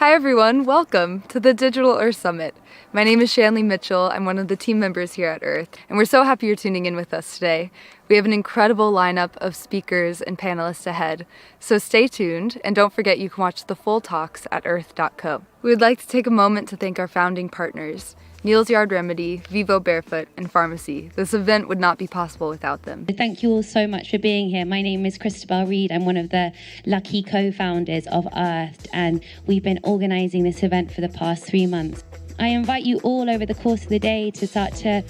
Hi everyone, welcome to the Digital Earth Summit. My name is Shanley Mitchell, I'm one of the team members here at Earth, and we're so happy you're tuning in with us today. We have an incredible lineup of speakers and panelists ahead, so stay tuned, and don't forget you can watch the full talks at earth.co. We would like to take a moment to thank our founding partners, Neal's Yard Remedy, Vivo Barefoot, and Pharmacy. This event would not be possible without them. Thank you all so much for being here. My name is Christabel Reed. I'm one of the lucky co-founders of Earth, and we've been organising this event for the past 3 months. I invite you all over the course of the day to start to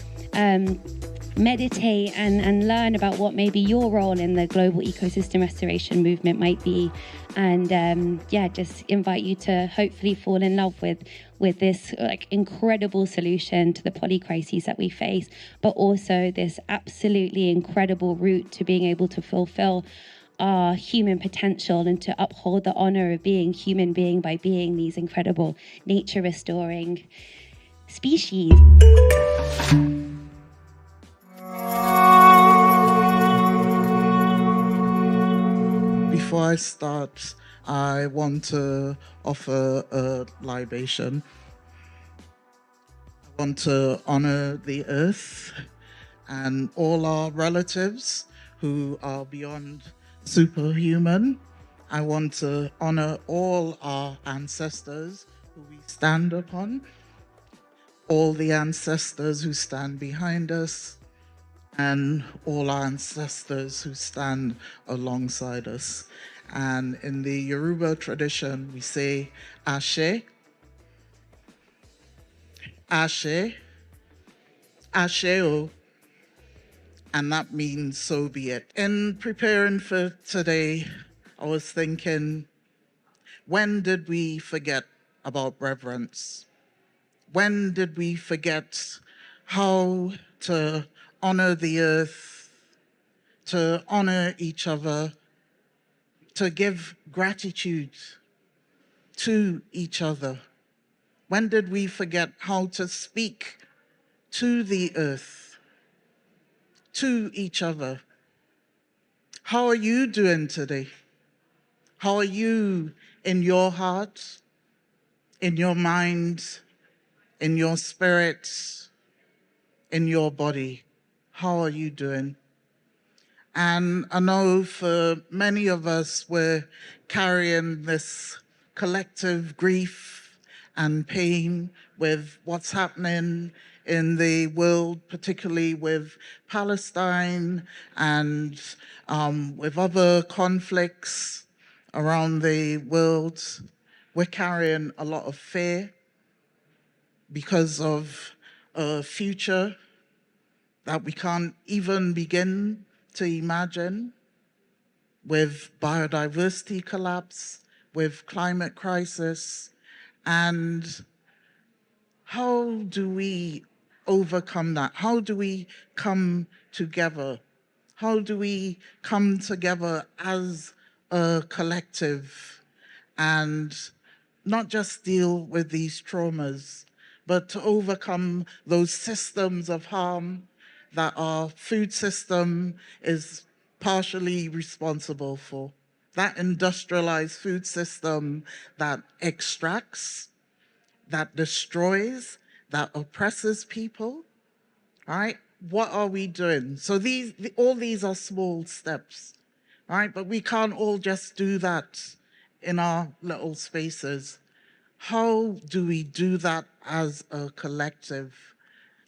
meditate and learn about what maybe your role in the global ecosystem restoration movement might be, and just invite you to hopefully fall in love with this incredible solution to the polycrises that we face, but also this absolutely incredible route to being able to fulfill our human potential and to uphold the honor of being human being by being these incredible nature restoring species. Before I start, I want to offer a libation. I want to honor the earth and all our relatives who are beyond superhuman. I want to honor all our ancestors who we stand upon, all the ancestors who stand behind us, and all our ancestors who stand alongside us. And in the Yoruba tradition, we say Ashe, Ashe, Asheo, and that means so be it. In preparing for today, I was thinking, when did we forget about reverence? When did we forget how to honor the earth, to honor each other, to give gratitude to each other? When did we forget how to speak to the earth, to each other? How are you doing today? How are you in your heart, in your mind, in your spirit, in your body? How are you doing? And I know for many of us, we're carrying this collective grief and pain with what's happening in the world, particularly with Palestine and with other conflicts around the world. We're carrying a lot of fear because of a future that we can't even begin to imagine, with biodiversity collapse, with climate crisis. And how do we overcome that? How do we come together? How do we come together as a collective and not just deal with these traumas, but to overcome those systems of harm that our food system is partially responsible for? That industrialized food system that extracts, that destroys, that oppresses people, right? What are we doing? So all these are small steps, right? But we can't all just do that in our little spaces. How do we do that as a collective?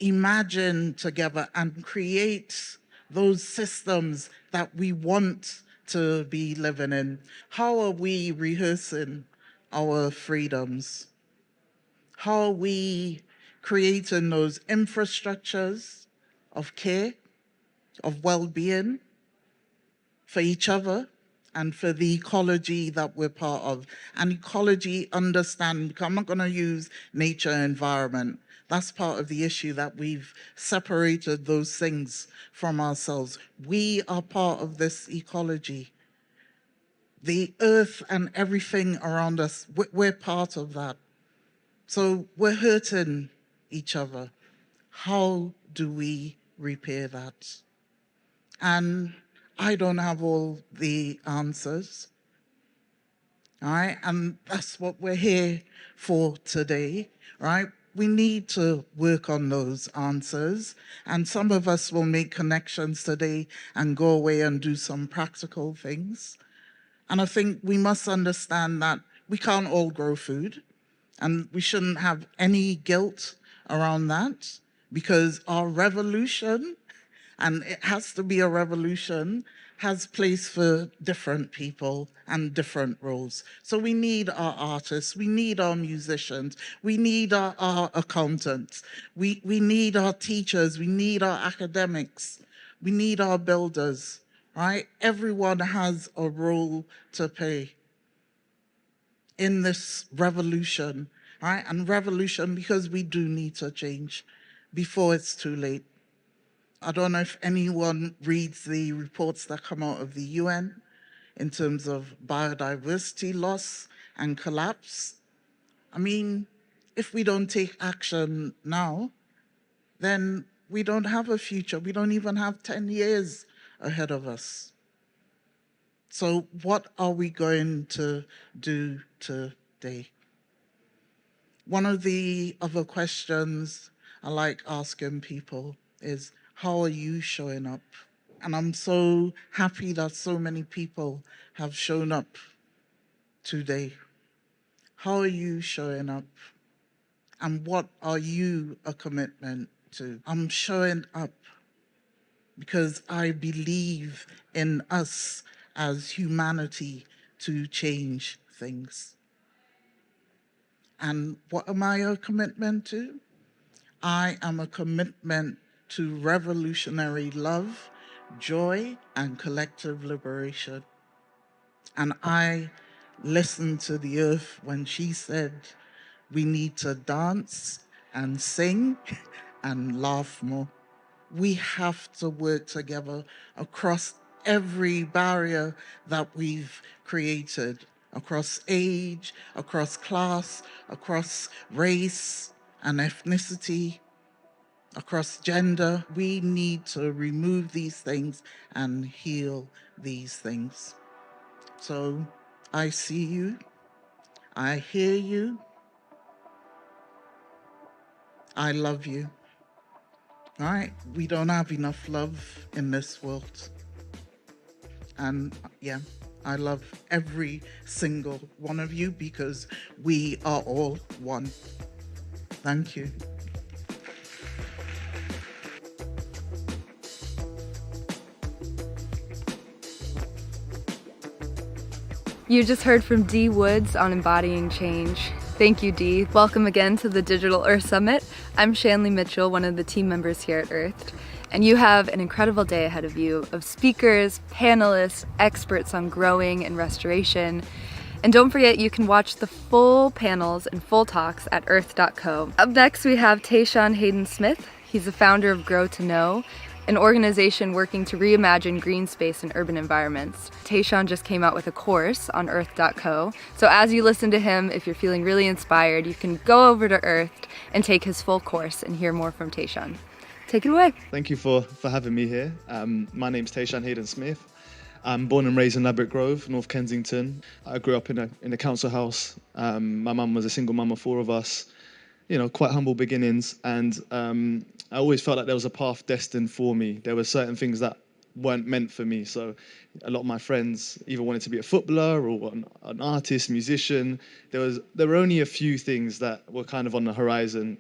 Imagine together and create those systems that we want to be living in. How are we rehearsing our freedoms? How are we creating those infrastructures of care, of well-being for each other and for the ecology that we're part of? And ecology, understand, I'm not going to use nature and environment. That's part of the issue, that we've separated those things from ourselves. We are part of this ecology. The earth and everything around us, we're part of that. So we're hurting each other. How do we repair that? And I don't have all the answers. All right, and that's what we're here for today, right? We need to work on those answers, and some of us will make connections today and go away and do some practical things. And I think we must understand that we can't all grow food, and we shouldn't have any guilt around that, because our revolution, and it has to be a revolution, has place for different people and different roles. So we need our artists, we need our musicians, we need our accountants, we need our teachers, we need our academics, we need our builders, right? Everyone has a role to play in this revolution, right? And revolution because we do need to change before it's too late. I don't know if anyone reads the reports that come out of the UN in terms of biodiversity loss and collapse. I mean, if we don't take action now, then we don't have a future. We don't even have 10 years ahead of us. So what are we going to do today? One of the other questions I like asking people is, how are you showing up? And I'm so happy that so many people have shown up today. How are you showing up? And what are you a commitment to? I'm showing up because I believe in us as humanity to change things. And what am I a commitment to? I am a commitment to revolutionary love, joy, and collective liberation. And I listened to the earth when she said, we need to dance and sing and laugh more. We have to work together across every barrier that we've created, across age, across class, across race and ethnicity, across gender. We need to remove these things and heal these things. So I see you, I hear you, I love you. All right, we don't have enough love in this world. And yeah, I love every single one of you because we are all one. Thank you. You just heard from Dee Woods on embodying change. Thank you, Dee. Welcome again to the Digital Earth Summit. I'm Shanley Mitchell, one of the team members here at Earthed, and you have an incredible day ahead of you of speakers, panelists, experts on growing and restoration. And don't forget, you can watch the full panels and full talks at earth.co. Up next, we have Tayshaun Hayden Smith. He's the founder of Grow to Know, an organization working to reimagine green space in urban environments. Tayshaun just came out with a course on earth.co. So as you listen to him, if you're feeling really inspired, you can go over to Earth and take his full course and hear more from Tayshaun. Take it away. Thank you for having me here. My name's Tayshaun Hayden Smith. I'm born and raised in Ladbroke Grove, North Kensington. I grew up in a council house. My mum was a single mum of four of us. You know, quite humble beginnings, and I always felt like there was a path destined for me. There were certain things that weren't meant for me. So a lot of my friends either wanted to be a footballer or an artist, musician. There were only a few things that were kind of on the horizon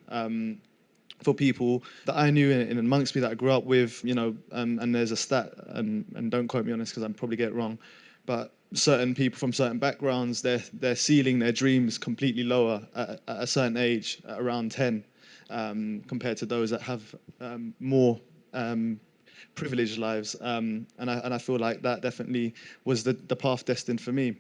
for people that I knew and amongst me that I grew up with, you know, and there's a stat, and don't quote me on this because I'm probably get it wrong, but certain people from certain backgrounds, they're ceiling their dreams completely lower at a certain age, at around 10, compared to those that have more privileged lives. And I feel like that definitely was the path destined for me.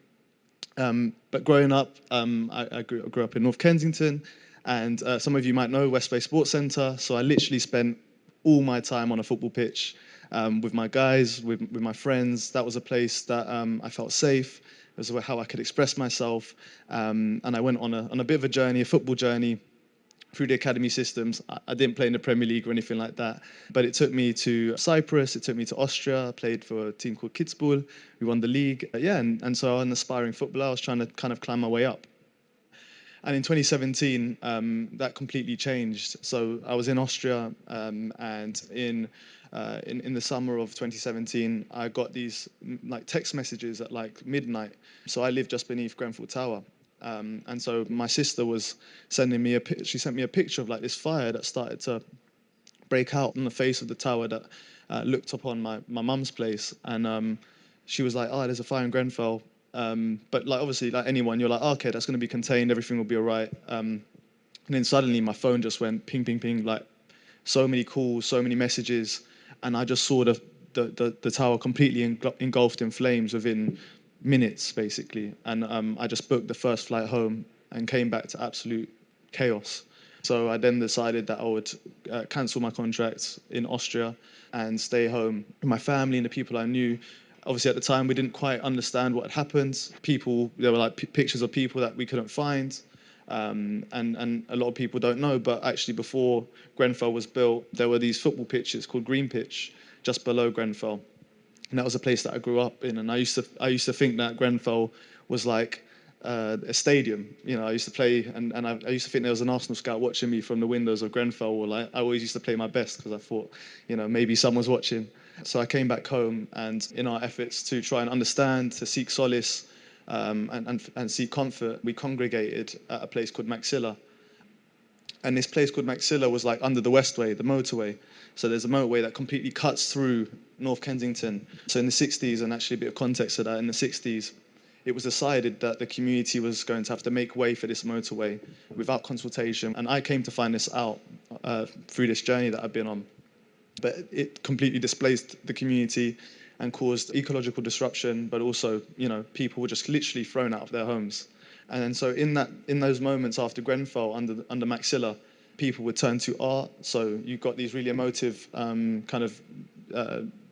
But growing up, I grew up in North Kensington, and some of you might know West Bay Sports Centre. So I literally spent all my time on a football pitch with my guys, with my friends. That was a place that I felt safe. It was how I could express myself. And I went on a bit of a journey, a football journey, through the academy systems. I didn't play in the Premier League or anything like that, but it took me to Cyprus, it took me to Austria. I played for a team called Kitzbühel. We won the league. Yeah, and so I was an aspiring footballer. I was trying to kind of climb my way up. And in 2017, that completely changed. So I was in Austria, and in the summer of 2017, I got these like text messages at like midnight. So I live just beneath Grenfell Tower, and so my sister was sending me she sent me a picture of like this fire that started to break out on the face of the tower that looked upon my mum's place, and she was like, "Oh, there's a fire in Grenfell." But like obviously, like anyone, you're like, oh, "Okay, that's going to be contained. Everything will be all right." And then suddenly, my phone just went ping, ping, ping, like so many calls, so many messages, and I just saw the tower completely engulfed in flames within minutes, basically. And I just booked the first flight home and came back to absolute chaos. So I then decided that I would cancel my contract in Austria and stay home with my family and the people I knew. Obviously, at the time, we didn't quite understand what had happened. There were like pictures of people that we couldn't find. And a lot of people don't know, but actually before Grenfell was built, there were these football pitches called Green Pitch just below Grenfell. And that was a place that I grew up in. And I used to think that Grenfell was like a stadium. You know, I used to play, and I used to think there was an Arsenal scout watching me from the windows of Grenfell. Or like, I always used to play my best because I thought, you know, maybe someone's watching. So I came back home, and in our efforts to try and understand, to seek solace, and seek comfort, we congregated at a place called Maxilla. And this place called Maxilla was like under the Westway, the motorway. So there's a motorway that completely cuts through North Kensington. So in the 60s, and actually a bit of context to that, in the 60s, it was decided that the community was going to have to make way for this motorway without consultation. And I came to find this out through this journey that I've been on. But it completely displaced the community and caused ecological disruption, but also, you know, people were just literally thrown out of their homes. And then so in those moments after Grenfell, under Maxilla, people would turn to art. So you've got these really emotive kind of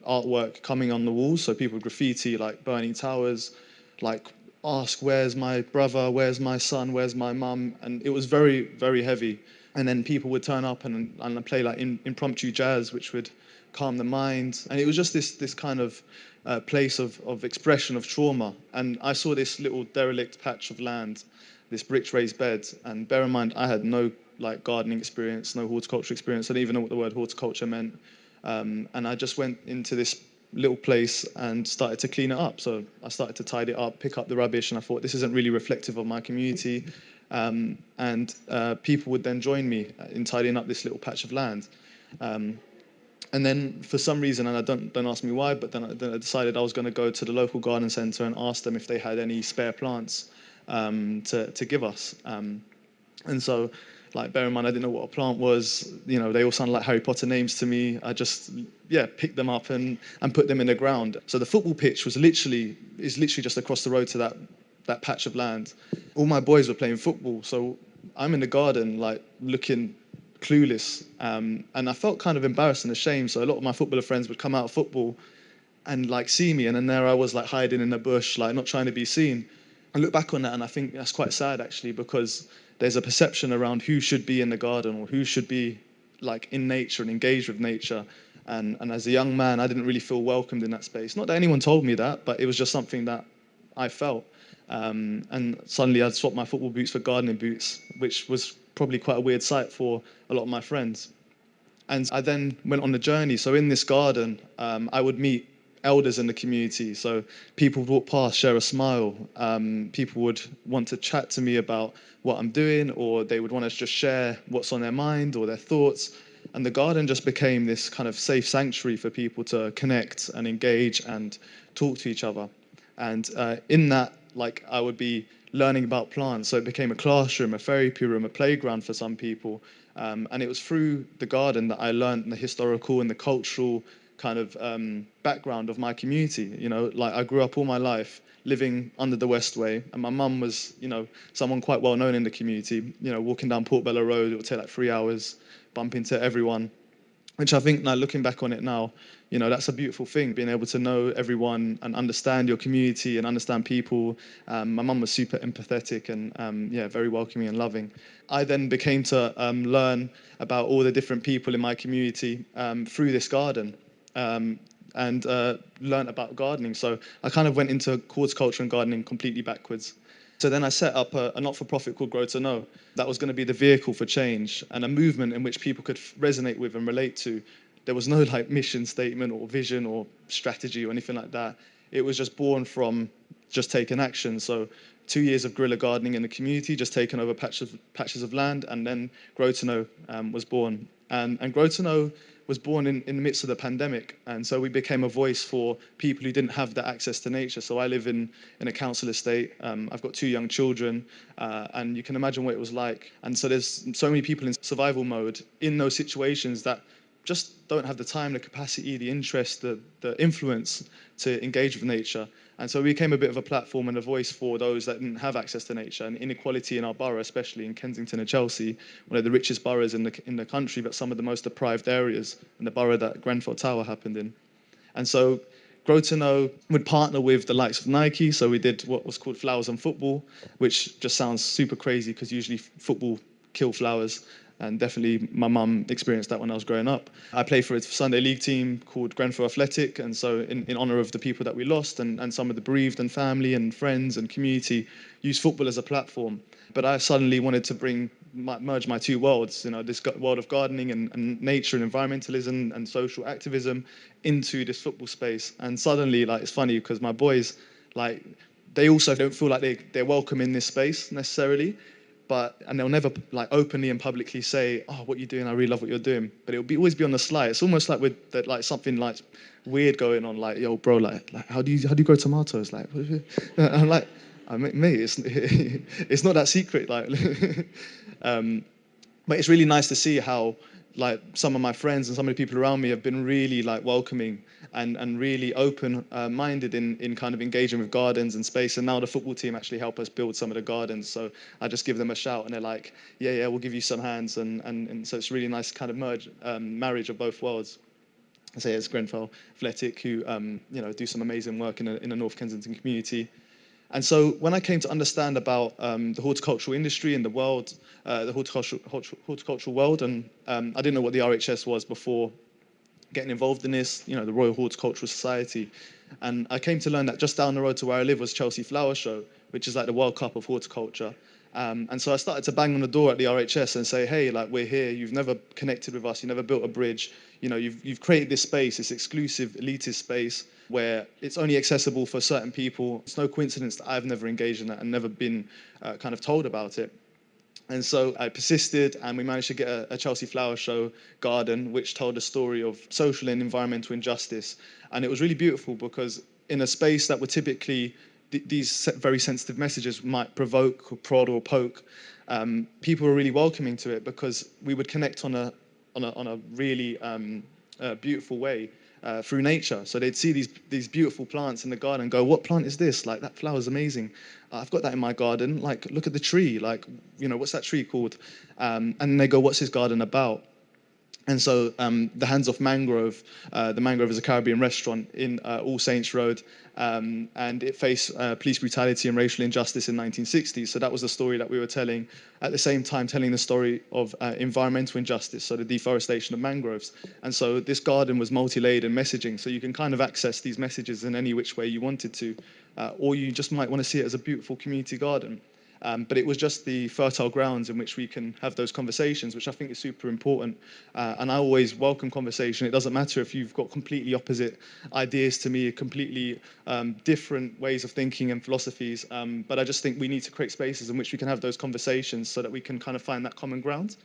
artwork coming on the walls. So people would graffiti like burning towers, like ask, "Where's my brother? Where's my son? Where's my mum?" And it was very, very heavy. And then people would turn up and play like impromptu jazz, which would calm the mind. And it was just this kind of place of expression of trauma. And I saw this little derelict patch of land, this brick raised bed. And bear in mind, I had no like gardening experience, no horticulture experience. I didn't even know what the word horticulture meant. And I just went into this little place and started to clean it up. So I started to tidy it up, pick up the rubbish, and I thought this isn't really reflective of my community. And people would then join me in tidying up this little patch of land. And then for some reason, and I don't ask me why, but then I decided I was going to go to the local garden centre and ask them if they had any spare plants to give us. And so, like, bear in mind, I didn't know what a plant was. You know, they all sound like Harry Potter names to me. I just, picked them up and put them in the ground. So the football pitch is literally just across the road to that patch of land. All my boys were playing football, so I'm in the garden, like, looking clueless. And I felt kind of embarrassed and ashamed. So a lot of my footballer friends would come out of football and, like, see me, and then there I was, like, hiding in the bush, like, not trying to be seen. I look back on that and I think that's quite sad, actually, because there's a perception around who should be in the garden or who should be like in nature and engaged with nature. And as a young man, I didn't really feel welcomed in that space. Not that anyone told me that, but it was just something that I felt. And suddenly I'd swap my football boots for gardening boots, which was probably quite a weird sight for a lot of my friends. And I then went on the journey. So in this garden, I would meet elders in the community. So people would walk past, share a smile. People would want to chat to me about what I'm doing, or they would want to just share what's on their mind or their thoughts. And the garden just became this kind of safe sanctuary for people to connect and engage and talk to each other. And in that, like, I would be learning about plants. So it became a classroom, a therapy room, a playground for some people. And it was through the garden that I learned the historical and the cultural kind of background of my community. You know, like, I grew up all my life living under the Westway, and my mum was, you know, someone quite well known in the community. You know, walking down Portobello Road, it would take like 3 hours, bump into everyone. which I think now looking back on it now, that's a beautiful thing, being able to know everyone and understand your community and understand people. My mum was super empathetic and yeah, very welcoming and loving. I then became to learn about all the different people in my community through this garden. And learned about gardening. So I kind of went into horticulture and gardening completely backwards. So then I set up a not-for-profit called Grow to Know. That was going to be the vehicle for change and a movement in which people could resonate with and relate to. There was no like mission statement or vision or strategy or anything like that. It was just born from just taking action. So 2 years of guerrilla gardening in the community, just taking over patches of land, and then Grow to Know was born. And Grow to Know was born in the midst of the pandemic, and so we became a voice for people who didn't have that access to nature. So I live in a council estate. I've got 2 young children, and you can imagine what it was like. And so there's so many people in survival mode in those situations that just don't have the time, the capacity, the interest, the influence to engage with nature. And so we became a bit of a platform and a voice for those that didn't have access to nature. And inequality in our borough, especially in Kensington and Chelsea, one of the richest boroughs in the country, but some of the most deprived areas, and the borough that Grenfell Tower happened in. And so Grow to Know would partner with the likes of Nike. So we did what was called Flowers on Football, which just sounds super crazy because usually football kill flowers. And definitely my mum experienced that when I was growing up. I played for a Sunday league team called Grenfell Athletic. And so in honour of the people that we lost and some of the bereaved and family and friends and community, use football as a platform. But I suddenly wanted to merge my two worlds, this world of gardening and nature and environmentalism and social activism into this football space. And suddenly, like, it's funny because my boys, like, they also don't feel like they're welcome in this space necessarily, and they'll never like openly and publicly say, "Oh, what you're doing, I really love what you're doing." But always be on the sly. It's almost like with that, like something like weird going on, like, "Yo, bro, like how do you grow tomatoes?" Like, I'm like, mate, it's not that secret, like. But it's really nice to see how like some of my friends and some of the people around me have been really like welcoming and really open minded in kind of engaging with gardens and space. And now the football team actually help us build some of the gardens, so I just give them a shout and they're like, yeah, we'll give you some hands. And so it's really nice kind of marriage of both worlds. I say it's Grenfell Athletic, who do some amazing work in the North Kensington community. And so when I came to understand about the horticultural industry in the world, the horticultural world, and I didn't know what the RHS was before getting involved in this, the Royal Horticultural Society. And I came to learn that just down the road to where I live was Chelsea Flower Show, which is like the World Cup of horticulture. And so I started to bang on the door at the RHS and say, hey, like, we're here. You've never connected with us. You never built a bridge. You've created this space, this exclusive elitist space where it's only accessible for certain people. It's no coincidence that I've never engaged in that and never been kind of told about it. And so I persisted, and we managed to get a Chelsea Flower Show garden, which told a story of social and environmental injustice. And it was really beautiful because in a space that would typically these very sensitive messages might provoke or prod or poke, people were really welcoming to it because we would connect on a really beautiful way through nature. So they'd see these beautiful plants in the garden and go, what plant is this? Like, that flower's amazing. I've got that in my garden. Like, look at the tree. Like, what's that tree called? And then they go, what's his garden about? And so the Hands Off Mangrove, the Mangrove is a Caribbean restaurant in All Saints Road, and it faced police brutality and racial injustice in 1960s. So that was the story that we were telling, at the same time telling the story of environmental injustice, so the deforestation of mangroves. And so this garden was multi-layered in messaging, so you can kind of access these messages in any which way you wanted to, or you just might want to see it as a beautiful community garden. But it was just the fertile grounds in which we can have those conversations, which I think is super important. And I always welcome conversation. It doesn't matter if you've got completely opposite ideas to me, completely different ways of thinking and philosophies. But I just think we need to create spaces in which we can have those conversations so that we can kind of find that common ground.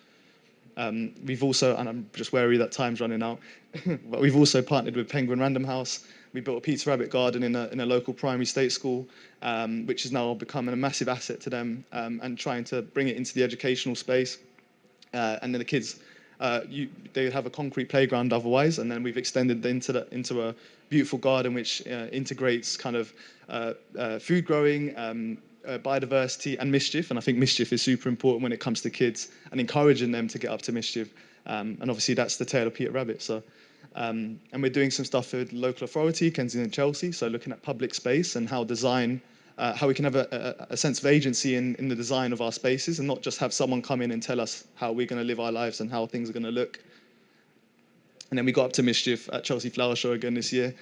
We've also, and I'm just wary that time's running out, but we've also partnered with Penguin Random House. We built a Peter Rabbit garden in a local primary state school, which has now become a massive asset to them, and trying to bring it into the educational space. And then the kids, they have a concrete playground otherwise, and then we've extended into a beautiful garden which integrates kind of food growing, biodiversity and mischief. And I think mischief is super important when it comes to kids and encouraging them to get up to mischief. And obviously that's the tail of Peter Rabbit. So, and we're doing some stuff with local authority, Kensington and Chelsea. So looking at public space and how design, how we can have a sense of agency in the design of our spaces and not just have someone come in and tell us how we're going to live our lives and how things are going to look. And then we got up to mischief at Chelsea Flower Show again this year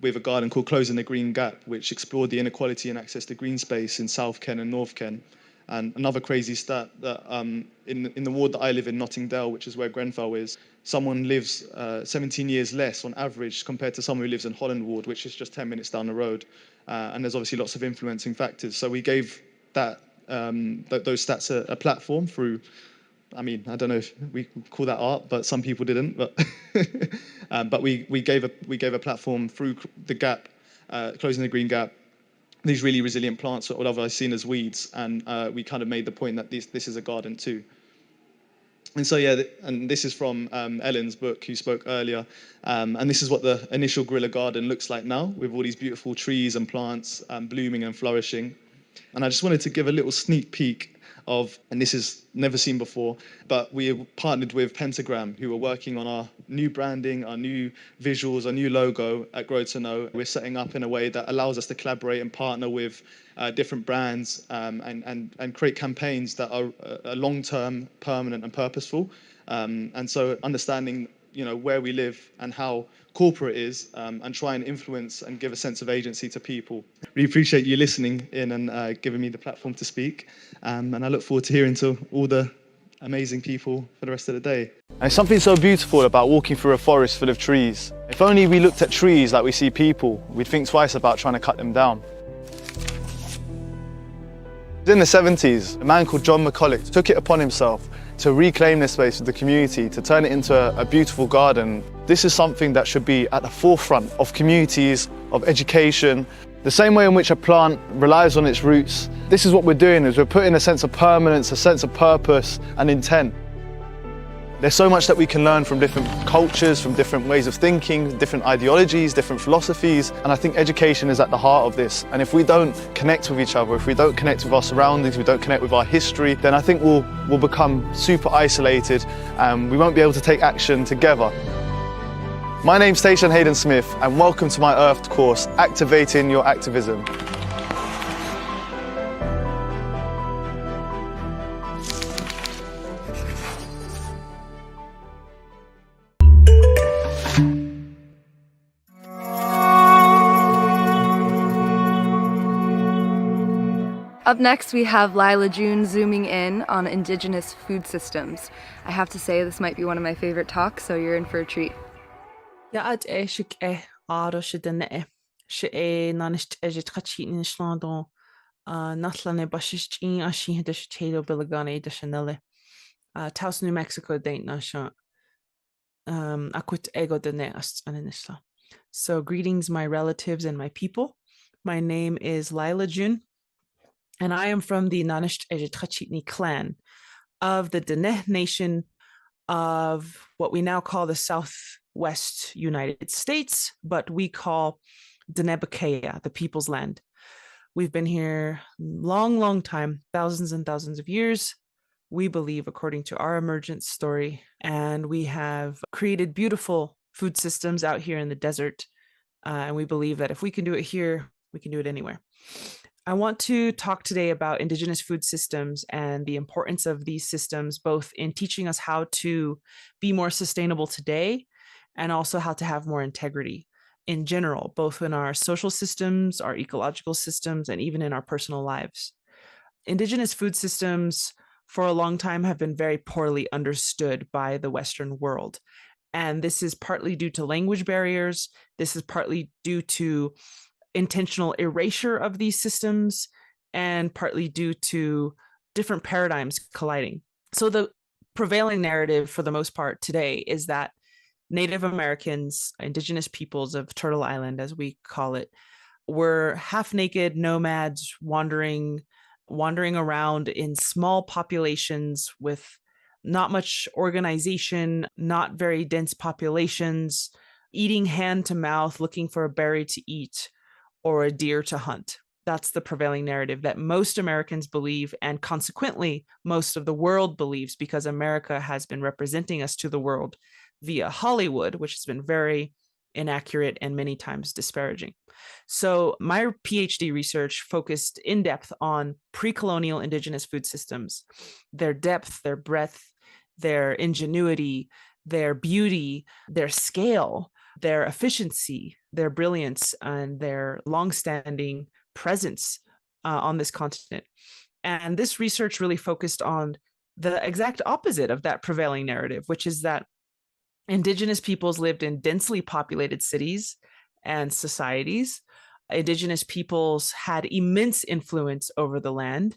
with a garden called Closing the Green Gap, which explored the inequality and access to green space in South Ken and North Ken. And another crazy stat that in the ward that I live in, Notting Dale, which is where Grenfell is, someone lives 17 years less on average compared to someone who lives in Holland Ward, which is just 10 minutes down the road. And there's obviously lots of influencing factors. So we gave that those stats a platform through, I mean, I don't know if we call that art, but some people didn't. But we gave a platform through the gap, closing the green gap. These really resilient plants that were otherwise seen as weeds, and we kind of made the point that this is a garden too. And so yeah, and this is from Ellen's book, who spoke earlier, and this is what the initial guerrilla garden looks like now, with all these beautiful trees and plants blooming and flourishing. And I just wanted to give a little sneak peek of, and this is never seen before, but we partnered with Pentagram, who are working on our new branding, our new visuals, our new logo at Grow to Know. We're setting up in a way that allows us to collaborate and partner with different brands and create campaigns that are long-term, permanent and purposeful. And so understanding, you know, where we live and how corporate is, and try and influence and give a sense of agency to people. Really appreciate you listening in and giving me the platform to speak. And I look forward to hearing to all the amazing people for the rest of the day. And there's something so beautiful about walking through a forest full of trees. If only we looked at trees like we see people, we'd think twice about trying to cut them down. In the 70s, a man called John McCulloch took it upon himself to reclaim this space for the community, to turn it into a beautiful garden. This is something that should be at the forefront of communities, of education. The same way in which a plant relies on its roots, this is what we're doing, is we're putting a sense of permanence, a sense of purpose and intent. There's so much that we can learn from different cultures, from different ways of thinking, different ideologies, different philosophies, and I think education is at the heart of this. And if we don't connect with each other, if we don't connect with our surroundings, we don't connect with our history, then I think we'll become super isolated and we won't be able to take action together. My name's Tayshan Hayden Smith and welcome to my Earthed course, Activating Your Activism. Up next, we have Lila June zooming in on Indigenous food systems. I have to say, this might be one of my favorite talks, so you're in for a treat. Yaad shik aro shidene she nanisht ejit in shlando natlane bashish in ashi de shelo bilagane de chanele Taos New Mexico daint nasha akut ego de neast anisla. So greetings my relatives and my people. My name is Lila June and I am from the Nanisht Ejit clan of the Dene Nation of what we now call the Southwest United States, but we call Denebakea, the People's Land. We've been here long time, thousands and thousands of years, we believe, according to our emergence story, and we have created beautiful food systems out here in the desert, and we believe that if we can do it here, we can do it anywhere. I want to talk today about Indigenous food systems and the importance of these systems, both in teaching us how to be more sustainable today and also how to have more integrity in general, both in our social systems, our ecological systems, and even in our personal lives. Indigenous food systems for a long time have been very poorly understood by the Western world. And this is partly due to language barriers. This is partly due to intentional erasure of these systems and partly due to different paradigms colliding. So the prevailing narrative for the most part today is that Native Americans, indigenous peoples of Turtle Island, as we call it, were half-naked nomads wandering around in small populations with not much organization, not very dense populations, eating hand to mouth, looking for a berry to eat or a deer to hunt. That's the prevailing narrative that most Americans believe, and consequently, most of the world believes, because America has been representing us to the world via Hollywood, which has been very inaccurate and many times disparaging. So my PhD research focused in depth on pre-colonial indigenous food systems, their depth, their breadth, their ingenuity, their beauty, their scale, their efficiency, their brilliance, and their longstanding presence on this continent. And this research really focused on the exact opposite of that prevailing narrative, which is that indigenous peoples lived in densely populated cities and societies. Indigenous peoples had immense influence over the land.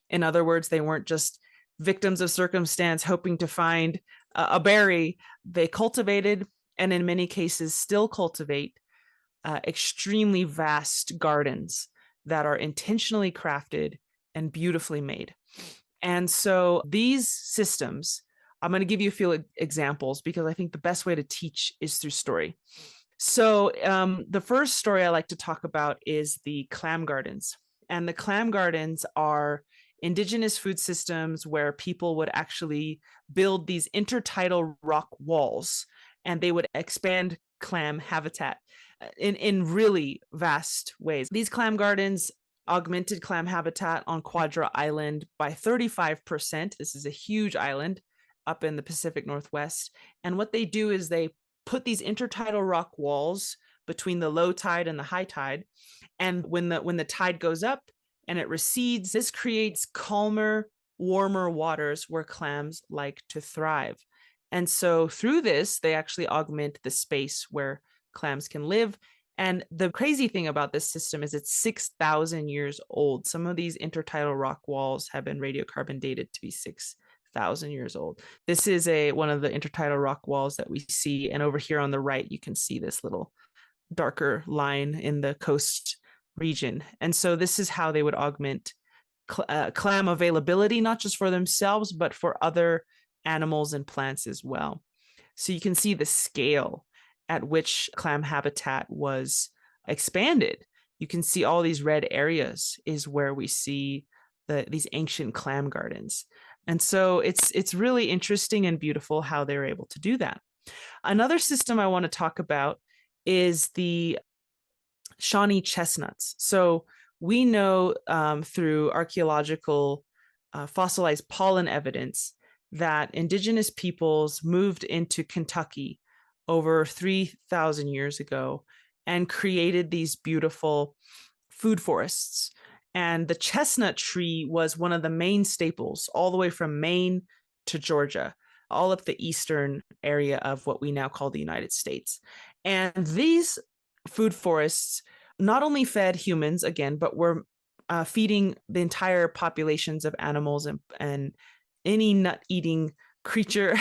In other words, they weren't just victims of circumstance hoping to find a berry. They cultivated, and in many cases still cultivate, extremely vast gardens that are intentionally crafted and beautifully made. And so these systems, I'm going to give you a few examples because I think the best way to teach is through story. So the first story I like to talk about is the clam gardens. And the clam gardens are indigenous food systems where people would actually build these intertidal rock walls, and they would expand clam habitat in really vast ways. These clam gardens augmented clam habitat on Quadra Island by 35%. This is a huge island up in the Pacific Northwest. And what they do is they put these intertidal rock walls between the low tide and the high tide. And when the tide goes up and it recedes, this creates calmer, warmer waters where clams like to thrive. And so through this, they actually augment the space where clams can live. And the crazy thing about this system is it's 6,000 years old. Some of these intertidal rock walls have been radiocarbon dated to be 6,000 years old. This is one of the intertidal rock walls that we see. And over here on the right, you can see this little darker line in the coast region. And so this is how they would augment clam availability, not just for themselves, but for other animals and plants as well. So you can see the scale at which clam habitat was expanded. You can see all these red areas is where we see these ancient clam gardens. And so it's really interesting and beautiful how they're able to do that. Another system I want to talk about is the Shawnee chestnuts. So we know through archaeological fossilized pollen evidence that indigenous peoples moved into Kentucky over 3,000 years ago and created these beautiful food forests. And the chestnut tree was one of the main staples all the way from Maine to Georgia, all up the eastern area of what we now call the United States. And these food forests not only fed humans, again, but were feeding the entire populations of animals and any nut-eating creature.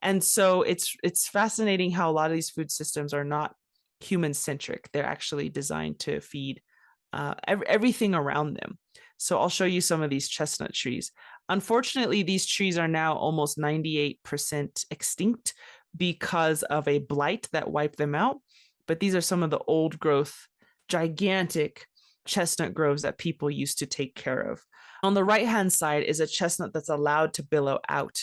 And so it's fascinating how a lot of these food systems are not human-centric. They're actually designed to feed everything around them. So I'll show you some of these chestnut trees. Unfortunately, these trees are now almost 98% extinct because of a blight that wiped them out. But these are some of the old growth, gigantic chestnut groves that people used to take care of. On the right-hand side is a chestnut that's allowed to billow out.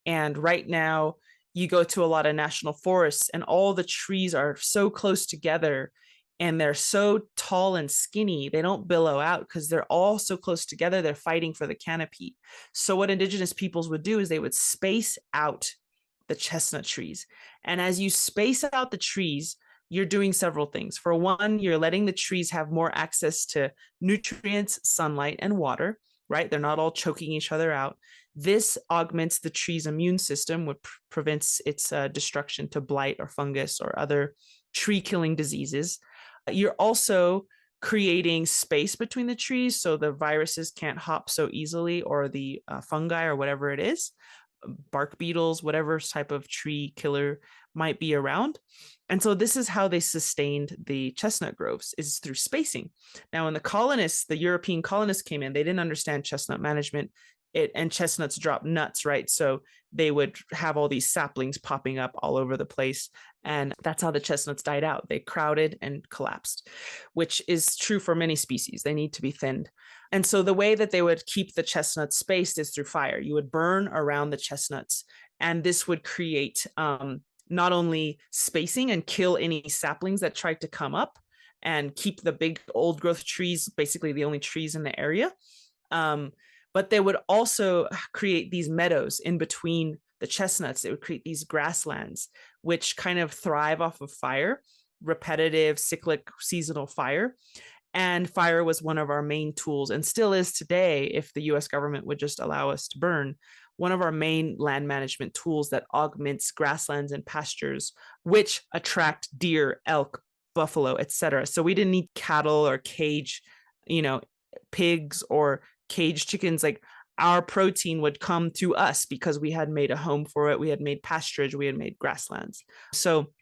And right now, you go to a lot of national forests and all the trees are so close together and they're so tall and skinny, they don't billow out because they're all so close together, they're fighting for the canopy. So what indigenous peoples would do is they would space out the chestnut trees. And as you space out the trees, you're doing several things. For one, you're letting the trees have more access to nutrients, sunlight, and water, right? They're not all choking each other out. This augments the tree's immune system, which prevents its destruction to blight or fungus or other tree-killing diseases. You're also creating space between the trees so the viruses can't hop so easily, or the fungi or whatever it is, bark beetles, whatever type of tree killer might be around. And so this is how they sustained the chestnut groves, is through spacing. Now, when the European colonists came in, they didn't understand chestnut management. and chestnuts drop nuts, right? So they would have all these saplings popping up all over the place. And that's how the chestnuts died out. They crowded and collapsed, which is true for many species. They need to be thinned. And so the way that they would keep the chestnuts spaced is through fire. You would burn around the chestnuts, and this would create not only spacing and kill any saplings that tried to come up and keep the big old growth trees, basically the only trees in the area, but they would also create these meadows in between the chestnuts. It would create these grasslands, which kind of thrive off of fire, repetitive, cyclic, seasonal fire. And fire was one of our main tools, and still is today, if the US government would just allow us to burn, one of our main land management tools that augments grasslands and pastures, which attract deer, elk, buffalo, etc. So we didn't need cattle or cage, pigs or cage chickens. Like, our protein would come to us because we had made a home for it. We had made pasturage, we had made grasslands. So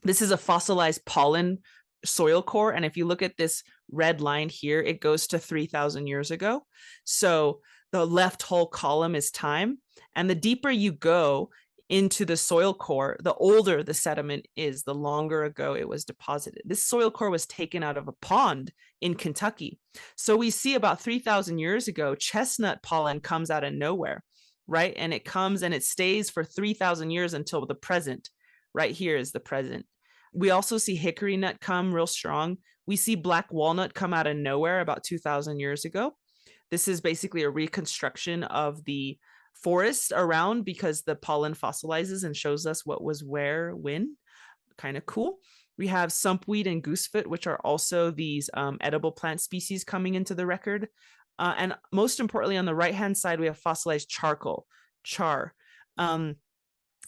this is a fossilized pollen soil core. And if you look at this red line here, it goes to 3,000 years ago. So the left whole column is time. And the deeper you go into the soil core, the older the sediment is, the longer ago it was deposited. This soil core was taken out of a pond in Kentucky. So we see about 3,000 years ago, chestnut pollen comes out of nowhere, right? And it comes and it stays for 3,000 years until the present. Right here is the present. We also see hickory nut come real strong. We see black walnut come out of nowhere about 2,000 years ago. This is basically a reconstruction of the forest around, because the pollen fossilizes and shows us what was where, when. Kind of cool. We have sumpweed and goosefoot, which are also these edible plant species coming into the record. And most importantly, on the right-hand side, we have fossilized charcoal, char. And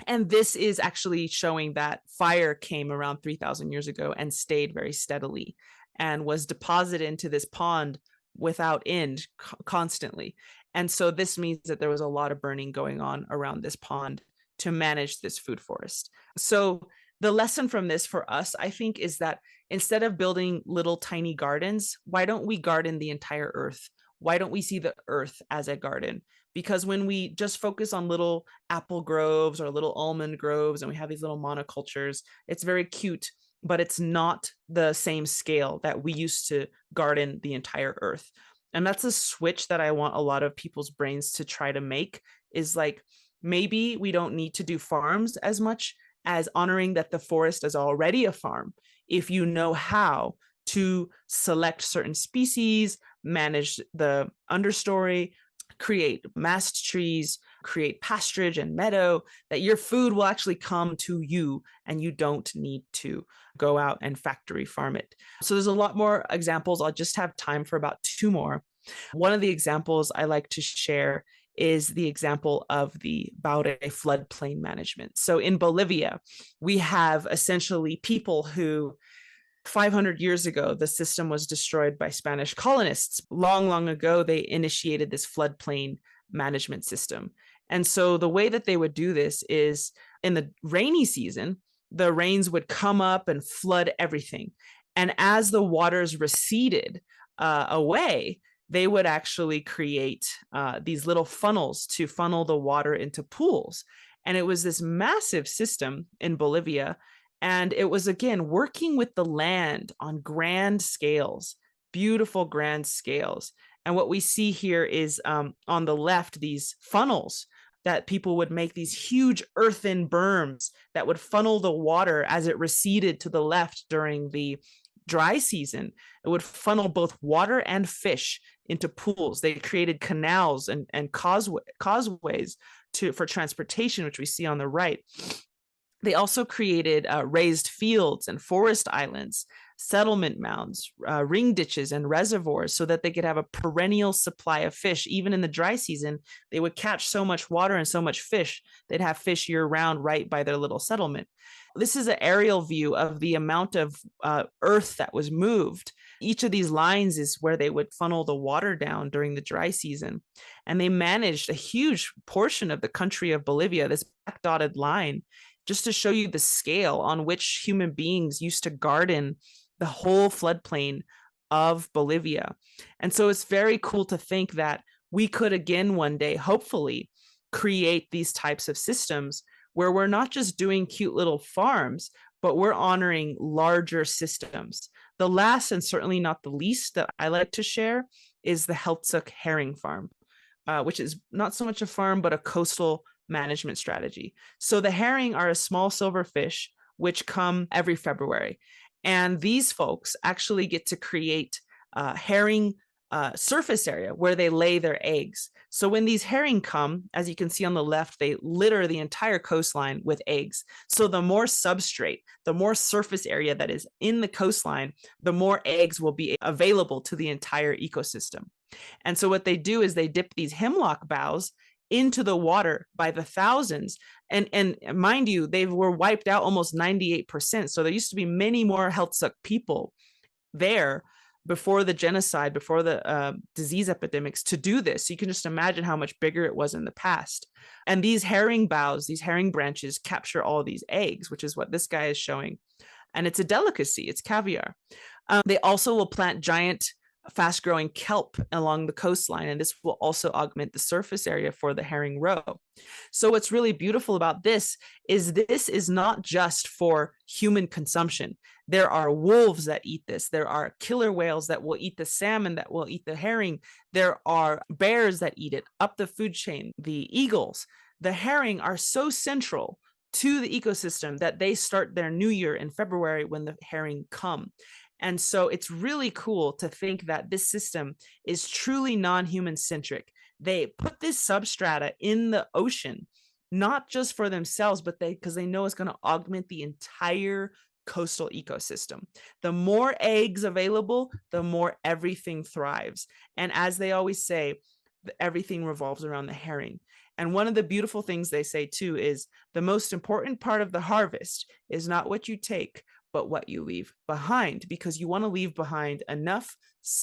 this is actually showing that fire came around 3,000 years ago and stayed very steadily and was deposited into this pond without end constantly. And so this means that there was a lot of burning going on around this pond to manage this food forest. So the lesson from this for us, I think, is that instead of building little tiny gardens, why don't we garden the entire earth? Why don't we see the earth as a garden? Because when we just focus on little apple groves or little almond groves, and we have these little monocultures, it's very cute, but it's not the same scale that we used to garden the entire earth. And that's a switch that I want a lot of people's brains to try to make, is like, maybe we don't need to do farms as much as honoring that the forest is already a farm. If you know how to select certain species, manage the understory, create mast trees, create pasturage and meadow, that your food will actually come to you and you don't need to go out and factory farm it. So there's a lot more examples. I'll just have time for about 2 more. One of the examples I like to share is the example of the Baure floodplain management. So in Bolivia, we have essentially people who 500 years ago, the system was destroyed by Spanish colonists. Long, long ago, they initiated this floodplain management system. And so the way that they would do this is, in the rainy season, the rains would come up and flood everything. And as the waters receded away, they would actually create these little funnels to funnel the water into pools. And it was this massive system in Bolivia. And it was, again, working with the land on grand scales, beautiful grand scales. And what we see here is on the left, these funnels that people would make, these huge earthen berms that would funnel the water as it receded to the left during the dry season. It would funnel both water and fish into pools. They created canals and causeways for transportation, which we see on the right. They also created raised fields and forest islands, settlement mounds, ring ditches, and reservoirs, so that they could have a perennial supply of fish. Even in the dry season, they would catch so much water and so much fish, they'd have fish year round right by their little settlement. This is an aerial view of the amount of earth that was moved. Each of these lines is where they would funnel the water down during the dry season. And they managed a huge portion of the country of Bolivia, this black dotted line, just to show you the scale on which human beings used to garden the whole floodplain of Bolivia. And so it's very cool to think that we could again one day, hopefully, create these types of systems where we're not just doing cute little farms, but we're honoring larger systems. The last and certainly not the least that I like to share is the Heltzuk herring farm, which is not so much a farm, but a coastal management strategy. So the herring are a small silverfish which come every February. And these folks actually get to create herring surface area where they lay their eggs. So when these herring come, as you can see on the left, they litter the entire coastline with eggs. So the more substrate, the more surface area that is in the coastline, the more eggs will be available to the entire ecosystem. And so what they do is they dip these hemlock boughs into the water by the thousands. And mind you, they were wiped out almost 98%. So there used to be many more Heltzuk people there before the genocide, before the disease epidemics to do this. So you can just imagine how much bigger it was in the past. And these herring boughs, these herring branches capture all these eggs, which is what this guy is showing. And it's a delicacy, it's caviar. They also will plant giant fast-growing kelp along the coastline, and this will also augment the surface area for the herring roe. So what's really beautiful about this is not just for human consumption. There are wolves that eat this. There are killer whales that will eat the salmon, that will eat the herring. There are bears that eat it up the food chain. The eagles, the herring are so central to the ecosystem that they start their new year in February when the herring come. And so it's really cool to think that this system is truly non-human centric. They put this substrata in the ocean, not just for themselves, but because they know it's going to augment the entire coastal ecosystem. The more eggs available, the more everything thrives. And as they always say, everything revolves around the herring. And one of the beautiful things they say too is the most important part of the harvest is not what you take, but what you leave behind, because you want to leave behind enough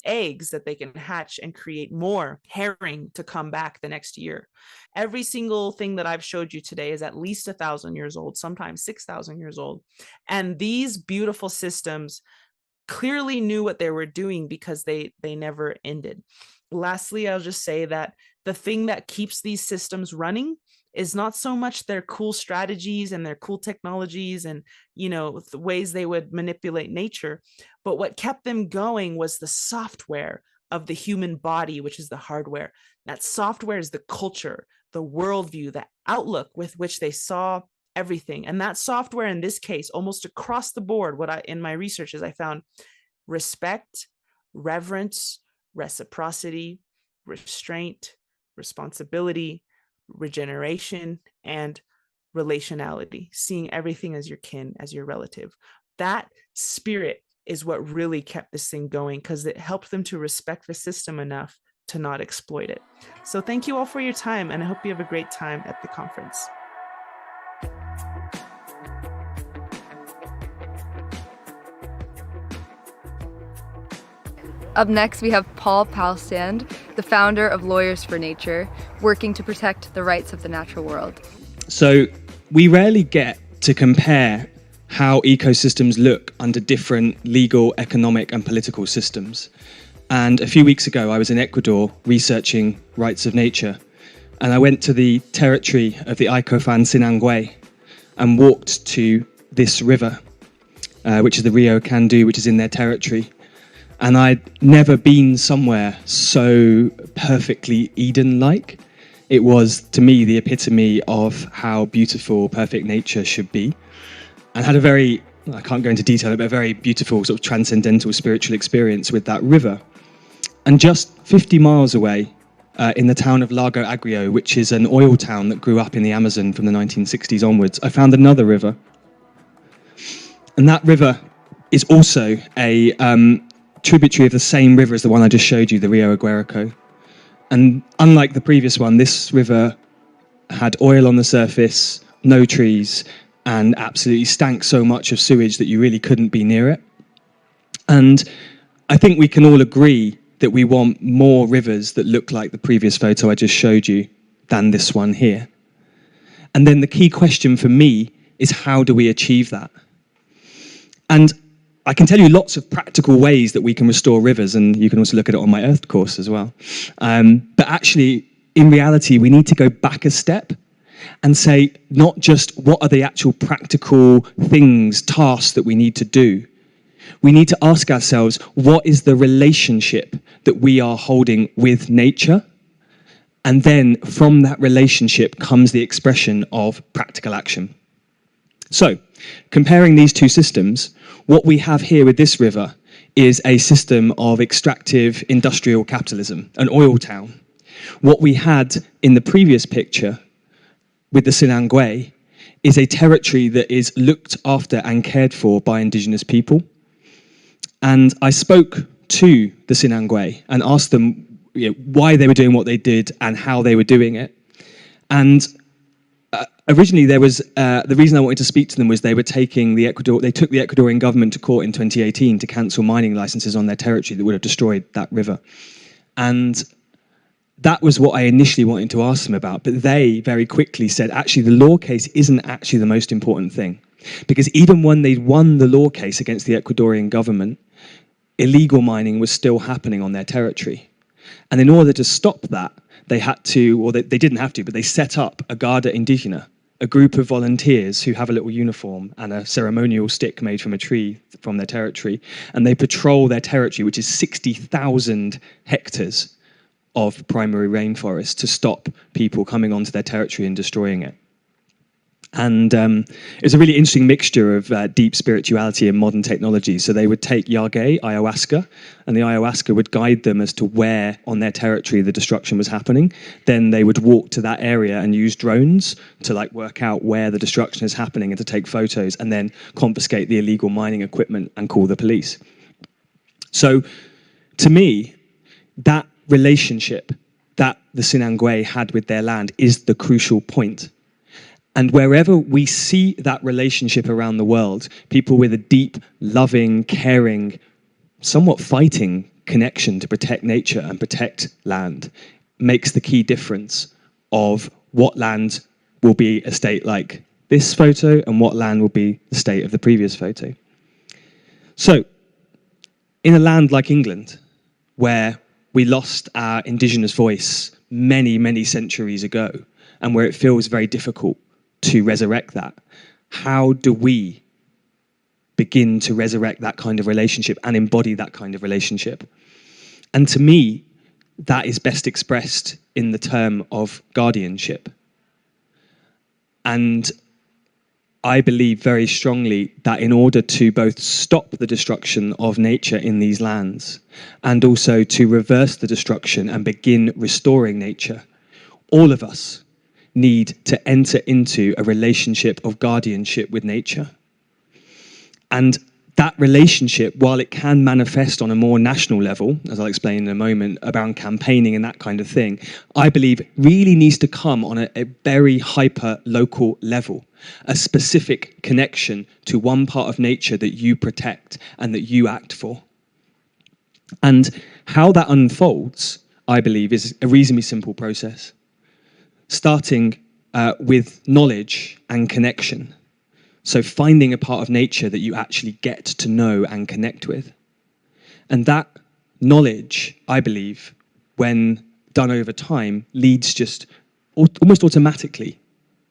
eggs that they can hatch and create more herring to come back the next year. Every single thing that I've showed you today is at least 1,000 years old, sometimes 6,000 years old. And these beautiful systems clearly knew what they were doing because they never ended. Lastly, I'll just say that the thing that keeps these systems running is not so much their cool strategies and their cool technologies and, the ways they would manipulate nature, but what kept them going was the software of the human body, which is the hardware. That software is the culture, the worldview, the outlook with which they saw everything. And that software, in this case, almost across the board, in my research is I found respect, reverence, reciprocity, restraint, responsibility, regeneration, and relationality, seeing everything as your kin, as your relative. That spirit is what really kept this thing going, because it helped them to respect the system enough to not exploit it. So thank you all for your time, and I hope you have a great time at the conference. Up next, we have Paul Palstand, the founder of Lawyers for Nature, working to protect the rights of the natural world. So we rarely get to compare how ecosystems look under different legal, economic and political systems. And a few weeks ago, I was in Ecuador researching rights of nature. And I went to the territory of the Icofan Sinangue and walked to this river, which is the Rio Candu, which is in their territory. And I'd never been somewhere so perfectly Eden-like. It was, to me, the epitome of how beautiful perfect nature should be. And had I can't go into detail, but a very beautiful sort of transcendental spiritual experience with that river. And just 50 miles away, in the town of Lago Agrio, which is an oil town that grew up in the Amazon from the 1960s onwards, I found another river. And that river is also a tributary of the same river as the one I just showed you, the Rio Aguarico. And unlike the previous one, this river had oil on the surface, no trees, and absolutely stank so much of sewage that you really couldn't be near it. And I think we can all agree that we want more rivers that look like the previous photo I just showed you than this one here. And then the key question for me is, how do we achieve that? And I can tell you lots of practical ways that we can restore rivers, and you can also look at it on my Earth course as well. But actually, in reality, we need to go back a step and say not just what are the actual practical things, tasks that we need to do. We need to ask ourselves, what is the relationship that we are holding with nature? And then from that relationship comes the expression of practical action. So, comparing these two systems, what we have here with this river is a system of extractive industrial capitalism, an oil town. What we had in the previous picture with the Sinangwe is a territory that is looked after and cared for by indigenous people. And I spoke to the Sinangwe and asked them why they were doing what they did and how they were doing it. And originally, there was the reason I wanted to speak to them was they took the Ecuadorian government to court in 2018 to cancel mining licenses on their territory that would have destroyed that river. And that was what I initially wanted to ask them about. But they very quickly said, actually, the law case isn't actually the most important thing. Because even when they'd won the law case against the Ecuadorian government, illegal mining was still happening on their territory. And in order to stop that, they had to, or they didn't have to, but they set up a Garda Indígena, a group of volunteers who have a little uniform and a ceremonial stick made from a tree from their territory. And they patrol their territory, which is 60,000 hectares of primary rainforest, to stop people coming onto their territory and destroying it. And it's a really interesting mixture of deep spirituality and modern technology. So they would take yagé, ayahuasca, and the ayahuasca would guide them as to where on their territory the destruction was happening. Then they would walk to that area and use drones to work out where the destruction is happening and to take photos, and then confiscate the illegal mining equipment and call the police. So to me, that relationship that the Sinangwe had with their land is the crucial point. And wherever we see that relationship around the world, people with a deep, loving, caring, somewhat fighting connection to protect nature and protect land makes the key difference of what land will be a state like this photo and what land will be the state of the previous photo. So, in a land like England, where we lost our indigenous voice many, many centuries ago, and where it feels very difficult to resurrect that, how do we begin to resurrect that kind of relationship and embody that kind of relationship? And to me, that is best expressed in the term of guardianship. And I believe very strongly that in order to both stop the destruction of nature in these lands and also to reverse the destruction and begin restoring nature, all of us need to enter into a relationship of guardianship with nature. And that relationship, while it can manifest on a more national level, as I'll explain in a moment, around campaigning and that kind of thing, I believe really needs to come on a very hyper-local level, a specific connection to one part of nature that you protect and that you act for. And how that unfolds, I believe, is a reasonably simple process, starting with knowledge and connection. So finding a part of nature that you actually get to know and connect with. And that knowledge, I believe, when done over time, leads just almost automatically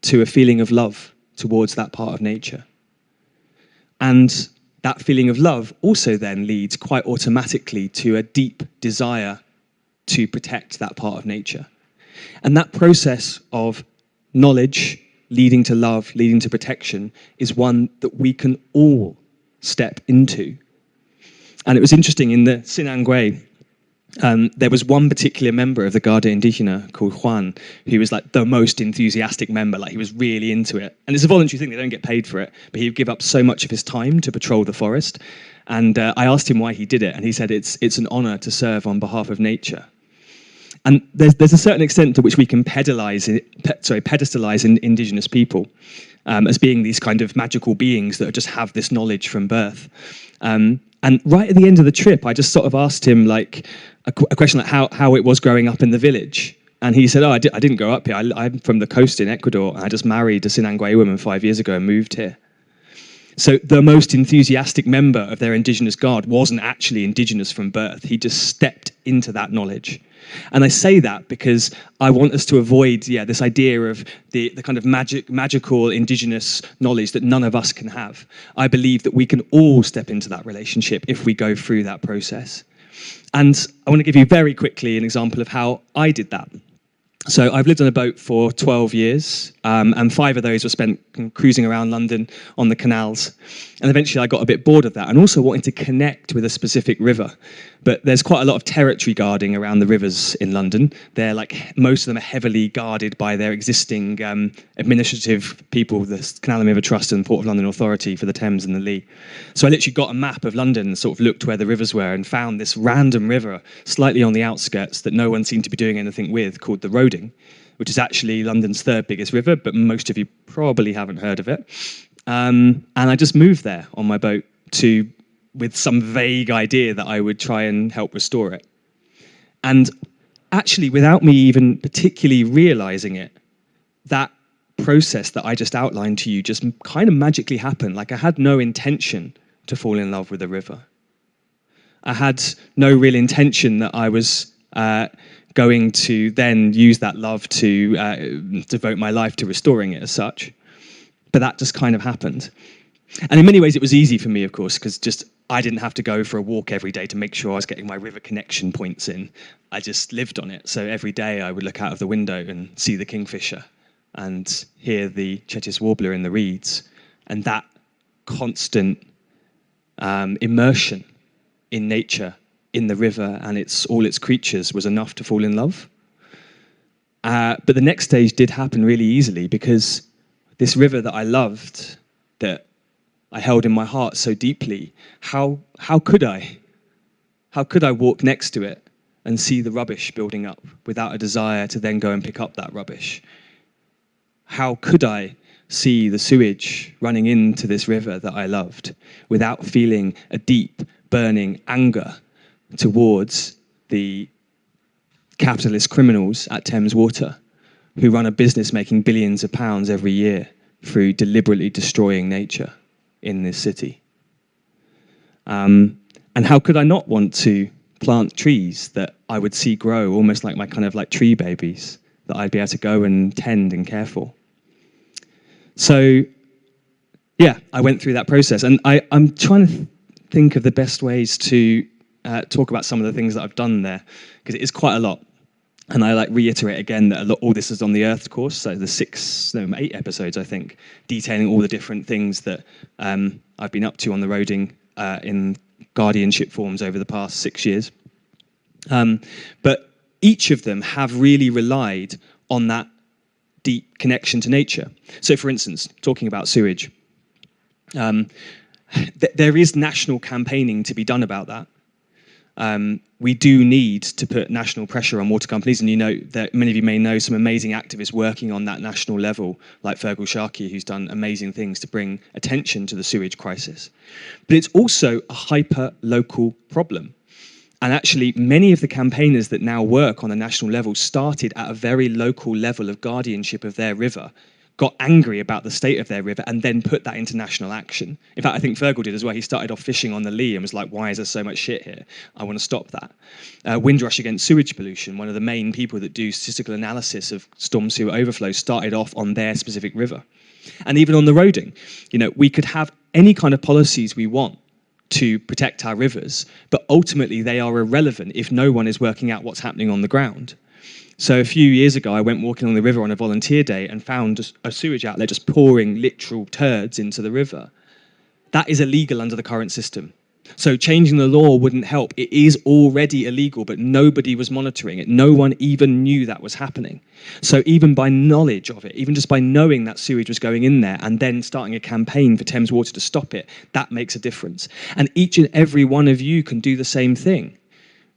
to a feeling of love towards that part of nature. And that feeling of love also then leads quite automatically to a deep desire to protect that part of nature. And that process of knowledge leading to love, leading to protection, is one that we can all step into. And it was interesting, in the Sinangwe, there was one particular member of the Garda Indígena called Juan, who was like the most enthusiastic member, like he was really into it. And it's a voluntary thing, they don't get paid for it, but he'd give up so much of his time to patrol the forest. And I asked him why he did it, and he said it's an honor to serve on behalf of nature. And there's a certain extent to which we can pedestalize indigenous people as being these kind of magical beings that just have this knowledge from birth. And right at the end of the trip, I just sort of asked him like a question like how it was growing up in the village. And he said, I didn't grow up here. I'm from the coast in Ecuador. And I just married a Sinangwe woman 5 years ago and moved here. So the most enthusiastic member of their indigenous guard wasn't actually indigenous from birth. He just stepped into that knowledge. And I say that because I want us to avoid this idea of the kind of magical indigenous knowledge that none of us can have. I believe that we can all step into that relationship if we go through that process. And I want to give you very quickly an example of how I did that. So I've lived on a boat for 12 years, and 5 of those were spent cruising around London on the canals. And eventually I got a bit bored of that and also wanted to connect with a specific river. But there's quite a lot of territory guarding around the rivers in London. They're most of them are heavily guarded by their existing administrative people, the Canal and River Trust and Port of London Authority for the Thames and the Lee. So I literally got a map of London and sort of looked where the rivers were and found this random river slightly on the outskirts that no one seemed to be doing anything with, called the Roding, which is actually London's 3rd biggest river, but most of you probably haven't heard of it. And I just moved there on my boat with some vague idea that I would try and help restore it. And actually, without me even particularly realizing it, that process that I just outlined to you just kind of magically happened. Like, I had no intention to fall in love with the river. I had no real intention that I was going to then use that love to devote my life to restoring it as such. But that just kind of happened. And in many ways, it was easy for me, of course, because I didn't have to go for a walk every day to make sure I was getting my river connection points in. I just lived on it. So every day I would look out of the window and see the kingfisher and hear the Chettis warbler in the reeds. And that constant immersion in nature, in the river and all its creatures was enough to fall in love. But the next stage did happen really easily, because this river that I loved, that I held in my heart so deeply, how could I? How could I walk next to it and see the rubbish building up without a desire to then go and pick up that rubbish? How could I see the sewage running into this river that I loved without feeling a deep, burning anger towards the capitalist criminals at Thames Water who run a business making billions of pounds every year through deliberately destroying nature in this city? And how could I not want to plant trees that I would see grow almost like my kind of like tree babies that I'd be able to go and tend and care for? So, yeah, I went through that process, and I'm trying to think of the best ways to talk about some of the things that I've done there, because it is quite a lot. And I reiterate again that all this is on the Earth course, so the 8 episodes, I think, detailing all the different things that I've been up to on the Roding in guardianship forms over the past 6 years. But each of them have really relied on that deep connection to nature. So, for instance, talking about sewage, there is national campaigning to be done about that. We do need to put national pressure on water companies, and you know that many of you may know some amazing activists working on that national level, like Fergal Sharkey, who's done amazing things to bring attention to the sewage crisis. But it's also a hyper-local problem. And actually, many of the campaigners that now work on a national level started at a very local level of guardianship of their river, got angry about the state of their river, and then put that into national action. In fact, I think Fergal did as well. He started off fishing on the Lee and was like, why is there so much shit here? I want to stop that. Windrush Against Sewage Pollution, one of the main people that do statistical analysis of storm sewer overflow, started off on their specific river. And even on the Roding, we could have any kind of policies we want to protect our rivers, but ultimately they are irrelevant if no one is working out what's happening on the ground. So a few years ago, I went walking on the river on a volunteer day and found a sewage outlet just pouring literal turds into the river. That is illegal under the current system. So changing the law wouldn't help. It is already illegal, but nobody was monitoring it. No one even knew that was happening. So even by knowledge of it, even just by knowing that sewage was going in there and then starting a campaign for Thames Water to stop it, that makes a difference. And each and every one of you can do the same thing.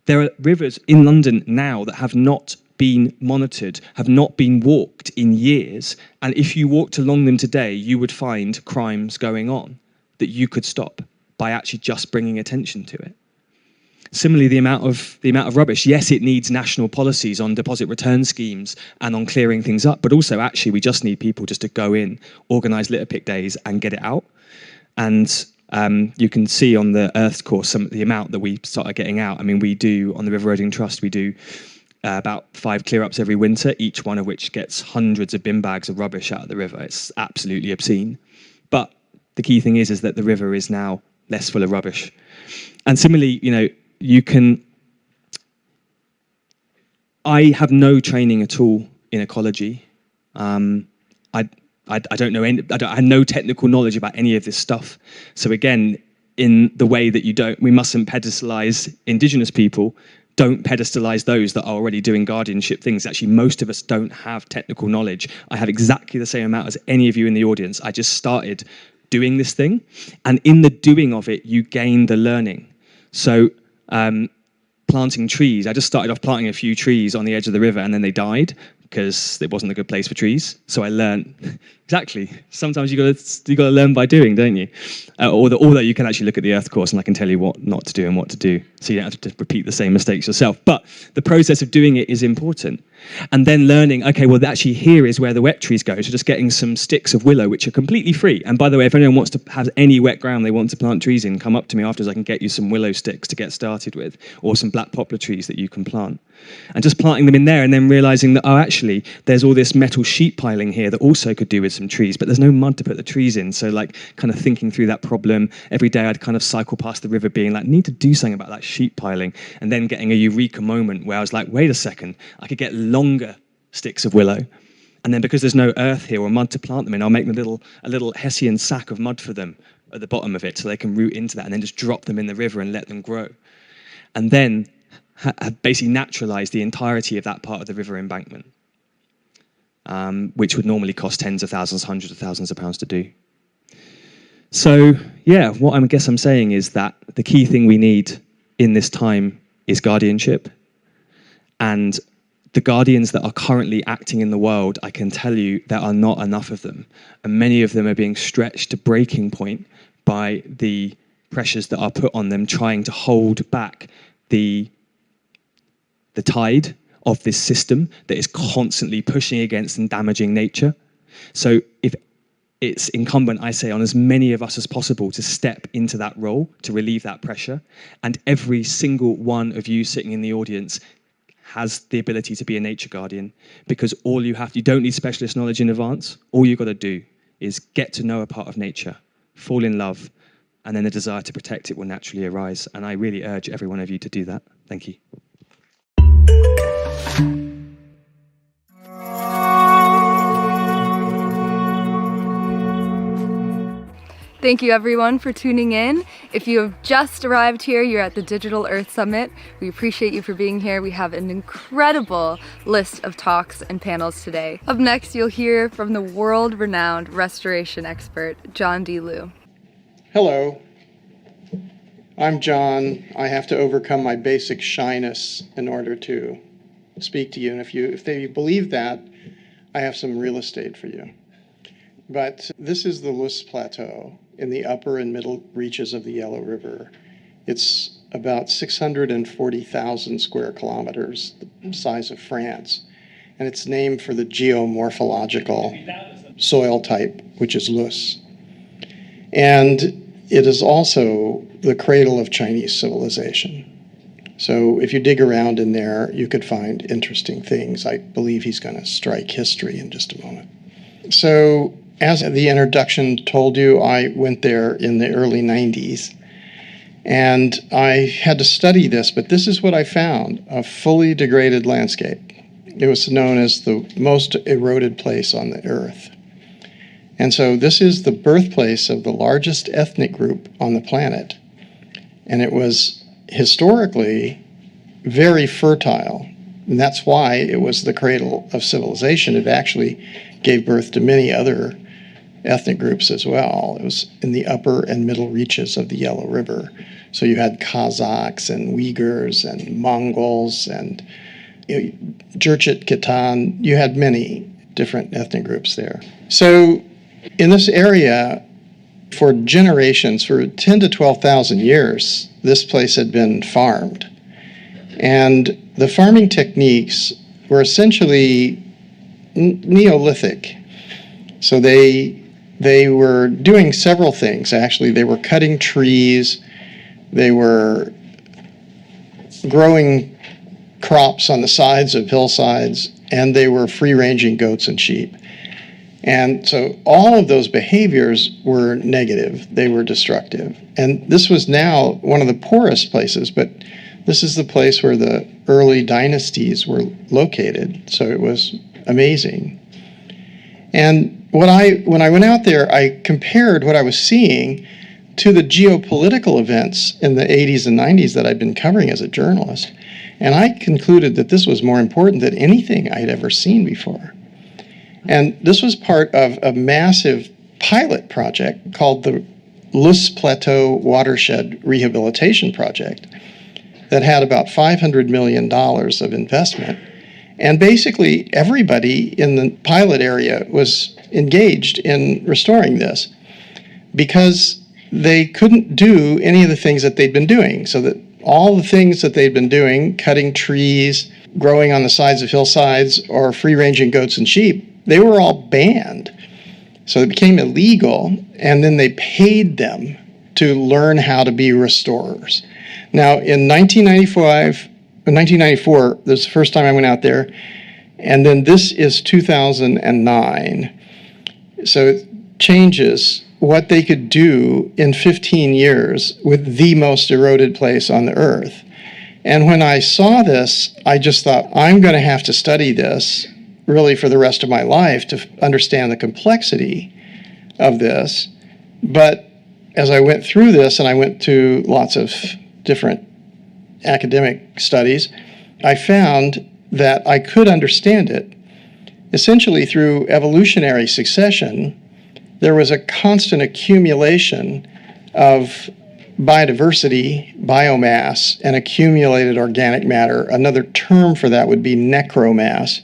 There are rivers in London now that have not been monitored, have not been walked in years. And if you walked along them today, you would find crimes going on that you could stop by actually just bringing attention to it. Similarly, the amount of rubbish. Yes, it needs national policies on deposit return schemes and on clearing things up, but also actually we just need people just to go in, organise litter pick days and get it out. And you can see on the Earth course the amount that we started getting out. I mean, we do, on the Rewilding Trust, we do about 5 clear-ups every winter, each one of which gets hundreds of bin bags of rubbish out of the river. It's absolutely obscene. But the key thing is that the river is now less full of rubbish. And similarly, you can... I have no training at all in ecology. I don't know I have no technical knowledge about any of this stuff. So again, in the way that we mustn't pedestalize indigenous people, don't pedestalize those that are already doing guardianship things. Actually, most of us don't have technical knowledge. I have exactly the same amount as any of you in the audience. I just started doing this thing, and in the doing of it, you gain the learning. So planting trees, I just started off planting a few trees on the edge of the river, and then they died because it wasn't a good place for trees. So I learned, exactly, sometimes you gotta learn by doing, don't you? Although you can actually look at the Earth course and I can tell you what not to do and what to do, so you don't have to repeat the same mistakes yourself. But the process of doing it is important. And then learning, okay, well actually here is where the wet trees go, so just getting some sticks of willow, which are completely free. And by the way, if anyone wants to have any wet ground they want to plant trees in, come up to me afterwards, I can get you some willow sticks to get started with, or some black poplar trees that you can plant. And just planting them in there and then realizing that, oh, actually, there's all this metal sheet piling here that also could do with some trees, but there's no mud to put the trees in. So like kind of thinking through that problem, every day I'd kind of cycle past the river being like, need to do something about that sheet piling, and then getting a eureka moment where I was like, wait a second, I could get longer sticks of willow. And then because there's no earth here or mud to plant them in, I'll make a little Hessian sack of mud for them at the bottom of it so they can root into that, and then just drop them in the river and let them grow. And then have basically naturalized the entirety of that part of the river embankment, which would normally cost tens of thousands, hundreds of thousands of pounds to do. So yeah, what I guess I'm saying is that the key thing we need in this time is guardianship. And the guardians that are currently acting in the world, I can tell you there are not enough of them. And many of them are being stretched to breaking point by the pressures that are put on them, trying to hold back the tide of this system that is constantly pushing against and damaging nature. So if it's incumbent, I say, on as many of us as possible to step into that role, to relieve that pressure. And every single one of you sitting in the audience has the ability to be a nature guardian, because you don't need specialist knowledge in advance. All you've got to do is get to know a part of nature, fall in love, and then the desire to protect it will naturally arise. And I really urge every one of you to do that. Thank you. Thank you everyone for tuning in. If you have just arrived here, you're at the Digital Earth Summit. We appreciate you for being here. We have an incredible list of talks and panels today. Up next, you'll hear from the world-renowned restoration expert, John D. Liu. Hello, I'm John. I have to overcome my basic shyness in order to speak to you. And if they believe that, I have some real estate for you. But this is the Luce Plateau in the upper and middle reaches of the Yellow River. It's about 640,000 square kilometers, the size of France. And it's named for the geomorphological soil type, which is Luce. And it is also the cradle of Chinese civilization. So if you dig around in there, you could find interesting things. I believe he's going to strike history in just a moment. So as the introduction told you, I went there in the early 90s. And I had to study this, but this is what I found, a fully degraded landscape. It was known as the most eroded place on the earth. And so this is the birthplace of the largest ethnic group on the planet. And it was historically very fertile. And that's why it was the cradle of civilization. It actually gave birth to many other ethnic groups as well. It was in the upper and middle reaches of the Yellow River. So you had Kazakhs and Uyghurs and Mongols and Jurchit Khitan. You had many different ethnic groups there. So in this area, for generations, for 10 to 12,000 years, this place had been farmed. And the farming techniques were essentially Neolithic. So they they were doing several things, actually. They were cutting trees, they were growing crops on the sides of hillsides, and they were free-ranging goats and sheep. And so all of those behaviors were negative. They were destructive. And this was now one of the poorest places, but this is the place where the early dynasties were located. So it was amazing. And when I went out there, I compared what I was seeing to the geopolitical events in the 80s and 90s that I'd been covering as a journalist. And I concluded that this was more important than anything I'd ever seen before. And this was part of a massive pilot project called the Luce Plateau Watershed Rehabilitation Project that had about $500 million of investment. And basically everybody in the pilot area was engaged in restoring this because they couldn't do any of the things that they'd been doing. So that all the things that they'd been doing, cutting trees, growing on the sides of hillsides, or free-ranging goats and sheep, they were all banned. So it became illegal, and then they paid them to learn how to be restorers. Now, in 1994, this was the first time I went out there, and then this is 2009. So it changes what they could do in 15 years with the most eroded place on the earth. And when I saw this, I just thought, I'm going to have to study this really for the rest of my life to understand the complexity of this. But as I went through this, and I went to lots of different academic studies, I found that I could understand it. Essentially, through evolutionary succession, there was a constant accumulation of biodiversity, biomass, and accumulated organic matter. Another term for that would be necromass,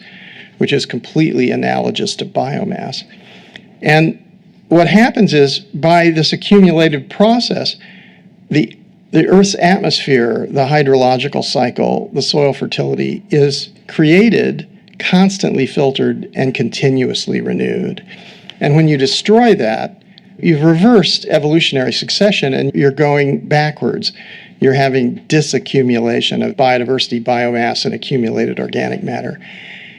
which is completely analogous to biomass. And what happens is, by this accumulative process, the Earth's atmosphere, the hydrological cycle, the soil fertility is created, constantly filtered, and continuously renewed. And when you destroy that, you've reversed evolutionary succession and you're going backwards. You're having disaccumulation of biodiversity, biomass, and accumulated organic matter.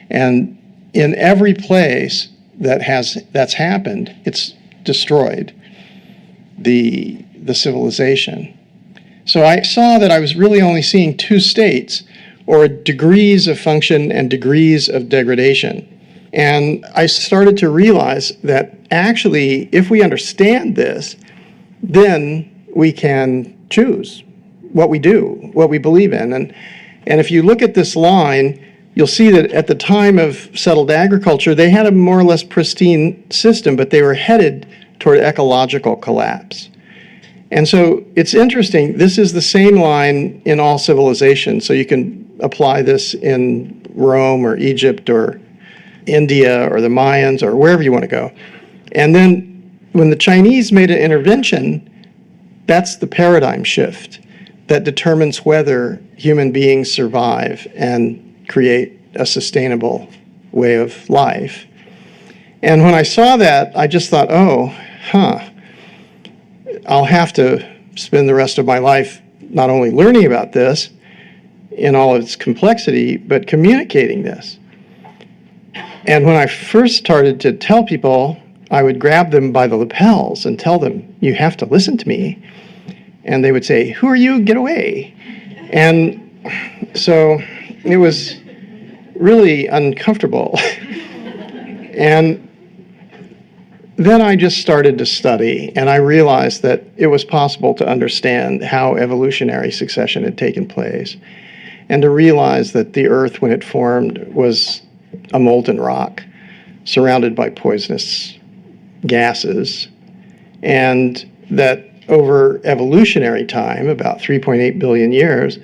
And in every place that's happened, it's destroyed the civilization. So I saw that I was really only seeing two states, or degrees of function and degrees of degradation. And I started to realize that actually, if we understand this, then we can choose what we do, what we believe in. And if you look at this line, you'll see that at the time of settled agriculture, they had a more or less pristine system, but they were headed toward ecological collapse. And so it's interesting, this is the same line in all civilizations. So you can apply this in Rome or Egypt or India or the Mayans or wherever you want to go. And then when the Chinese made an intervention, that's the paradigm shift that determines whether human beings survive and create a sustainable way of life. And when I saw that, I just thought, I'll have to spend the rest of my life not only learning about this in all its complexity, but communicating this. And when I first started to tell people, I would grab them by the lapels and tell them, you have to listen to me. And they would say, who are you? Get away. And so it was really uncomfortable. And then I just started to study, and I realized that it was possible to understand how evolutionary succession had taken place, and to realize that the Earth, when it formed, was a molten rock surrounded by poisonous gases, and that over evolutionary time, about 3.8 billion years,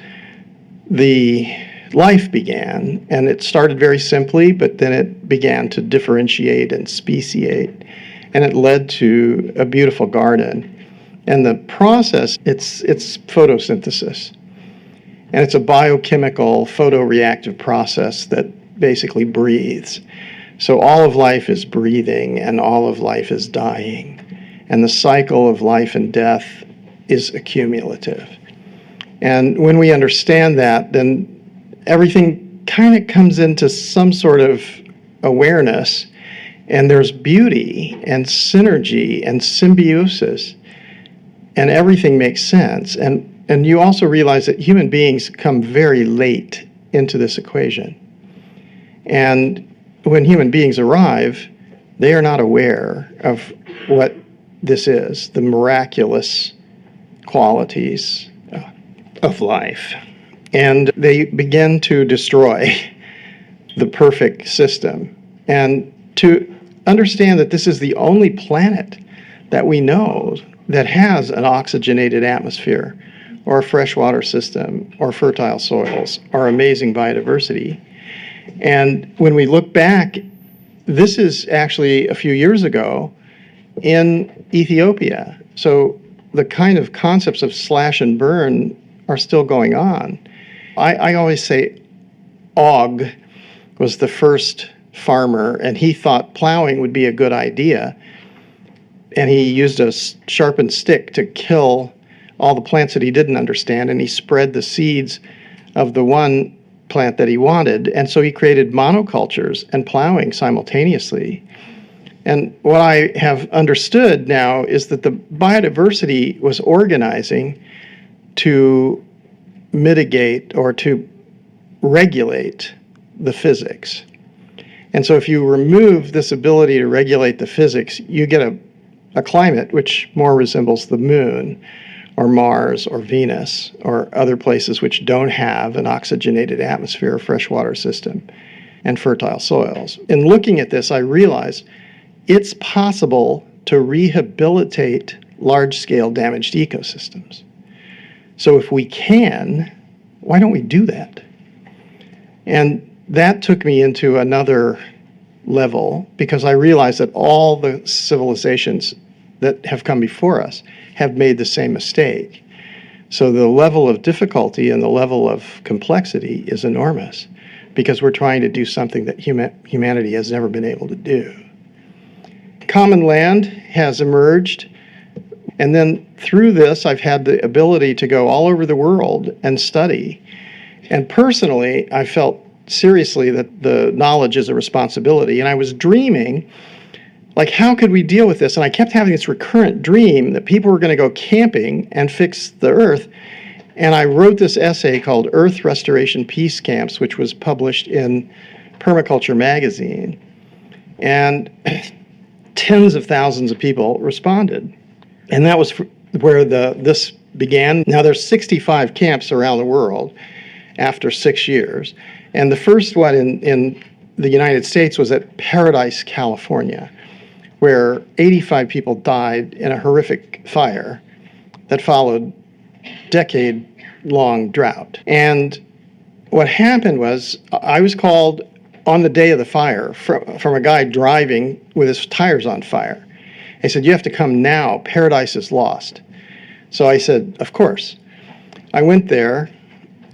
the life began, and it started very simply, but then it began to differentiate and speciate, and it led to a beautiful garden. And the process, it's photosynthesis, and it's a biochemical photoreactive process that basically breathes. So all of life is breathing and all of life is dying. And the cycle of life and death is accumulative. And when we understand that, then everything kind of comes into some sort of awareness, and there's beauty and synergy and symbiosis, and everything makes sense. And you also realize that human beings come very late into this equation. And when human beings arrive, they are not aware of what this is, the miraculous qualities of life. And they begin to destroy the perfect system. And to understand that this is the only planet that we know that has an oxygenated atmosphere, or a freshwater system, or fertile soils, or amazing biodiversity. And when we look back, this is actually a few years ago in Ethiopia. So the kind of concepts of slash and burn are still going on. I always say Og was the first farmer, and he thought plowing would be a good idea. And he used a sharpened stick to kill all the plants that he didn't understand, and he spread the seeds of the one plant that he wanted. And so he created monocultures and plowing simultaneously. And what I have understood now is that the biodiversity was organizing to mitigate or to regulate the physics. And so if you remove this ability to regulate the physics, you get a climate which more resembles the moon or Mars or Venus or other places which don't have an oxygenated atmosphere or freshwater system and fertile soils. In looking at this, I realized it's possible to rehabilitate large-scale damaged ecosystems. So if we can, why don't we do that? And that took me into another level, because I realized that all the civilizations that have come before us have made the same mistake. So the level of difficulty and the level of complexity is enormous, because we're trying to do something that humanity has never been able to do. Common land has emerged, and then through this I've had the ability to go all over the world and study. And personally, I felt seriously that the knowledge is a responsibility, and I was dreaming, like, how could we deal with this? And I kept having this recurrent dream that people were going to go camping and fix the earth. And I wrote this essay called Earth Restoration Peace Camps, which was published in Permaculture magazine. And tens of thousands of people responded. And that was where this began. Now there's 65 camps around the world after 6 years. And the first one in the United States was at Paradise, California, where 85 people died in a horrific fire that followed decade-long drought. And what happened was I was called on the day of the fire from a guy driving with his tires on fire. He said, "You have to come now. Paradise is lost." So I said, "Of course." I went there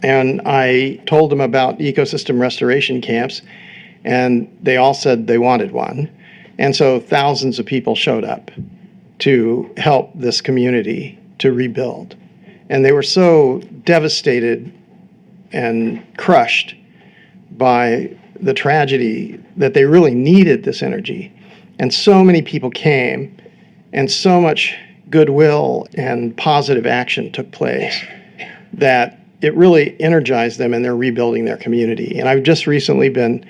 and I told them about ecosystem restoration camps, and they all said they wanted one. And so thousands of people showed up to help this community to rebuild. And they were so devastated and crushed by the tragedy that they really needed this energy. And so many people came, and so much goodwill and positive action took place that it really energized them, and they're rebuilding their community. And I've just recently been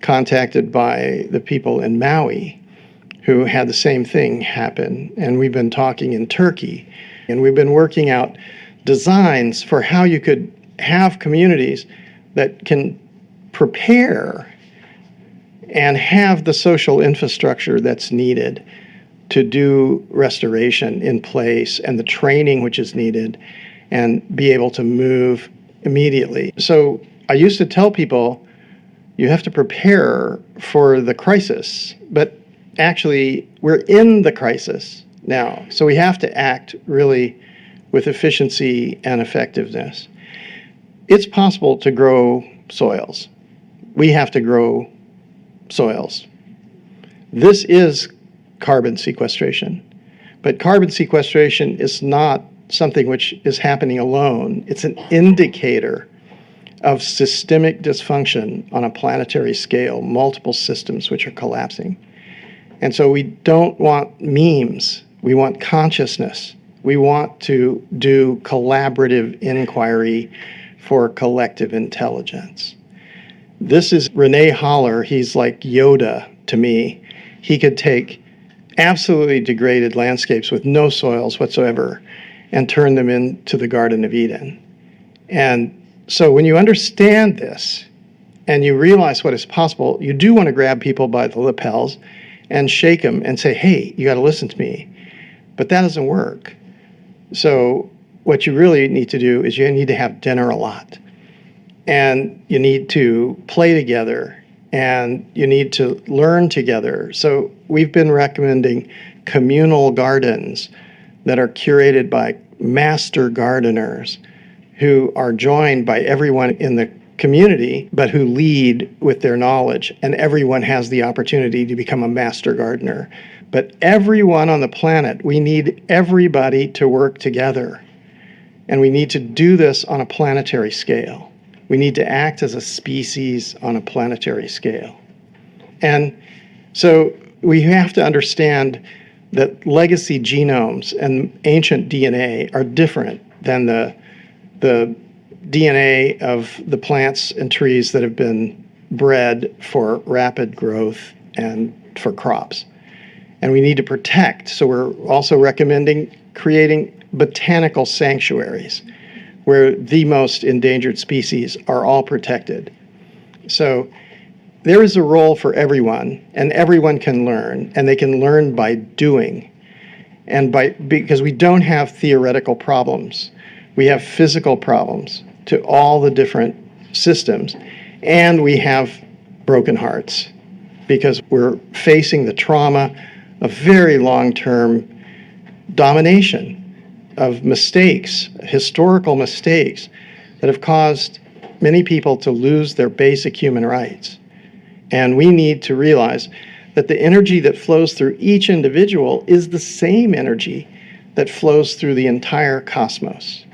contacted by the people in Maui who had the same thing happen. And we've been talking in Turkey, and we've been working out designs for how you could have communities that can prepare and have the social infrastructure that's needed to do restoration in place, and the training which is needed, and be able to move immediately. So I used to tell people, you have to prepare for the crisis, but actually we're in the crisis now. So we have to act really with efficiency and effectiveness. It's possible to grow soils. We have to grow soils This is carbon sequestration. But carbon sequestration is not something which is happening alone. It's an indicator of systemic dysfunction on a planetary scale, multiple systems which are collapsing. And so we don't want memes. We want consciousness. We want to do collaborative inquiry for collective intelligence. This is Rene Haller. He's like Yoda to me. He could take absolutely degraded landscapes with no soils whatsoever and turn them into the Garden of Eden. And so when you understand this and you realize what is possible, you do want to grab people by the lapels and shake them and say, hey, you got to listen to me. But that doesn't work. So what you really need to do is you need to have dinner a lot. And you need to play together. And you need to learn together. So we've been recommending communal gardens that are curated by master gardeners who are joined by everyone in the community, but who lead with their knowledge. And everyone has the opportunity to become a master gardener. But everyone on the planet, we need everybody to work together. And we need to do this on a planetary scale. We need to act as a species on a planetary scale. And so we have to understand that legacy genomes and ancient DNA are different than the DNA of the plants and trees that have been bred for rapid growth and for crops. And we need to protect. So we're also recommending creating botanical sanctuaries where the most endangered species are all protected. So there is a role for everyone, and everyone can learn, and they can learn by doing. And because we don't have theoretical problems, we have physical problems to all the different systems, and we have broken hearts because we're facing the trauma of very long-term domination, of mistakes, historical mistakes that have caused many people to lose their basic human rights. And we need to realize that the energy that flows through each individual is the same energy that flows through the entire cosmos.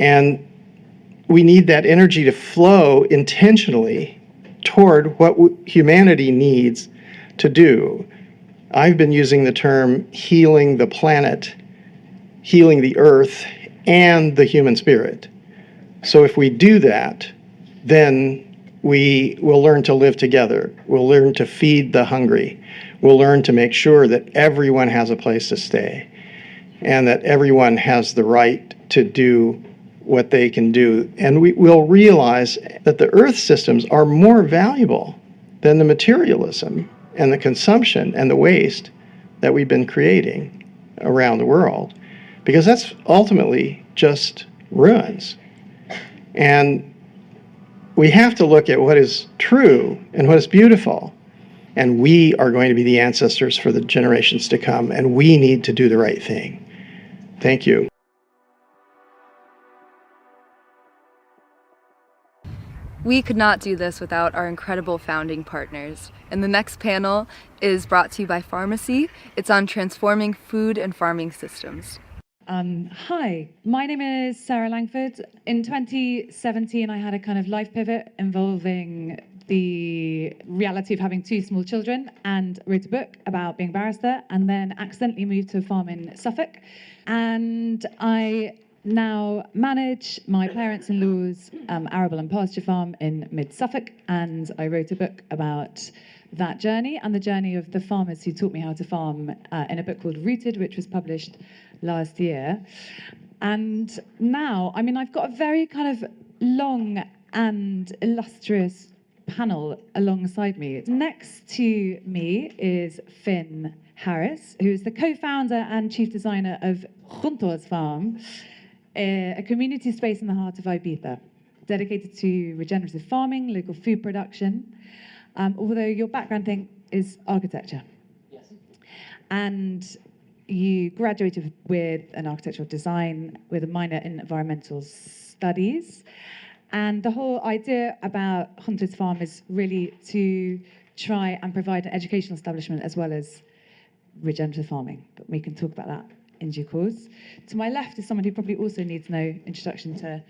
And we need that energy to flow intentionally toward what humanity needs to do. I've been using the term healing the planet, healing the earth, and the human spirit. So if we do that, then we will learn to live together. We'll learn to feed the hungry. We'll learn to make sure that everyone has a place to stay and that everyone has the right to do what they can do. And we will realize that the earth systems are more valuable than the materialism and the consumption and the waste that we've been creating around the world, because that's ultimately just ruins. And we have to look at what is true and what is beautiful. And we are going to be the ancestors for the generations to come, and we need to do the right thing. Thank you. We could not do this without our incredible founding partners. And the next panel is brought to you by Pharmacy. It's on transforming food and farming systems. Hi, my name is Sarah Langford. In 2017, I had a kind of life pivot involving the reality of having 2 small children and wrote a book about being a barrister, and then accidentally moved to a farm in Suffolk. And I now manage my parents-in-law's arable and pasture farm in mid-Suffolk, and I wrote a book about that journey and the journey of the farmers who taught me how to farm in a book called Rooted, which was published last year. And now, I mean, I've got a very kind of long and illustrious panel alongside me. Next to me is Finn Harris, who is the co-founder and chief designer of Juntos Farm, a community space in the heart of Ibiza, dedicated to regenerative farming, local food production, although your background thing is architecture. Yes. And you graduated with an architectural design with a minor in environmental studies. And the whole idea about Hunters Farm is really to try and provide an educational establishment as well as regenerative farming, but we can talk about that in due course. To my left is someone who probably also needs no introduction to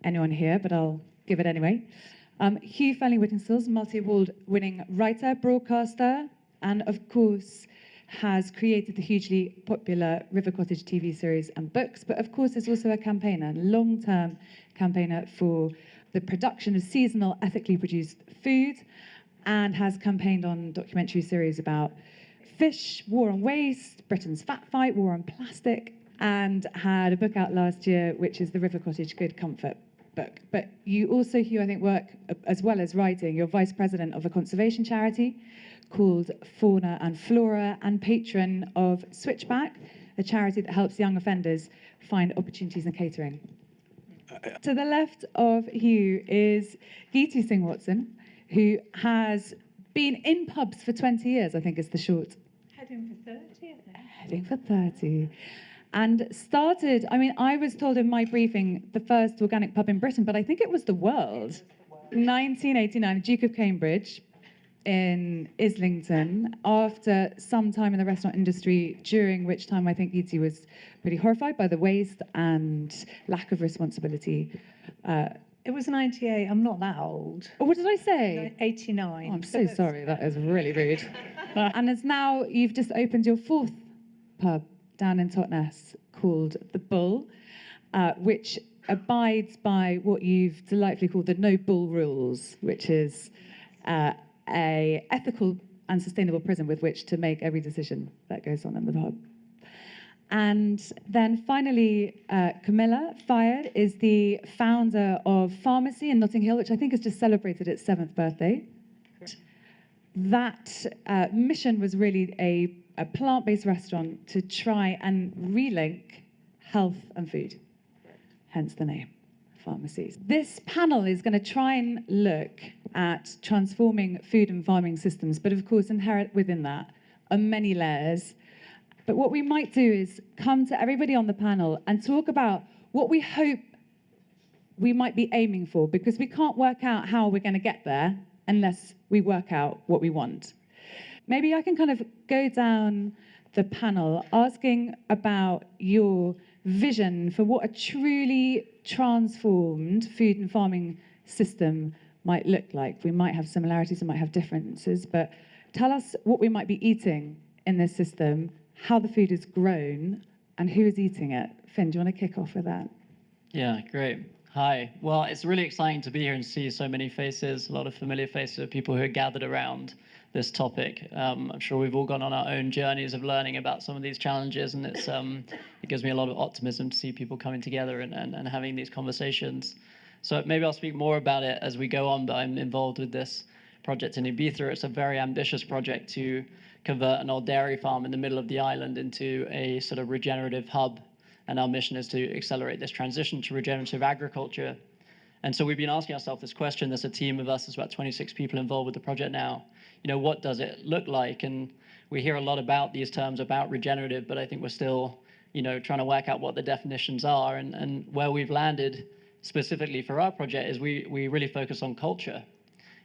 anyone here, but I'll give it anyway. Hugh Fenley-Whittingstall's multi-award winning writer, broadcaster, and of course has created the hugely popular River Cottage TV series and books, but of course is also a campaigner, long-term campaigner for the production of seasonal, ethically produced food, and has campaigned on documentary series about fish, war on waste, Britain's fat fight, war on plastic, and had a book out last year, which is the River Cottage Good Comfort book. But you also, Hugh, I think, work, as well as writing, you're vice president of a conservation charity called Fauna and Flora, and patron of Switchback, a charity that helps young offenders find opportunities in catering. To the left of Hugh is Geeti Singh Watson, who has been in pubs for 20 years, I think is the short. Heading for 30, I think. Heading for 30. And started, I mean, I was told in my briefing, the first organic pub in Britain, but I think it was the world. 1989, Duke of Cambridge in Islington, after some time in the restaurant industry, during which time I think Geeti was pretty horrified by the waste and lack of responsibility. It was 98. I'm not that old. Oh, what did I say? 89. Oh, I'm so sorry. That is really rude. And as now you've just opened your fourth pub down in Totnes called The Bull, which abides by what you've delightfully called the no bull rules, which is a ethical and sustainable prism with which to make every decision that goes on in the pub. And then finally, Camilla Fayed is the founder of Pharmacy in Notting Hill, which I think has just celebrated its 7th birthday. That mission was really a plant-based restaurant to try and relink health and food, hence the name, Pharmacies. This panel is going to try and look at transforming food and farming systems, but of course inherent within that are many layers. But what we might do is come to everybody on the panel and talk about what we hope we might be aiming for, because we can't work out how we're going to get there unless we work out what we want. Maybe I can kind of go down the panel asking about your vision for what a truly transformed food and farming system might look like. We might have similarities, we might have differences, but tell us what we might be eating in this system, how the food is grown, and who is eating it. Finn, do you want to kick off with that? Yeah, great. Hi. Well, it's really exciting to be here and see so many faces, a lot of familiar faces of people who are gathered around this topic. I'm sure we've all gone on our own journeys of learning about some of these challenges, and it gives me a lot of optimism to see people coming together and having these conversations. So maybe I'll speak more about it as we go on, but I'm involved with this project in Ibiza. It's a very ambitious project to convert an old dairy farm in the middle of the island into a sort of regenerative hub. And our mission is to accelerate this transition to regenerative agriculture. And so we've been asking ourselves this question. There's a team of us, there's about 26 people involved with the project now. You know, what does it look like? And we hear a lot about these terms about regenerative, but I think we're still, you know, trying to work out what the definitions are. And where we've landed specifically for our project is we really focus on culture,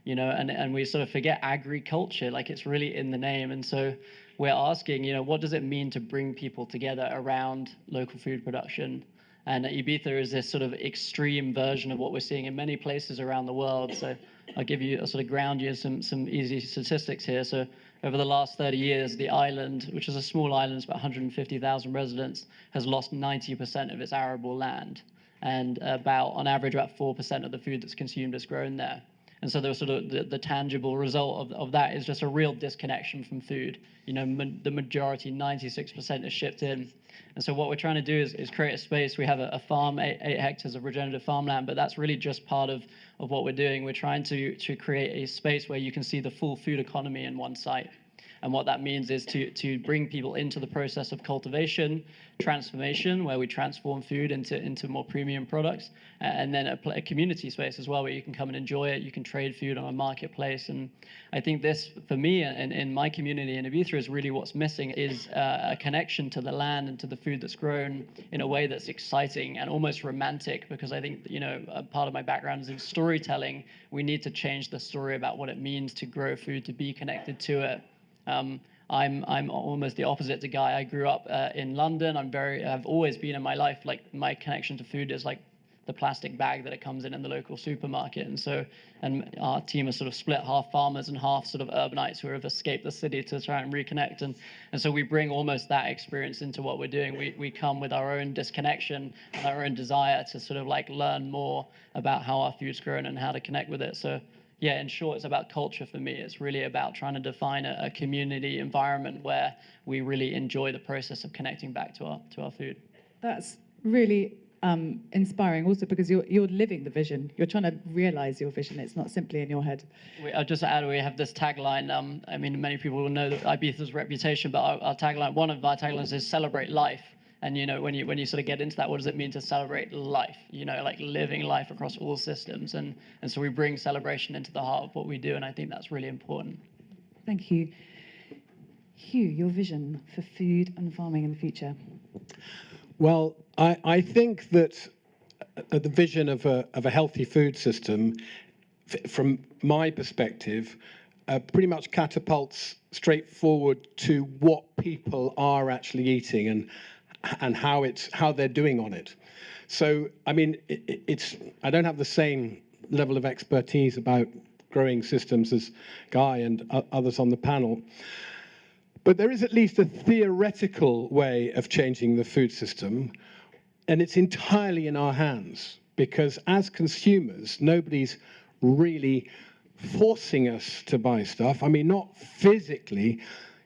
you know, and we sort of forget agriculture, like it's really in the name. And so we're asking, you know, what does it mean to bring people together around local food production? And Ibiza is this sort of extreme version of what we're seeing in many places around the world. So I'll give you, I'll sort of ground you in some easy statistics here. So over the last 30 years, the island, which is a small island, it's about 150,000 residents, has lost 90% of its arable land. And on average, about 4% of the food that's consumed is grown there. And so the sort of the tangible result of that is just a real disconnection from food. You know, the majority, 96%, is shipped in. And so what we're trying to do is create a space. We have a farm, 8 hectares of regenerative farmland, but that's really just part of what we're doing. We're trying to create a space where you can see the full food economy in one site. And what that means is to bring people into the process of cultivation, transformation, where we transform food into more premium products, and then a community space as well, where you can come and enjoy it. You can trade food on a marketplace. And I think this, for me, and in my community in Ibiza, is really what's missing is a connection to the land and to the food that's grown in a way that's exciting and almost romantic, because I think, part of my background is in storytelling. We need to change the story about what it means to grow food, to be connected to it. I'm almost the opposite to Guy. I grew up in London. I've always been in my life, like, my connection to food is like the plastic bag that it comes in the local supermarket. And our team is sort of split, half farmers and half sort of urbanites who have escaped the city to try and reconnect. And so we bring almost that experience into what we're doing. We come with our own disconnection and our own desire to sort of like learn more about how our food's grown and how to connect with it. So yeah, in short, it's about culture for me. It's really about trying to define a community environment where we really enjoy the process of connecting back to our food. That's really inspiring also, because you're living the vision. You're trying to realize your vision. It's not simply in your head. I'll just add, we have this tagline. I mean, many people will know that Ibiza's reputation, but our tagline, one of our taglines is celebrate life. And when you sort of get into that, what does it mean to celebrate life? Like living life across all systems. And so we bring celebration into the heart of what we do, and I think that's really important. Thank you. Hugh, your vision for food and farming in the future. Well, I think that the vision of a healthy food system, from my perspective, pretty much catapults straight forward to what people are actually eating and how they're doing on it. So, I mean, I don't have the same level of expertise about growing systems as Guy and others on the panel. But there is at least a theoretical way of changing the food system, and it's entirely in our hands, because as consumers, nobody's really forcing us to buy stuff. I mean, not physically.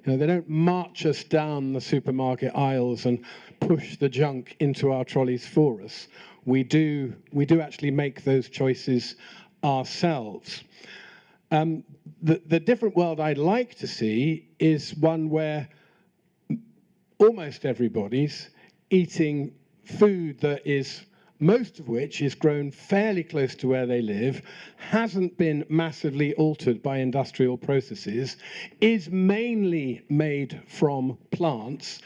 They don't march us down the supermarket aisles and push the junk into our trolleys for us. We do actually make those choices ourselves. The different world I'd like to see is one where almost everybody's eating food that is, most of which is grown fairly close to where they live, hasn't been massively altered by industrial processes, is mainly made from plants,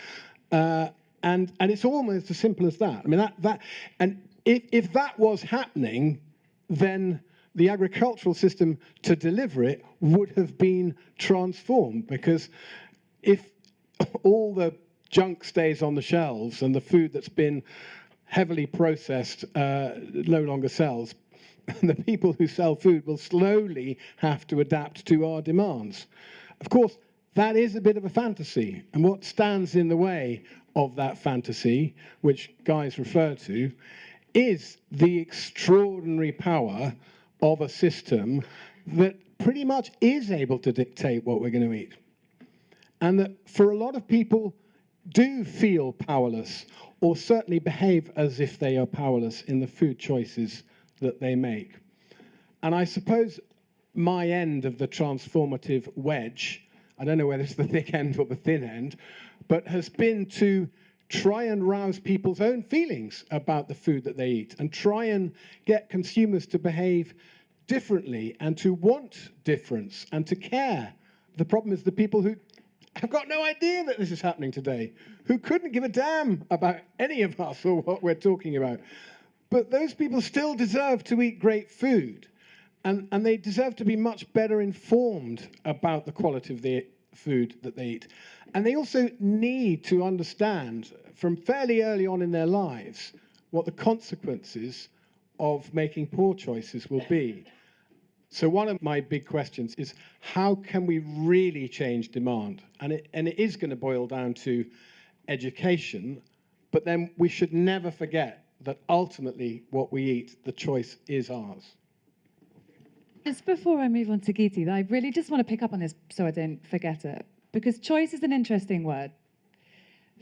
and it's almost as simple as that. I mean, and if that was happening, then the agricultural system to deliver it would have been transformed, because if all the junk stays on the shelves and the food that's been heavily processed no longer sells, the people who sell food will slowly have to adapt to our demands. Of course, that is a bit of a fantasy, and what stands in the way of that fantasy, which Guy's referred to, is the extraordinary power of a system that pretty much is able to dictate what we're going to eat. And that for a lot of people do feel powerless, or certainly behave as if they are powerless in the food choices that they make. And I suppose my end of the transformative wedge, I don't know whether it's the thick end or the thin end, but has been to try and rouse people's own feelings about the food that they eat, and try and get consumers to behave differently and to want difference and to care. The problem is the people who have got no idea that this is happening today, who couldn't give a damn about any of us or what we're talking about. But those people still deserve to eat great food, and they deserve to be much better informed about the quality of the food that they eat. And they also need to understand from fairly early on in their lives what the consequences of making poor choices will be. So one of my big questions is, how can we really change demand? And it is going to boil down to education, but then we should never forget that ultimately what we eat, the choice is ours. Just before I move on to Geeti, I really just want to pick up on this so I don't forget it, because choice is an interesting word.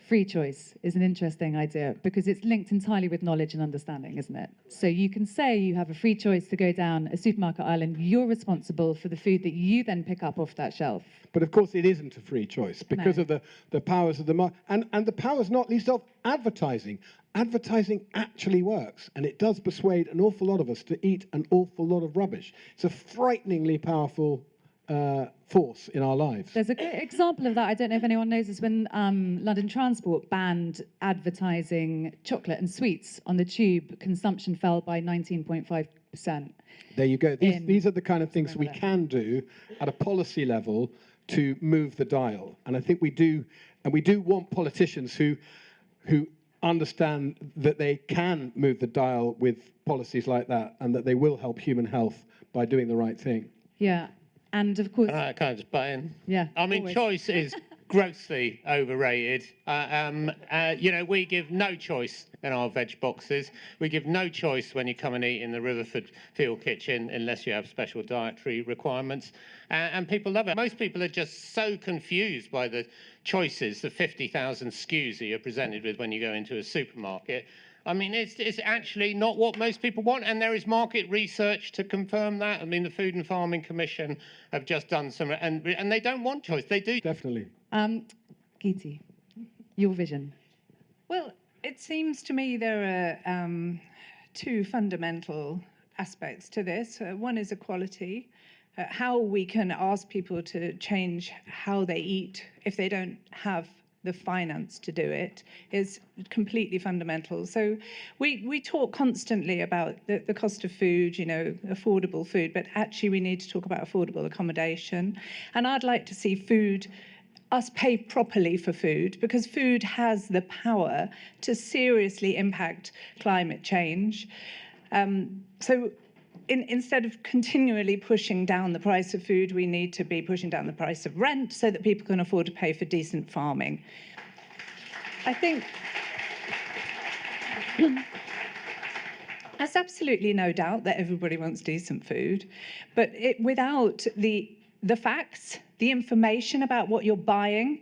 Free choice is an interesting idea because it's linked entirely with knowledge and understanding, isn't it? So you can say you have a free choice to go down a supermarket aisle and you're responsible for the food that you then pick up off that shelf. But of course, it isn't a free choice because of the powers of the market and the powers not least of advertising. Advertising actually works, and it does persuade an awful lot of us to eat an awful lot of rubbish. It's a frighteningly powerful force in our lives. There's a great example of that. I don't know if anyone knows this. When London Transport banned advertising chocolate and sweets on the tube, consumption fell by 19.5%. There you go. These are the kind of things we can do at a policy level to move the dial. And I think we do, and we do want politicians who understand that they can move the dial with policies like that and that they will help human health by doing the right thing. Yeah. And of course, can I just butt in? Yeah. I mean, always. choice is grossly overrated. We give no choice in our veg boxes. We give no choice when you come and eat in the Riverford Field Kitchen unless you have special dietary requirements. And people love it. Most people are just so confused by the choices, the 50,000 SKUs that you're presented with when you go into a supermarket. I mean, it's actually not what most people want, and there is market research to confirm that. I mean, the Food and Farming Commission have just done some, and they don't want choice. They do. Definitely. Giti, your vision. Well, it seems to me there are two fundamental aspects to this. One is equality, how we can ask people to change how they eat if they don't have the finance to do it is completely fundamental. So we talk constantly about the cost of food, affordable food, but actually we need to talk about affordable accommodation. And I'd like to see us pay properly for food, because food has the power to seriously impact climate change. Instead of continually pushing down the price of food, we need to be pushing down the price of rent so that people can afford to pay for decent farming. I think there's absolutely no doubt that everybody wants decent food, but without the facts, the information about what you're buying,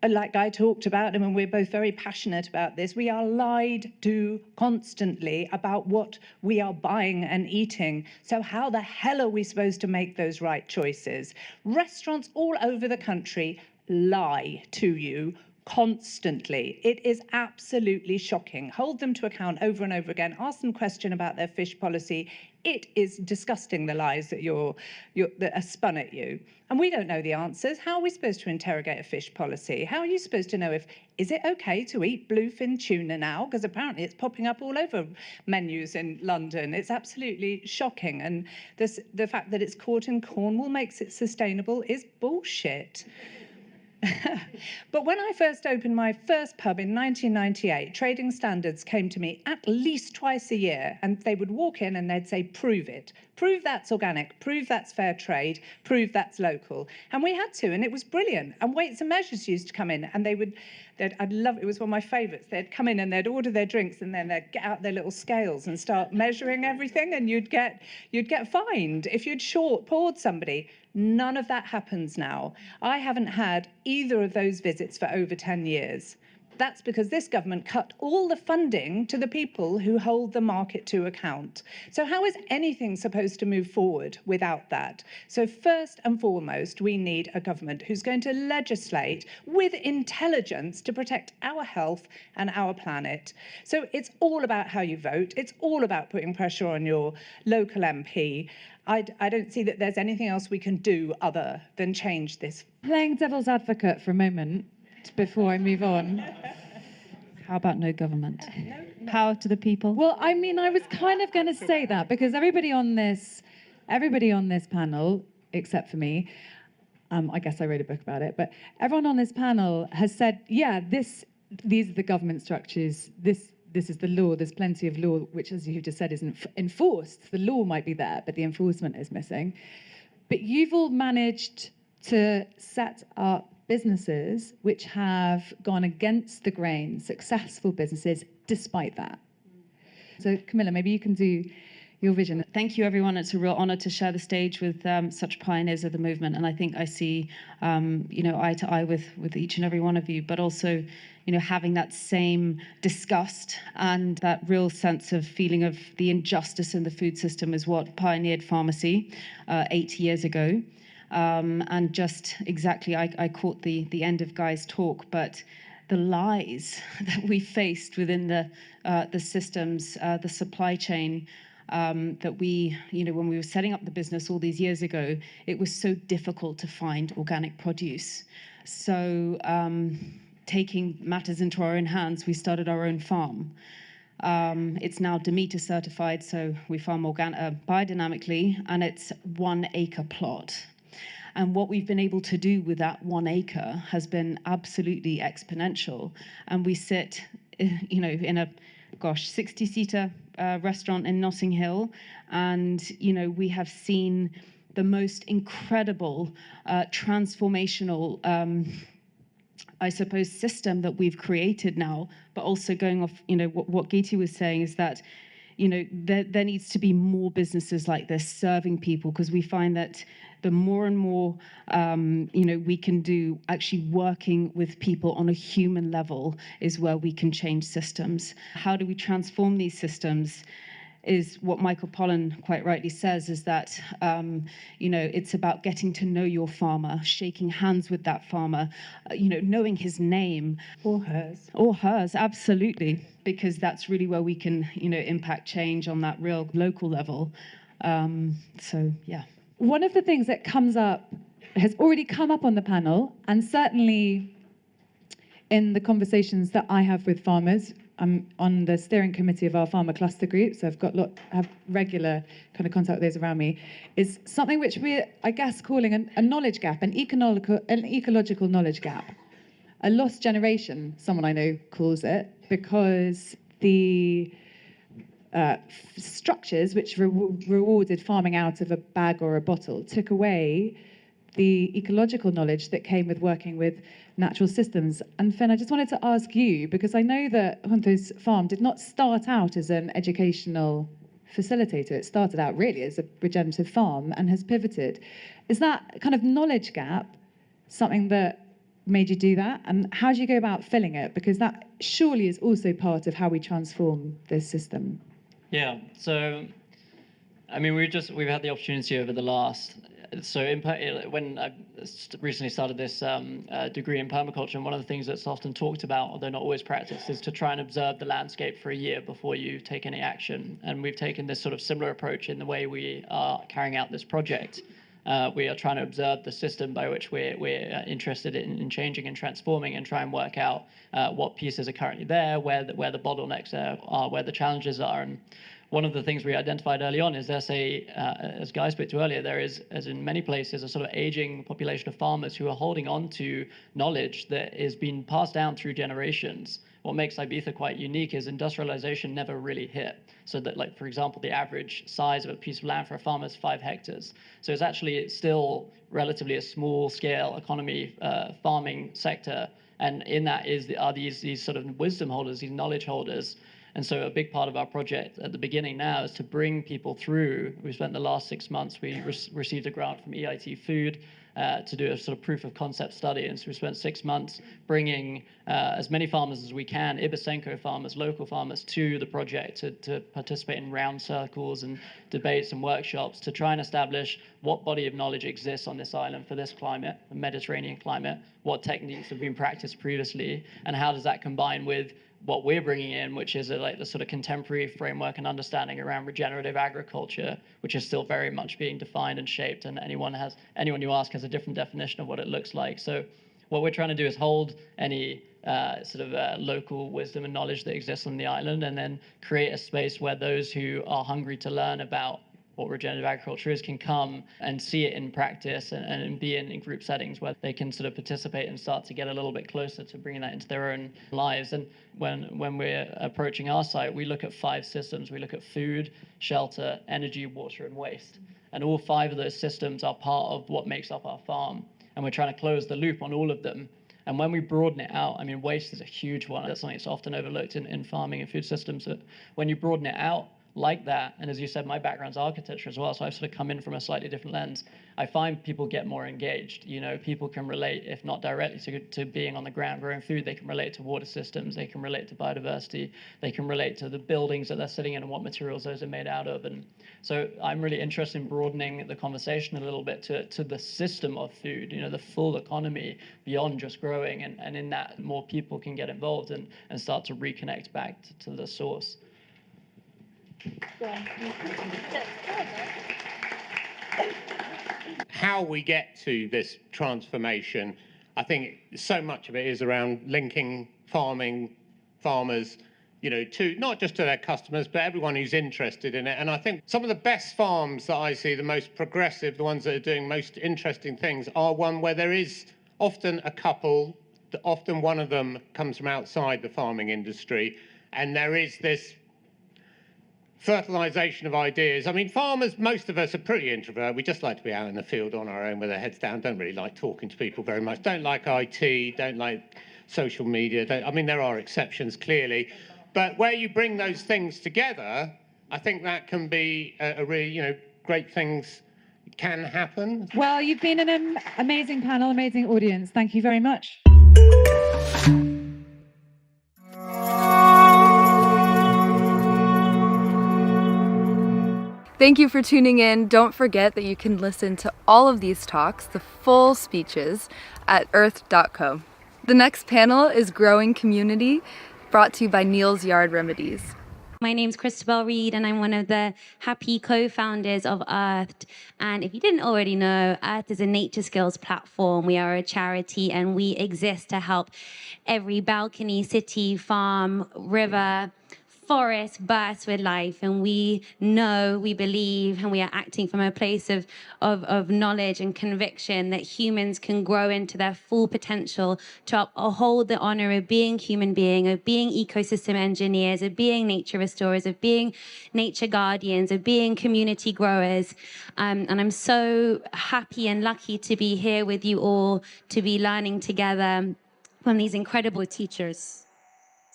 like I talked about, and we're both very passionate about this, we are lied to constantly about what we are buying and eating. So how the hell are we supposed to make those right choices? Restaurants all over the country lie to you constantly. It is absolutely shocking. Hold them to account over and over again. Ask them a question about their fish policy. It is disgusting, the lies that that are spun at you. And we don't know the answers. How are we supposed to interrogate a fish policy? How are you supposed to know is it okay to eat bluefin tuna now? Because apparently it's popping up all over menus in London. It's absolutely shocking. And the fact that it's caught in Cornwall makes it sustainable is bullshit. But when I first opened my first pub in 1998, trading standards came to me at least twice a year, and they would walk in and they'd say, prove it. Prove that's organic, prove that's fair trade, prove that's local. And we had to, and it was brilliant. And Weights and Measures used to come in, and I'd love it, was one of my favourites. They'd come in and they'd order their drinks, and then they'd get out their little scales and start measuring everything, and you'd get fined if you'd poured somebody. None of that happens now. I haven't had either of those visits for over 10 years. That's because this government cut all the funding to the people who hold the market to account. So how is anything supposed to move forward without that? So first and foremost, we need a government who's going to legislate with intelligence to protect our health and our planet. So it's all about how you vote. It's all about putting pressure on your local MP. I don't see that there's anything else we can do other than change this. Playing devil's advocate for a moment before I move on. How about no government? Power to the people. Well, I mean, I was kind of going to say that because everybody on this panel, except for me, I guess I wrote a book about it, but everyone on this panel has said, yeah, these are the government structures, this is the law, there's plenty of law, which, as you just said, isn't enforced. The law might be there, but the enforcement is missing. But you've all managed to set up businesses which have gone against the grain, successful businesses, despite that. So Camilla, maybe you can do your vision. Thank you, everyone. It's a real honor to share the stage with such pioneers of the movement. And I think I see, eye to eye with each and every one of you, but also, having that same disgust and that real sense of feeling of the injustice in the food system is what pioneered pharmacy 8 years ago. And just exactly, I caught the end of Guy's talk, but the lies that we faced within the systems, the supply chain, that we, when we were setting up the business all these years ago, it was so difficult to find organic produce. So taking matters into our own hands, we started our own farm. It's now Demeter certified, so we farm biodynamically, and it's 1 acre plot. And what we've been able to do with that 1 acre has been absolutely exponential. And we sit, in a 60-seater restaurant in Notting Hill, and we have seen the most incredible transformational I suppose system that we've created now. But also going off what Geeti was saying is that there needs to be more businesses like this serving people, because we find that the more and more we can do actually working with people on a human level is where we can change systems. How do we transform these systems is what Michael Pollan quite rightly says, is that it's about getting to know your farmer, shaking hands with that farmer, knowing his name. Or hers, absolutely, because that's really where we can impact change on that real local level. Yeah. One of the things that has already come up on the panel, and certainly in the conversations that I have with farmers. I'm on the steering committee of our farmer cluster group, so I've have regular kind of contact with those around me, is something which we're, I guess, calling a knowledge gap, an ecological knowledge gap. A lost generation, someone I know calls it, because the structures which rewarded farming out of a bag or a bottle took away the ecological knowledge that came with working with natural systems. And Finn, I just wanted to ask you, because I know that Junto's farm did not start out as an educational facilitator. It started out really as a regenerative farm and has pivoted. Is that kind of knowledge gap something that made you do that? And how do you go about filling it? Because that surely is also part of how we transform this system. Yeah, so I mean, we've had the opportunity over the last, when I recently started this degree in permaculture, and one of the things that's often talked about, although not always practiced, is to try and observe the landscape for a year before you take any action. And we've taken this sort of similar approach in the way we are carrying out this project. We are trying to observe the system by which we're interested in changing and transforming, and try and work out what pieces are currently there, where the bottlenecks are, where the challenges are. And one of the things we identified early on is there's as Guy spoke to earlier, there is, as in many places, a sort of aging population of farmers who are holding on to knowledge that is being passed down through generations. What makes Ibiza quite unique is industrialization never really hit. So that, like, for example, the average size of a piece of land for a farmer is 5 hectares. So it's still relatively a small scale economy farming sector. And in that are these sort of wisdom holders, these knowledge holders. And so a big part of our project at the beginning now is to bring people through. We spent the last 6 months, we received a grant from EIT Food to do a sort of proof of concept study. And so we spent 6 months bringing as many farmers as we can, Ibisenko farmers, local farmers, to the project to participate in round circles and debates and workshops to try and establish what body of knowledge exists on this island for this climate, the Mediterranean climate, what techniques have been practiced previously, and how does that combine with what we're bringing in, which is the sort of contemporary framework and understanding around regenerative agriculture, which is still very much being defined and shaped, and anyone you ask has a different definition of what it looks like. So what we're trying to do is hold any local wisdom and knowledge that exists on the island, and then create a space where those who are hungry to learn about what regenerative agriculture is can come and see it in practice, and be in group settings where they can sort of participate and start to get a little bit closer to bringing that into their own lives. And when we're approaching our site, we look at 5 systems. We look at food, shelter, energy, water, and waste. And all 5 of those systems are part of what makes up our farm. And we're trying to close the loop on all of them. And when we broaden it out, I mean, waste is a huge one. That's something that's often overlooked in farming and food systems. That when you broaden it out, like that, and as you said, my background's architecture as well, so I've sort of come in from a slightly different lens. I find people get more engaged. People can relate, if not directly to being on the ground growing food, they can relate to water systems, they can relate to biodiversity, they can relate to the buildings that they're sitting in and what materials those are made out of. And so I'm really interested in broadening the conversation a little bit to the system of food, the full economy beyond just growing, and in that more people can get involved and start to reconnect back to the source. How we get to this transformation, I think so much of it is around linking farmers, to not just to their customers, but everyone who's interested in it. And I think some of the best farms that I see, the most progressive, the ones that are doing most interesting things, are one where there is often a couple, often one of them comes from outside the farming industry, and there is this fertilization of ideas. I mean, farmers, most of us are pretty introvert. We just like to be out in the field on our own with our heads down, don't really like talking to people very much, don't like IT, don't like social media. I mean, there are exceptions, clearly. But where you bring those things together, I think that can be a really, great things can happen. Well, you've been an amazing panel, amazing audience. Thank you very much. Thank you for tuning in. Don't forget that you can listen to all of these talks, the full speeches, at earth.co. The next panel is Growing Community, brought to you by Neil's Yard Remedies. My name's Christabel Reed, and I'm one of the happy co-founders of Earth. And if you didn't already know, Earth is a nature skills platform. We are a charity, and we exist to help every balcony, city, farm, river, forest burst with life. And we know, we believe, and we are acting from a place of knowledge and conviction that humans can grow into their full potential to uphold the honor of being human being, of being ecosystem engineers, of being nature restorers, of being nature guardians, of being community growers. And I'm so happy and lucky to be here with you all, to be learning together from these incredible teachers.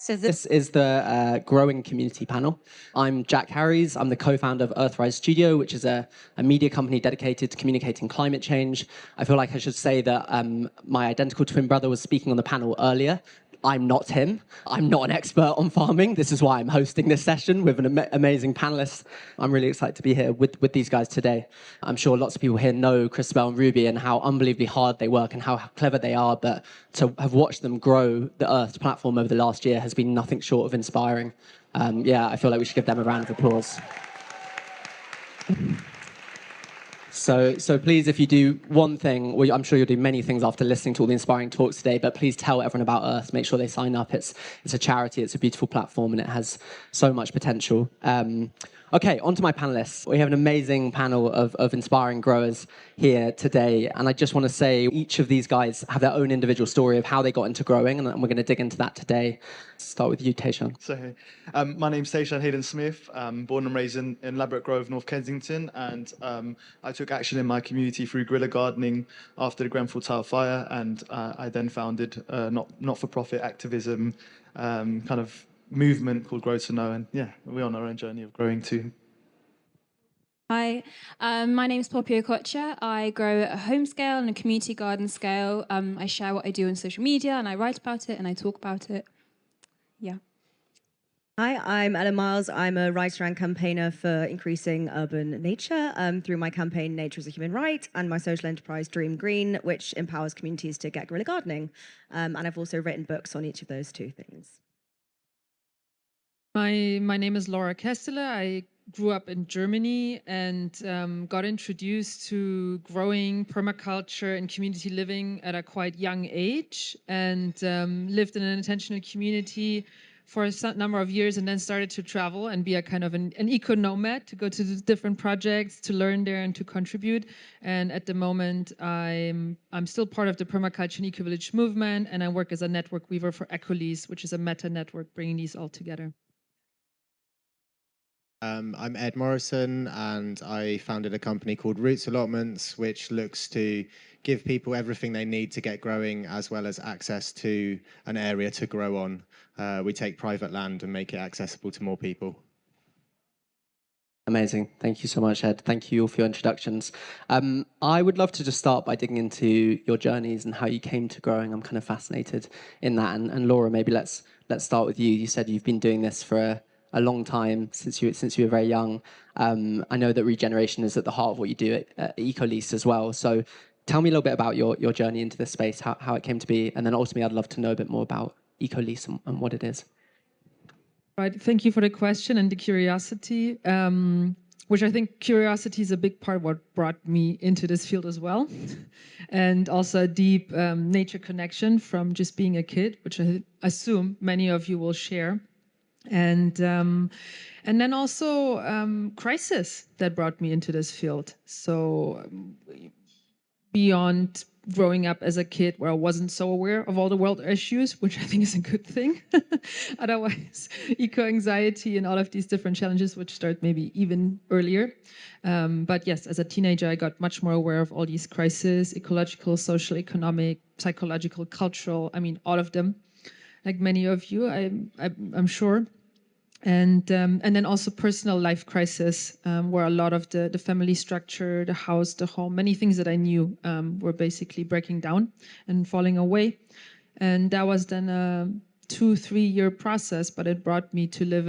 So this is the Growing Community panel. I'm Jack Harries. I'm the co-founder of Earthrise Studio, which is a media company dedicated to communicating climate change. I feel like I should say that my identical twin brother was speaking on the panel earlier. I'm not him. I'm not an expert on farming. This is why I'm hosting this session with an amazing panelist. I'm really excited to be here with these guys today. I'm sure lots of people here know Christabel and Ruby and how unbelievably hard they work and how clever they are, but to have watched them grow the Earth platform over the last year has been nothing short of inspiring. I feel like we should give them a round of applause. So please, if you do one thing, well, I'm sure you'll do many things after listening to all the inspiring talks today, but please tell everyone about Earth. Make sure they sign up. It's a charity, it's a beautiful platform, and it has so much potential. Okay, on to my panelists. We have an amazing panel of inspiring growers here today, and I just want to say each of these guys have their own individual story of how they got into growing, and we're going to dig into that today. Start with you, Tayshan. So, my name's Tayshan Hayden Smith. I'm born and raised in Ladbroke Grove, North Kensington, and I took action in my community through guerrilla gardening after the Grenfell Tower fire, and I then founded a not-for-profit activism kind of movement called Grow to Know, and yeah, we're on our own journey of growing too. Hi, my name is Poppy Okocha. I grow at a home scale and a community garden scale. I share what I do on social media, and I write about it, and I talk about it. Yeah. Hi, I'm Ella Miles. I'm a writer and campaigner for increasing urban nature through my campaign Nature is a Human Right and my social enterprise Dream Green, which empowers communities to get guerrilla gardening. And I've also written books on each of those two things. My name is Laura Kesteler. I grew up in Germany and got introduced to growing permaculture and community living at a quite young age, and lived in an intentional community for a number of years, and then started to travel and be a kind of an eco-nomad, to go to different projects, to learn there and to contribute. And at the moment, I'm still part of the permaculture and eco-village movement, and I work as a network weaver for Ecolease, which is a meta-network bringing these all together. I'm Ed Morrison, and I founded a company called Roots Allotments, which looks to give people everything they need to get growing, as well as access to an area to grow on. We take private land and make it accessible to more people. Amazing. Thank you so much, Ed. Thank you all for your introductions. I would love to just start by digging into your journeys and how you came to growing. I'm kind of fascinated in that. And Laura, maybe let's start with you. You said you've been doing this for a long time, since you were very young. I know that regeneration is at the heart of what you do at EcoLease as well. So tell me a little bit about your journey into this space, how it came to be, and then ultimately I'd love to know a bit more about EcoLease and what it is. Right. Thank you for the question and the curiosity, which I think curiosity is a big part of what brought me into this field as well. And also a deep nature connection from just being a kid, which I assume many of you will share. And then also crisis that brought me into this field. So beyond growing up as a kid where I wasn't so aware of all the world issues, which I think is a good thing. Otherwise, eco-anxiety and all of these different challenges would start maybe even earlier. But yes, as a teenager, I got much more aware of all these crises, ecological, social, economic, psychological, cultural, I mean, all of them, like many of you, I'm sure. And then also personal life crisis, where a lot of the family structure, the house, the home, many things that I knew were basically breaking down and falling away. And that was then a 2-3 year process, but it brought me to live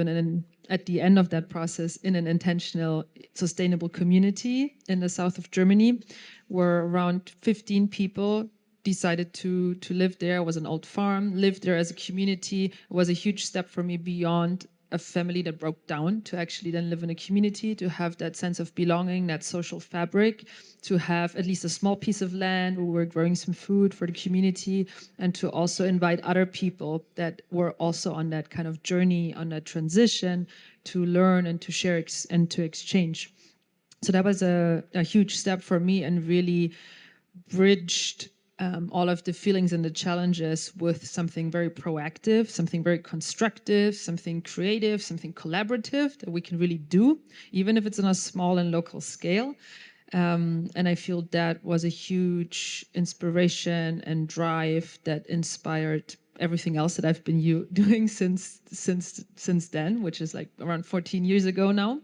at the end of that process in an intentional, sustainable community in the south of Germany, where around 15 people decided to live there. It was an old farm, lived there as a community. It was a huge step for me beyond a family that broke down to actually then live in a community, to have that sense of belonging, that social fabric, to have at least a small piece of land where we're growing some food for the community, and to also invite other people that were also on that kind of journey, on that transition, to learn and to share and to exchange. So that was a huge step for me and really bridged all of the feelings and the challenges with something very proactive, something very constructive, something creative, something collaborative that we can really do, even if it's on a small and local scale. And I feel that was a huge inspiration and drive that inspired everything else that I've been doing since then, which is like around 14 years ago now.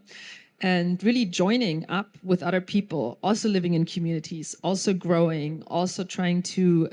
And really joining up with other people, also living in communities, also growing, also trying to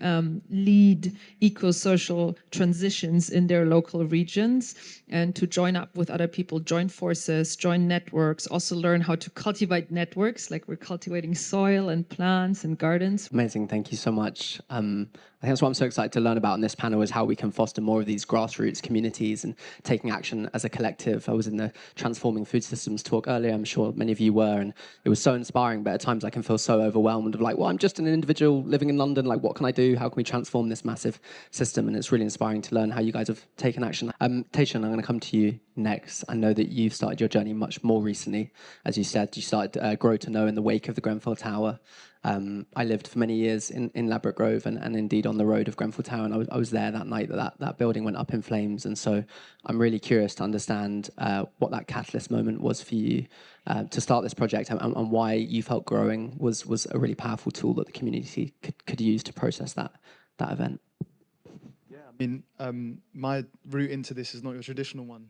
lead eco-social transitions in their local regions, and to join up with other people, join forces, join networks, also learn how to cultivate networks, like we're cultivating soil and plants and gardens. Amazing, thank you so much. I think that's what I'm so excited to learn about in this panel, is how we can foster more of these grassroots communities and taking action as a collective. I was in the Transforming Food Systems talk earlier, I'm sure many of you were, and it was so inspiring, but at times I can feel so overwhelmed of like, well, I'm just an individual living in London, like what can I do? How can we transform this massive system? And it's really inspiring to learn how you guys have taken action. Taishan, I'm going to come to you next. I know that you've started your journey much more recently. As you said, you started Grow to Know in the wake of the Grenfell Tower. I lived for many years in Ladbroke Grove and indeed on the road of Grenfell Tower, and I was there that night that building went up in flames. And so I'm really curious to understand what that catalyst moment was for you to start this project, and why you felt growing was a really powerful tool that the community could use to process that event. Yeah, I mean, my route into this is not your traditional one.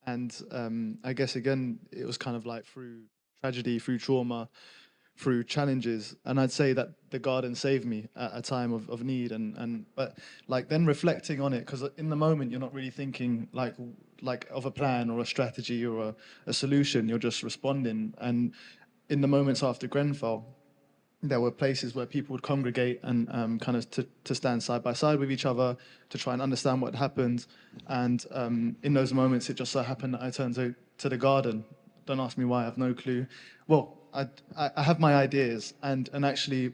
I guess, again, it was kind of like through tragedy, through trauma, through challenges, and I'd say that the garden saved me at a time of need, but like then reflecting on it, because in the moment you're not really thinking like of a plan or a strategy or a solution, you're just responding. And in the moments after Grenfell, there were places where people would congregate and kind of to stand side by side with each other to try and understand what happened. And in those moments, it just so happened that I turned to the garden. Don't ask me why, I have no clue. Well, I have my ideas, and actually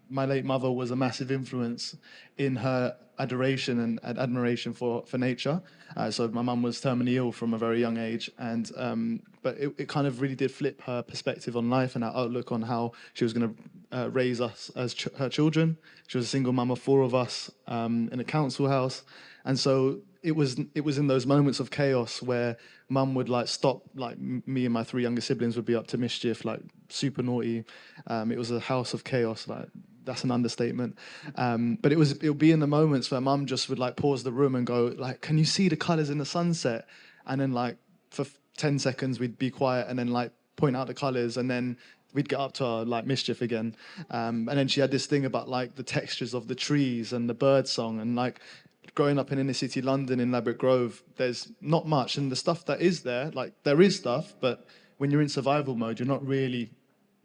my late mother was a massive influence in her adoration and admiration for nature. So my mum was terminally ill from a very young age, and but it kind of really did flip her perspective on life and her outlook on how she was going to raise us as her children. She was a single mum of 4 of us in a council house, and so it was in those moments of chaos where mum would like stop, like me and my 3 younger siblings would be up to mischief, like super naughty. It was a house of chaos, like that's an understatement. But it would be in the moments where mum just would like pause the room and go like, "Can you see the colours in the sunset?" And then like for 10 seconds we'd be quiet, and then like point out the colours, and then we'd get up to our like mischief again. And then she had this thing about like the textures of the trees and the bird song, and like growing up in inner city London in Ladbroke Grove, there's not much, and the stuff that is there, like there is stuff, but when you're in survival mode, you're not really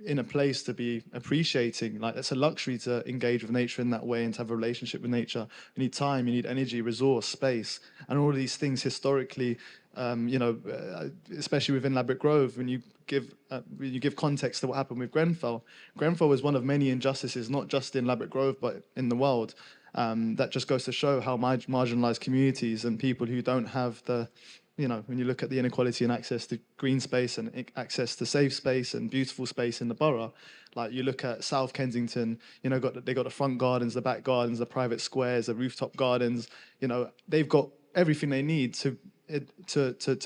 in a place to be appreciating. Like, it's a luxury to engage with nature in that way and to have a relationship with nature. You need time, you need energy, resource, space, and all of these things historically, especially within Ladbroke Grove, when you give context to what happened with Grenfell. Grenfell was one of many injustices, not just in Ladbroke Grove, but in the world. That just goes to show how marginalised communities and people who don't have the, when you look at the inequality and access to green space and access to safe space and beautiful space in the borough, like you look at South Kensington, they got the front gardens, the back gardens, the private squares, the rooftop gardens. They've got everything they need to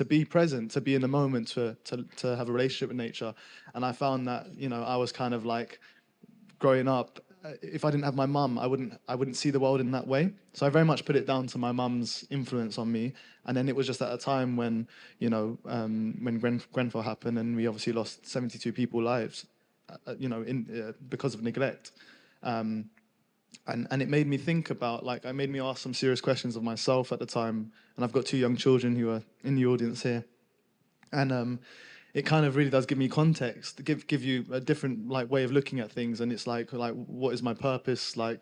be present, to be in the moment, to have a relationship with nature. And I found that I was kind of like growing up. If I didn't have my mum, I wouldn't see the world in that way. So I very much put it down to my mum's influence on me. And then it was just at a time when, when Grenfell happened, and we obviously lost 72 people's lives, because of neglect. And it made me think about, it made me ask some serious questions of myself at the time. And I've got 2 young children who are in the audience here. And it kind of really does give me context, give you a different way of looking at things. And it's like what is my purpose? Like,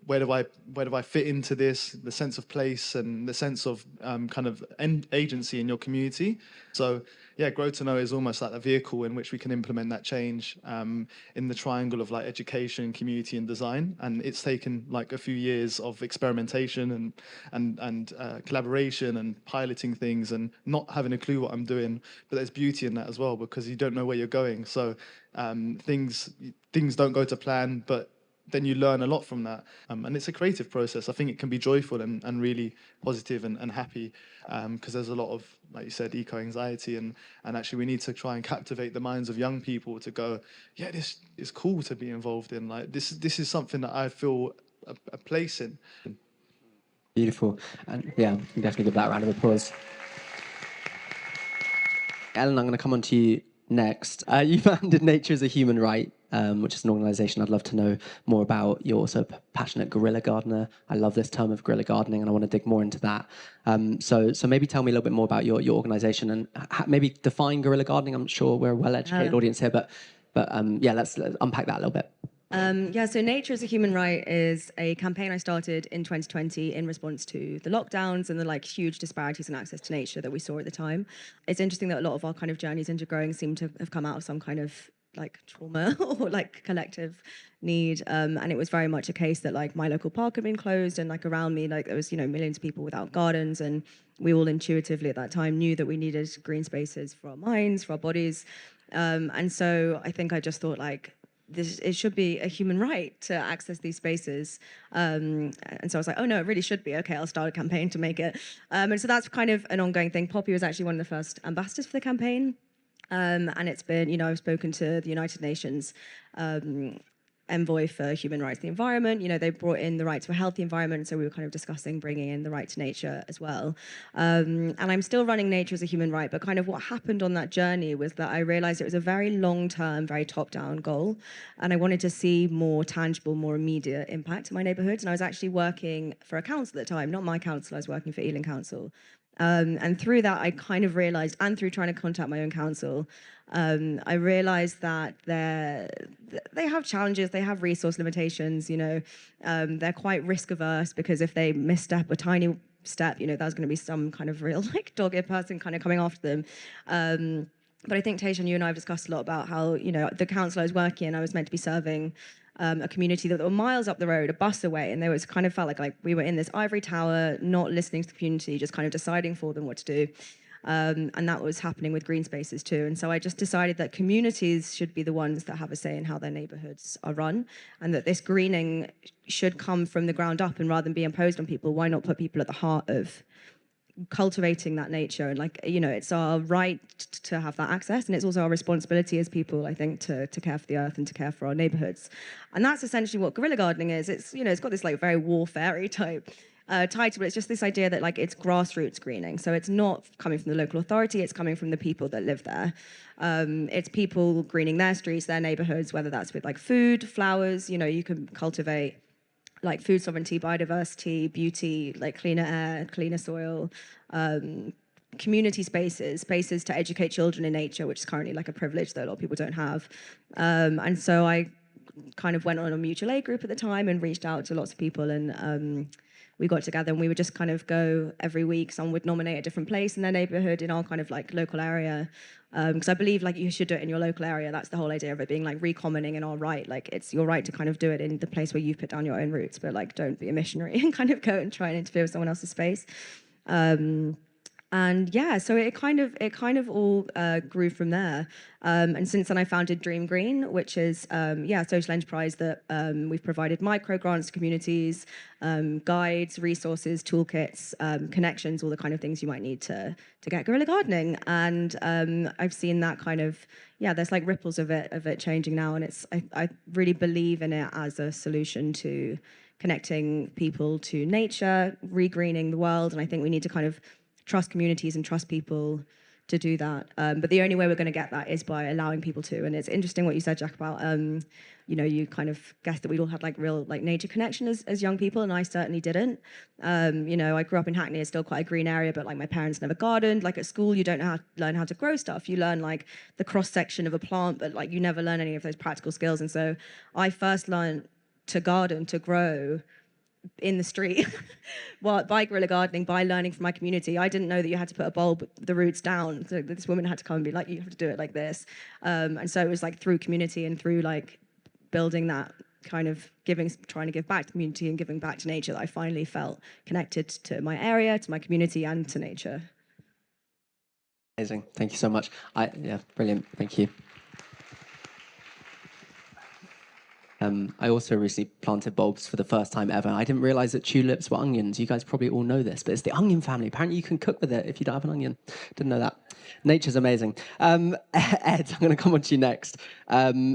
where do I fit into this? The sense of place and the sense of kind of agency in your community. So yeah, Grow to Know is almost like a vehicle in which we can implement that change in the triangle of education, community, and design. And it's taken a few years of experimentation and collaboration and piloting things and not having a clue what I'm doing. But there's beauty in that as well, because you don't know where you're going. So things don't go to plan, but then you learn a lot from that. And it's a creative process. I think it can be joyful and really positive and happy, because there's a lot of, like you said, eco-anxiety, and actually we need to try and captivate the minds of young people to go, yeah, this is cool to be involved in. This is something that I feel a place in. Beautiful. And yeah, definitely give that a round of applause. Ellen, I'm going to come on to you next. You founded Nature as a Human Right, which is an organisation I'd love to know more about. You're also a passionate guerrilla gardener. I love this term of guerrilla gardening, and I want to dig more into that. So maybe tell me a little bit more about your organisation, and maybe define guerrilla gardening. I'm sure we're a well-educated audience here, but yeah, let's unpack that a little bit. So Nature as a Human Right is a campaign I started in 2020 in response to the lockdowns and the huge disparities in access to nature that we saw at the time. It's interesting that a lot of our kind of journeys into growing seem to have come out of some kind of trauma or collective need, and it was very much a case that my local park had been closed, and around me there was millions of people without gardens, and we all intuitively at that time knew that we needed green spaces for our minds, for our bodies, and so I think I just thought it should be a human right to access these spaces. And so I was like, oh no, it really should be. Okay, I'll start a campaign to make it. And so that's kind of an ongoing thing. Poppy was actually one of the first ambassadors for the campaign. And it's been, I've spoken to the United Nations envoy for human rights and the environment. They brought in the right to a healthy environment, so we were kind of discussing bringing in the right to nature as well. And I'm still running Nature as a Human Right, but kind of what happened on that journey was that I realized it was a very long-term, very top-down goal, and I wanted to see more tangible, more immediate impact in my neighborhoods. And I was actually working for a council at the time, not my council, I was working for Ealing Council. And through that, I kind of realized, and through trying to contact my own council, I realized that they have challenges, they have resource limitations, they're quite risk averse, because if they misstep a tiny step, there's going to be some kind of real dogged person kind of coming after them. But I think, Tayshan, you and I have discussed a lot about how, the council I was working in, I was meant to be serving a community that were miles up the road, a bus away, and they was kind of felt like we were in this ivory tower, not listening to the community, just kind of deciding for them what to do. And that was happening with green spaces too. And so I just decided that communities should be the ones that have a say in how their neighborhoods are run, and that this greening should come from the ground up, and rather than be imposed on people, why not put people at the heart of cultivating that nature? And it's our right to have that access, and it's also our responsibility as people, I think, to care for the earth and to care for our neighborhoods. And that's essentially what guerrilla gardening is. It's it's got this very warfare-y type title, but it's just this idea that like it's grassroots greening. So it's not coming from the local authority, it's coming from the people that live there. It's people greening their streets, their neighborhoods, whether that's with like food, flowers, you can cultivate like food sovereignty, biodiversity, beauty, like cleaner air, cleaner soil, community spaces to educate children in nature, which is currently like a privilege that a lot of people don't have. And so I kind of went on a mutual aid group at the time and reached out to lots of people, and we got together and we would just kind of go every week. Someone would nominate a different place in their neighborhood in our kind of like local area, because I believe like you should do it in your local area. That's the whole idea of it being like recommoning in our right. Like it's your right to kind of do it in the place where you've put down your own roots, but like don't be a missionary and kind of go and try and interfere with someone else's space. And yeah, so it kind of all grew from there. And since then, I founded Dream Green, which is a social enterprise that we've provided micro grants to communities, guides, resources, toolkits, connections, all the kind of things you might need to get guerrilla gardening. And I've seen that kind of there's like ripples of it changing now, and I really believe in it as a solution to connecting people to nature, regreening the world, and I think we need to kind of trust communities and trust people to do that. But the only way we're going to get that is by allowing people to. And it's interesting what you said, Jack, about, you kind of guessed that we'd all had like real like nature connection as young people, and I certainly didn't. I grew up in Hackney. It's still quite a green area, but like my parents never gardened. Like at school, you don't learn how to grow stuff. You learn like the cross section of a plant, but like you never learn any of those practical skills. And so I first learned to garden, to grow in the street by guerrilla gardening, by learning from my community. I didn't know that you had to put a bulb with the roots down. So this woman had to come and be like, you have to do it like this. And so it was like through community and through like building that kind of trying to give back to the community and giving back to nature that I finally felt connected to my area, to my community, and to nature. Amazing. Thank you so much. Brilliant. Thank you. I also recently planted bulbs for the first time ever. I didn't realize that tulips were onions. You guys probably all know this, but it's the onion family. Apparently you can cook with it if you don't have an onion. Didn't know that. Nature's amazing. Ed, I'm going to come on to you next.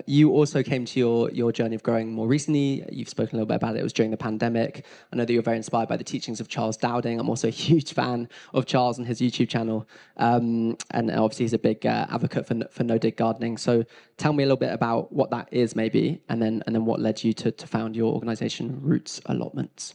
You also came to your journey of growing more recently. You've spoken a little bit about it. It was during the pandemic. I know that you're very inspired by the teachings of Charles Dowding. I'm also a huge fan of Charles and his YouTube channel. And obviously he's a big advocate for no-dig gardening. So tell me a little bit about what that is maybe, and then what led you to found your organization, Roots Allotments.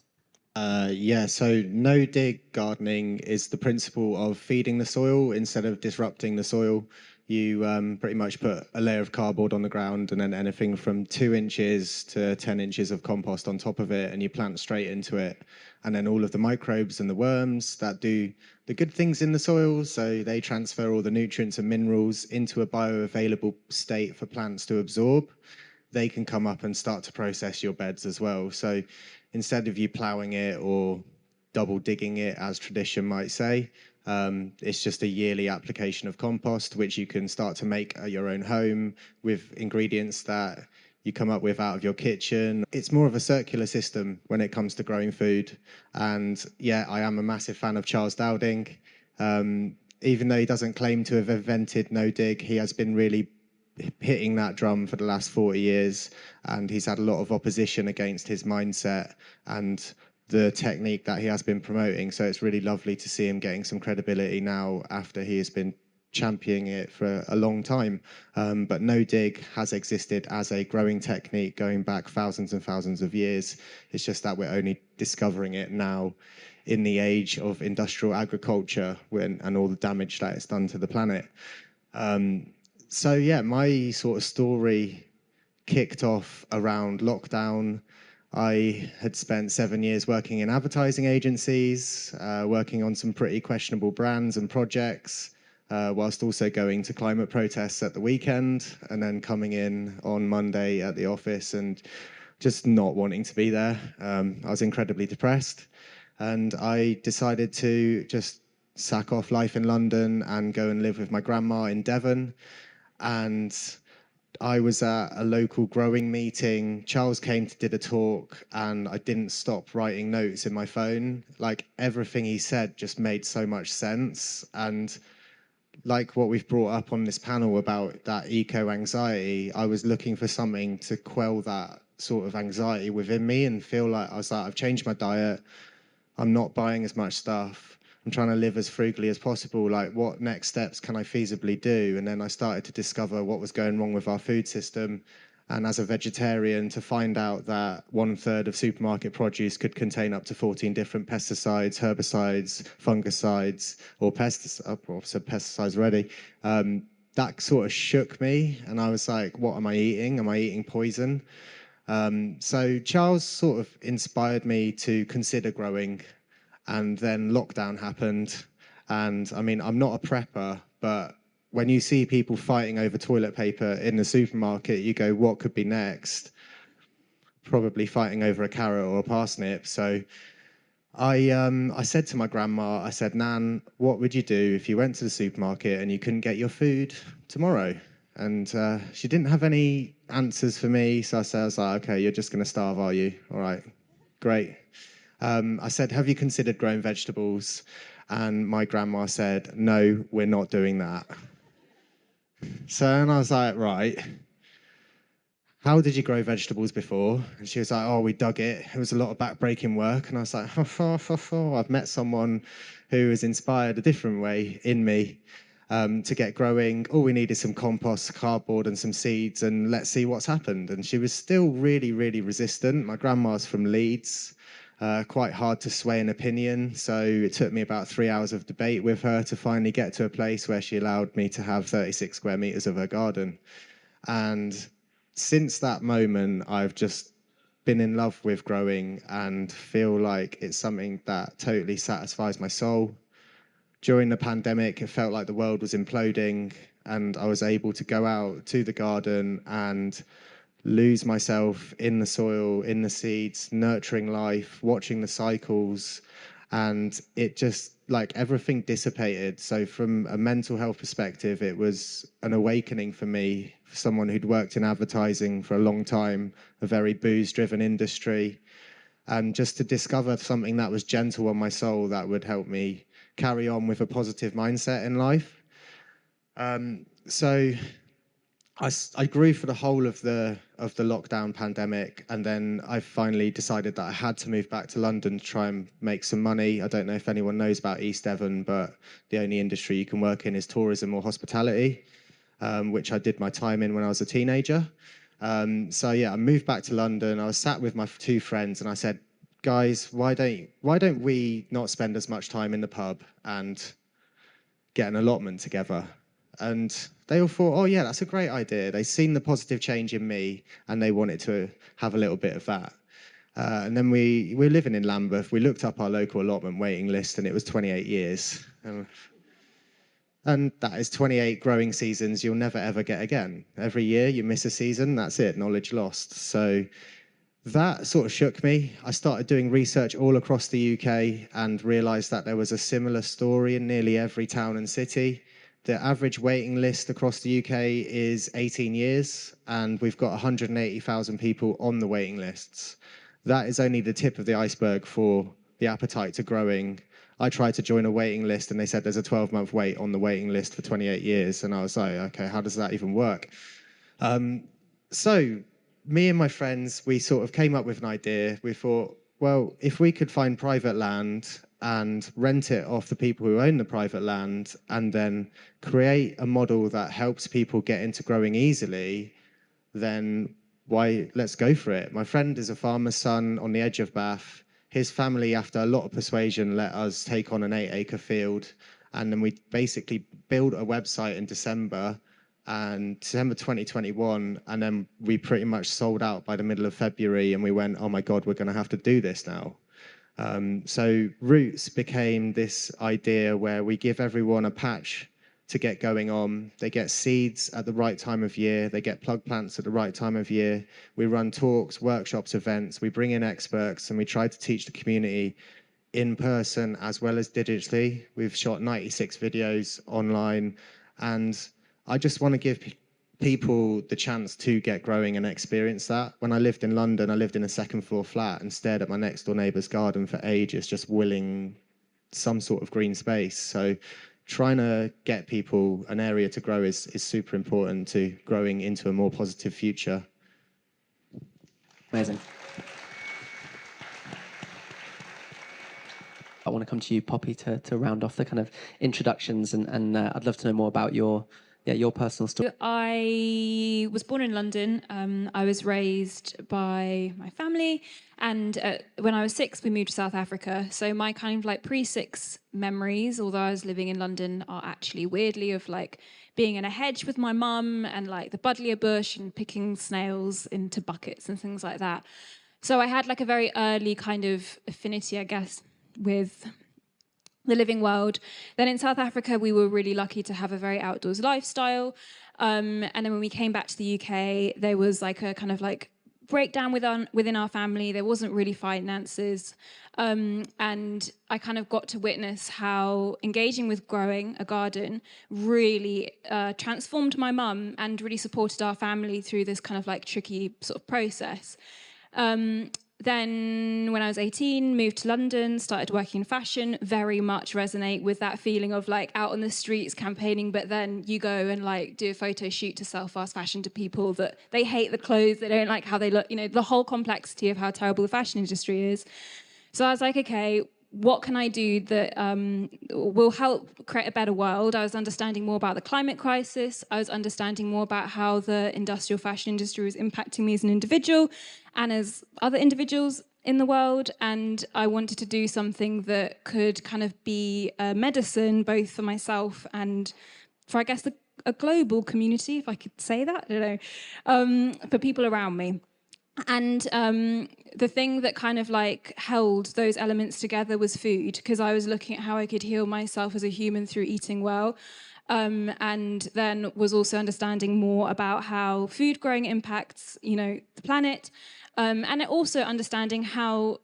So no-dig gardening is the principle of feeding the soil instead of disrupting the soil. You pretty much put a layer of cardboard on the ground and then anything from 2 inches to 10 inches of compost on top of it, and you plant straight into it. And then all of the microbes and the worms that do the good things in the soil, so they transfer all the nutrients and minerals into a bioavailable state for plants to absorb. They can come up and start to process your beds as well. So instead of you ploughing it or double digging it, as tradition might say, it's just a yearly application of compost, which you can start to make at your own home with ingredients that you come up with out of your kitchen. It's more of a circular system when it comes to growing food. And yeah, I am a massive fan of Charles Dowding. Even though he doesn't claim to have invented no-dig, he has been really hitting that drum for the last 40 years, and he's had a lot of opposition against his mindset and the technique that he has been promoting. So it's really lovely to see him getting some credibility now after he has been championing it for a long time. But no-dig has existed as a growing technique going back thousands and thousands of years. It's just that we're only discovering it now in the age of industrial agriculture and all the damage that it's done to the planet. So yeah, my sort of story kicked off around lockdown. I had spent 7 years working in advertising agencies, working on some pretty questionable brands and projects, whilst also going to climate protests at the weekend, and then coming in on Monday at the office and just not wanting to be there. I was incredibly depressed, and I decided to just sack off life in London and go and live with my grandma in Devon. And I was at a local growing meeting. Charles came to did a talk, and I didn't stop writing notes in my phone. Like, everything he said just made so much sense. And like what we've brought up on this panel about that eco-anxiety, I was looking for something to quell that sort of anxiety within me and feel like I've changed my diet. I'm not buying as much stuff. I'm trying to live as frugally as possible. Like, what next steps can I feasibly do? And then I started to discover what was going wrong with our food system. And as a vegetarian, to find out that 1/3 of supermarket produce could contain up to 14 different pesticides, herbicides, fungicides, or pesticides, I've said pesticides already, that sort of shook me. And I was like, what am I eating? Am I eating poison? So Charles sort of inspired me to consider growing, and then lockdown happened. And I mean, I'm not a prepper, but when you see people fighting over toilet paper in the supermarket, you go, what could be next? Probably fighting over a carrot or a parsnip. So I said to my grandma, I said, Nan, what would you do if you went to the supermarket and you couldn't get your food tomorrow? And she didn't have any answers for me. So I was like, okay, you're just going to starve, are you? All right, great. I said, have you considered growing vegetables? And my grandma said, no, we're not doing that. So, and I was like, right, how did you grow vegetables before? And she was like, oh, we dug it. It was a lot of back-breaking work. And I was like, I've met someone who has inspired a different way in me to get growing. All we need is some compost, cardboard, and some seeds, and let's see what's happened. And she was still really, really resistant. My grandma's from Leeds. Quite hard to sway an opinion. So it took me about 3 hours of debate with her to finally get to a place where she allowed me to have 36 square meters of her garden. And since that moment, I've just been in love with growing and feel like it's something that totally satisfies my soul. During the pandemic, it felt like the world was imploding, and I was able to go out to the garden and lose myself in the soil, in the seeds, nurturing life, watching the cycles, and it just, like, everything dissipated. So from a mental health perspective, it was an awakening for me, for someone who'd worked in advertising for a long time, a very booze-driven industry, and just to discover something that was gentle on my soul that would help me carry on with a positive mindset in life. So I grew for the whole of the lockdown pandemic, and then I finally decided that I had to move back to London to try and make some money. I don't know if anyone knows about East Devon, but the only industry you can work in is tourism or hospitality, which I did my time in when I was a teenager. So yeah, I moved back to London. I was sat with my two friends, and I said, guys, why don't we not spend as much time in the pub and get an allotment together? And they all thought, oh yeah, that's a great idea. They'd seen the positive change in me, and they wanted to have a little bit of that. And then we're living in Lambeth. We looked up our local allotment waiting list, and it was 28 years. And that is 28 growing seasons you'll never, ever get again. Every year you miss a season, that's it, knowledge lost. So that sort of shook me. I started doing research all across the UK and realized that there was a similar story in nearly every town and city. The average waiting list across the UK is 18 years, and we've got 180,000 people on the waiting lists. That is only the tip of the iceberg for the appetite to growing. I tried to join a waiting list, and they said there's a 12-month wait on the waiting list for 28 years. And I was like, okay, how does that even work? So me and my friends, we sort of came up with an idea. We thought, well, if we could find private land and rent it off the people who own the private land, and then create a model that helps people get into growing easily, then let's go for it. My friend is a farmer's son on the edge of Bath. His family, after a lot of persuasion, let us take on an 8-acre field. And then we basically built a website in December 2021, and then we pretty much sold out by the middle of February, and we went, oh my God, we're going to have to do this now. So Roots became this idea where we give everyone a patch to get going on. They get seeds at the right time of year. They get plug plants at the right time of year. We run talks, workshops, events. We bring in experts, and we try to teach the community in person as well as digitally. We've shot 96 videos online, and I just want to give people the chance to get growing and experience that. When I lived in London, I lived in a second floor flat and stared at my next door neighbour's garden for ages, just willing some sort of green space. So trying to get people an area to grow is super important to growing into a more positive future. Amazing. I want to come to you, Poppy, to round off the kind of introductions, and I'd love to know more about your personal story. I was born in London. I was raised by my family, and when I was 6, we moved to South Africa. So my kind of like pre-6 memories, although I was living in London, are actually weirdly of like being in a hedge with my mum and like the buddleia bush and picking snails into buckets and things like that. So I had like a very early kind of affinity, I guess, with the living world. Then in South Africa, we were really lucky to have a very outdoors lifestyle. And then when we came back to the UK, there was like a kind of like breakdown within our family. There wasn't really finances. And I kind of got to witness how engaging with growing a garden really transformed my mum and really supported our family through this kind of like tricky sort of process. Then when I was 18, moved to London, started working in fashion, very much resonate with that feeling of like out on the streets campaigning, but then you go and like do a photo shoot to sell fast fashion to people that they hate the clothes, they don't like how they look, you know, the whole complexity of how terrible the fashion industry is. So I was like, okay, what can I do that will help create a better world? I was understanding more about the climate crisis. I was understanding more about how the industrial fashion industry was impacting me as an individual and as other individuals in the world. And I wanted to do something that could kind of be a medicine, both for myself and for, I guess, a global community, if I could say that, I don't know, for people around me. And the thing that kind of like held those elements together was food, because I was looking at how I could heal myself as a human through eating well. And then was also understanding more about how food growing impacts, you know, the planet. And also understanding how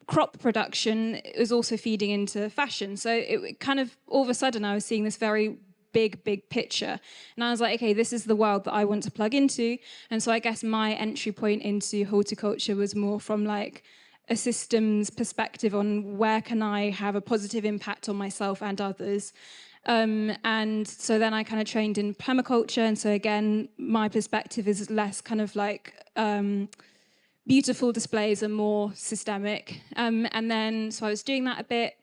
crop production is also feeding into fashion. So it kind of, all of a sudden, I was seeing this very big picture. And I was like, okay, this is the world that I want to plug into. And so I guess my entry point into horticulture was more from like a systems perspective on where can I have a positive impact on myself and others. And so then I kind of trained in permaculture. And so again, my perspective is less kind of like beautiful displays and more systemic. And then, so I was doing that a bit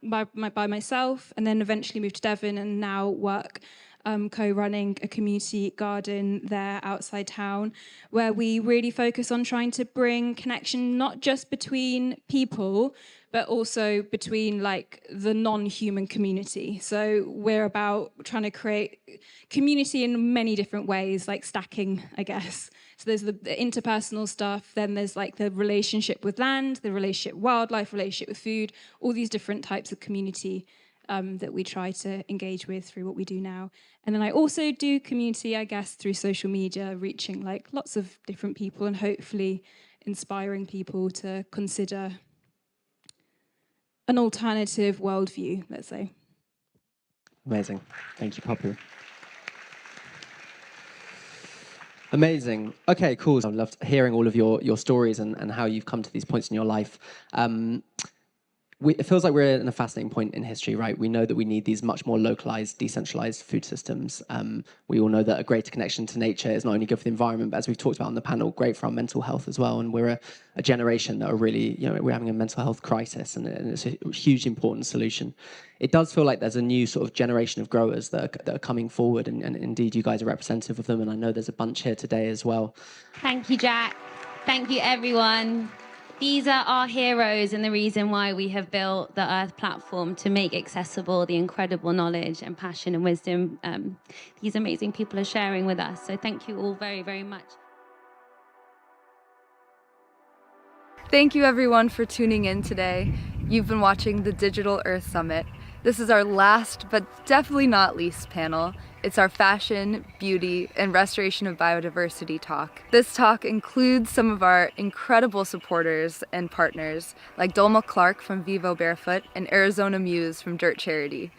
by myself, and then eventually moved to Devon and now work co-running a community garden there outside town, where we really focus on trying to bring connection not just between people, but also between like the non-human community. So we're about trying to create community in many different ways, like stacking, I guess. So there's the interpersonal stuff, then there's like the relationship with land, the relationship with wildlife, relationship with food, all these different types of community that we try to engage with through what we do now. And then I also do community, I guess, through social media, reaching like lots of different people and hopefully inspiring people to consider an alternative worldview, let's say. Amazing. Thank you, Poppy. Amazing. Okay, cool. I loved hearing all of your stories and how you've come to these points in your life. It feels like we're in a fascinating point in history, right? We know that we need these much more localized, decentralized food systems. We all know that a greater connection to nature is not only good for the environment, but as we've talked about on the panel, great for our mental health as well. And we're a generation that are really, you know, we're having a mental health crisis, and it's a hugely important solution. It does feel like there's a new sort of generation of growers that are coming forward, and indeed you guys are representative of them, and I know there's a bunch here today as well. Thank you, Jack. Thank you, everyone. These are our heroes and the reason why we have built the Earth platform, to make accessible the incredible knowledge and passion and wisdom these amazing people are sharing with us. So thank you all very, very much. Thank you everyone for tuning in today. You've been watching the Digital Earth Summit. This is our last, but definitely not least panel. It's our fashion, beauty, and restoration of biodiversity talk. This talk includes some of our incredible supporters and partners, like Dolma Clark from Vivo Barefoot and Arizona Muse from Dirt Charity.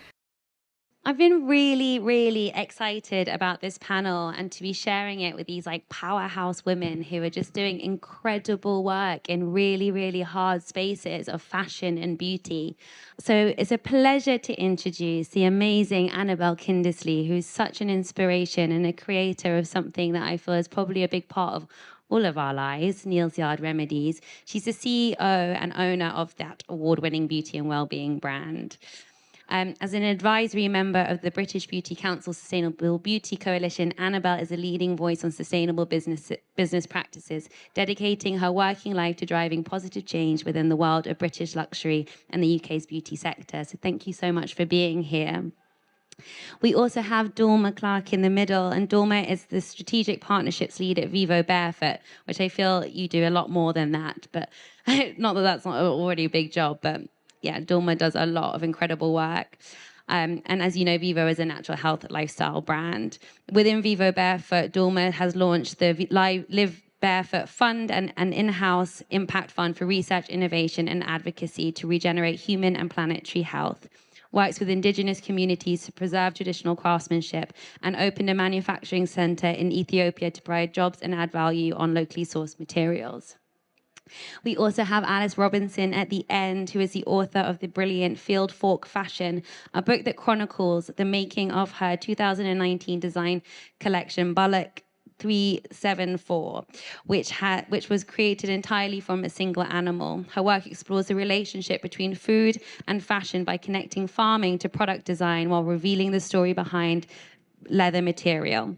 I've been really, really excited about this panel and to be sharing it with these like powerhouse women who are just doing incredible work in really, really hard spaces of fashion and beauty. So it's a pleasure to introduce the amazing Annabelle Kindersley, who's such an inspiration and a creator of something that I feel is probably a big part of all of our lives, Neal's Yard Remedies. She's the CEO and owner of that award-winning beauty and wellbeing brand. As an advisory member of the British Beauty Council Sustainable Beauty Coalition, Annabelle is a leading voice on sustainable business practices, dedicating her working life to driving positive change within the world of British luxury and the UK's beauty sector. So thank you so much for being here. We also have Dorma Clark in the middle, and Dorma is the strategic partnerships lead at Vivo Barefoot, which I feel you do a lot more than that, but not that that's not already a big job, but yeah, Dorma does a lot of incredible work. And as you know, Vivo is a natural health lifestyle brand. Within Vivo Barefoot, Dorma has launched the Live Barefoot Fund, and an in-house impact fund for research, innovation, and advocacy to regenerate human and planetary health. Works with indigenous communities to preserve traditional craftsmanship, and opened a manufacturing center in Ethiopia to provide jobs and add value on locally sourced materials. We also have Alice Robinson at the end, who is the author of the brilliant Field Fork Fashion, a book that chronicles the making of her 2019 design collection, Bullock 374, which was created entirely from a single animal. Her work explores the relationship between food and fashion by connecting farming to product design while revealing the story behind leather material.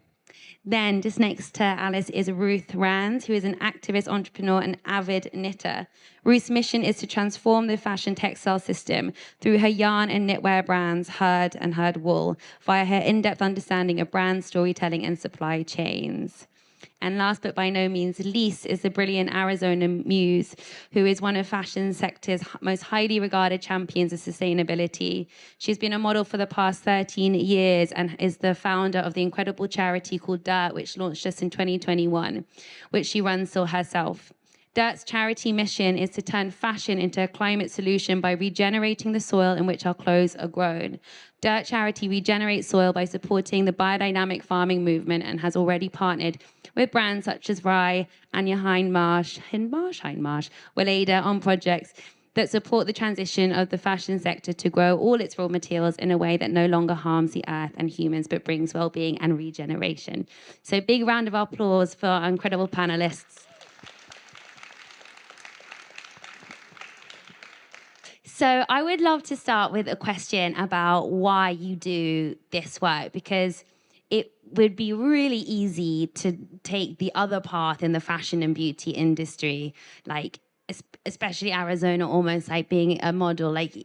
Then, just next to Alice is Ruth Rands, who is an activist, entrepreneur, and avid knitter. Ruth's mission is to transform the fashion textile system through her yarn and knitwear brands, Herd and Herd Wool, via her in-depth understanding of brand storytelling and supply chains. And last but by no means least is the brilliant Arizona Muse, who is one of fashion sector's most highly regarded champions of sustainability. She's been a model for the past 13 years and is the founder of the incredible charity called Dirt, which launched just in 2021, which she runs so herself. Dirt's charity mission is to turn fashion into a climate solution by regenerating the soil in which our clothes are grown. Dirt Charity regenerates soil by supporting the biodynamic farming movement and has already partnered with brands such as Rye, Anya Hindmarsh, Weleda on projects that support the transition of the fashion sector to grow all its raw materials in a way that no longer harms the earth and humans, but brings well-being and regeneration. So big round of applause for our incredible panelists. So I would love to start with a question about why you do this work, because it would be really easy to take the other path in the fashion and beauty industry, like especially Arizona, almost like being a model, like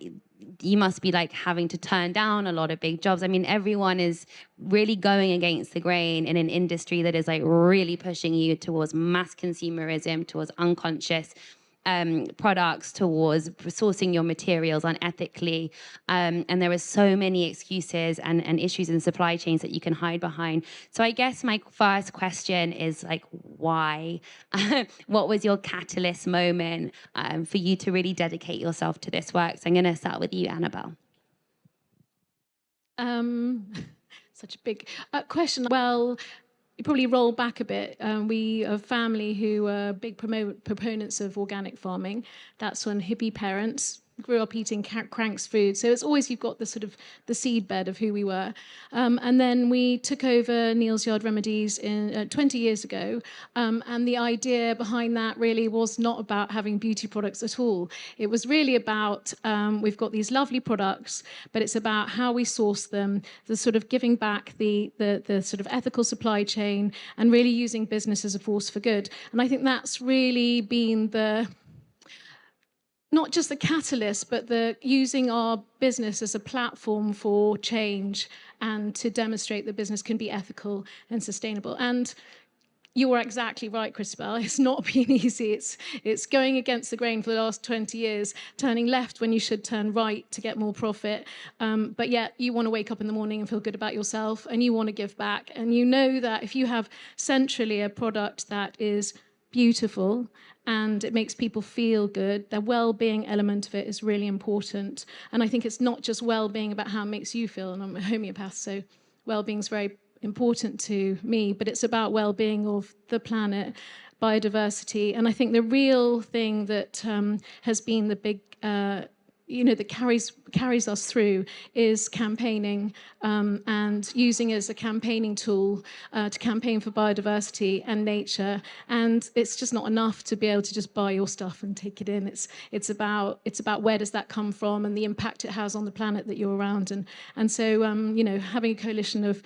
you must be like having to turn down a lot of big jobs. I mean, everyone is really going against the grain in an industry that is like really pushing you towards mass consumerism, towards unconscious products, towards sourcing your materials unethically. And there are so many excuses and issues in supply chains that you can hide behind. So I guess my first question is like, why? What was your catalyst moment for you to really dedicate yourself to this work? So I'm going to start with you, Annabelle. Such a big question. Well, you probably roll back a bit. We are a family who are big proponents of organic farming. That's when hippie parents grew up eating Crank's food. So it's always, you've got the sort of the seed bed of who we were. And then we took over Neal's Yard Remedies 20 years ago. And the idea behind that really was not about having beauty products at all. It was really about, we've got these lovely products, but it's about how we source them, the sort of giving back the sort of ethical supply chain, and really using business as a force for good. And I think that's really been not just the catalyst, but using our business as a platform for change and to demonstrate that business can be ethical and sustainable. And you were exactly right, Christabel. It's not been easy. It's going against the grain for the last 20 years, turning left when you should turn right to get more profit. But yet you want to wake up in the morning and feel good about yourself, and you want to give back. And you know that if you have centrally a product that is beautiful and it makes people feel good. The well-being element of it is really important. And I think it's not just well-being about how it makes you feel, and I'm a homeopath, so well-being is very important to me, but it's about well-being of the planet, biodiversity. And I think the real thing that has been the big that carries us through is campaigning and using it as a campaigning tool to campaign for biodiversity and nature. And it's just not enough to be able to just buy your stuff and take it in. It's about where does that come from and the impact it has on the planet that you're around. And so having a coalition of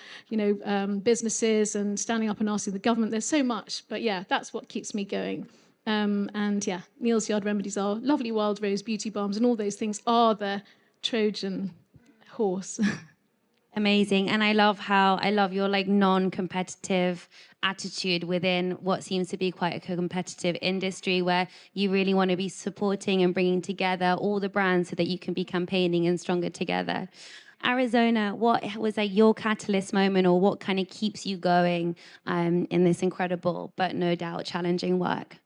businesses and standing up and asking the government, there's so much. But yeah, that's what keeps me going. And yeah, Neil's Yard Remedies are lovely wild rose beauty balms, and all those things are the Trojan horse. Amazing. And I love your like non-competitive attitude within what seems to be quite a competitive industry, where you really want to be supporting and bringing together all the brands so that you can be campaigning and stronger together. Arizona, what was like your catalyst moment, or what kind of keeps you going in this incredible but no doubt challenging work?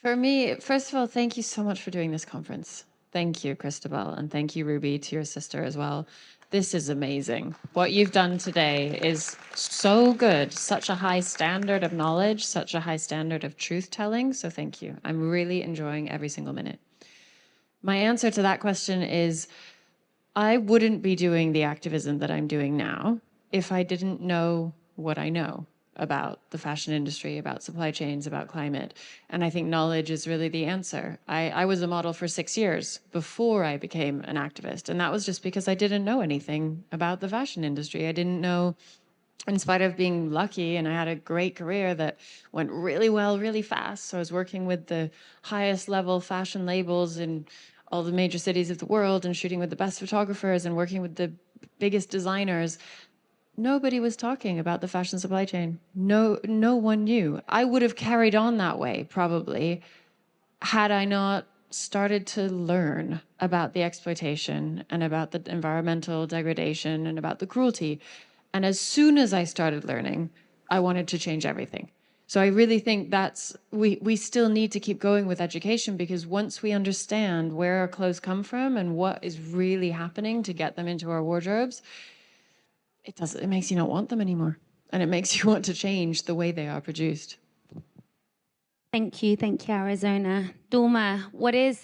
For me, first of all, thank you so much for doing this conference. Thank you, Christabel, and thank you, Ruby, to your sister as well. This is amazing. What you've done today is so good, such a high standard of knowledge, such a high standard of truth-telling, so thank you. I'm really enjoying every single minute. My answer to that question is, I wouldn't be doing the activism that I'm doing now if I didn't know what I know about the fashion industry, about supply chains, about climate. And I think knowledge is really the answer. I was a model for 6 years before I became an activist. And that was just because I didn't know anything about the fashion industry. I didn't know, in spite of being lucky, and I had a great career that went really well, really fast. So I was working with the highest level fashion labels in all the major cities of the world and shooting with the best photographers and working with the biggest designers. Nobody was talking about the fashion supply chain. No one knew. I would have carried on that way, probably, had I not started to learn about the exploitation and about the environmental degradation and about the cruelty. And as soon as I started learning, I wanted to change everything. So I really think we still need to keep going with education, because once we understand where our clothes come from and what is really happening to get them into our wardrobes, it makes you not want them anymore. And it makes you want to change the way they are produced. Thank you, Arizona. Dulma, what is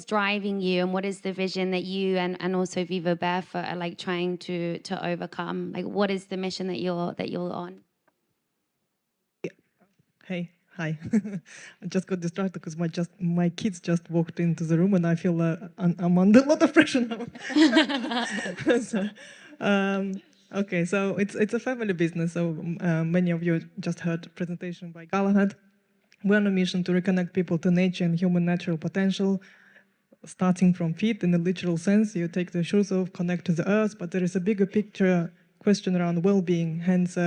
driving you, and what is the vision that you and also Viva Barefoot are like trying to overcome? Like, what is the mission that you're on? Hey, hi. I just got distracted because my kids just walked into the room, and I feel I'm under a lot of pressure now. Okay, so it's a family business. So many of you just heard a presentation by Galahad. We're on a mission to reconnect people to nature and human natural potential, starting from feet in the literal sense. You take the shoes off, connect to the earth, but there is a bigger picture question around well-being. Hence,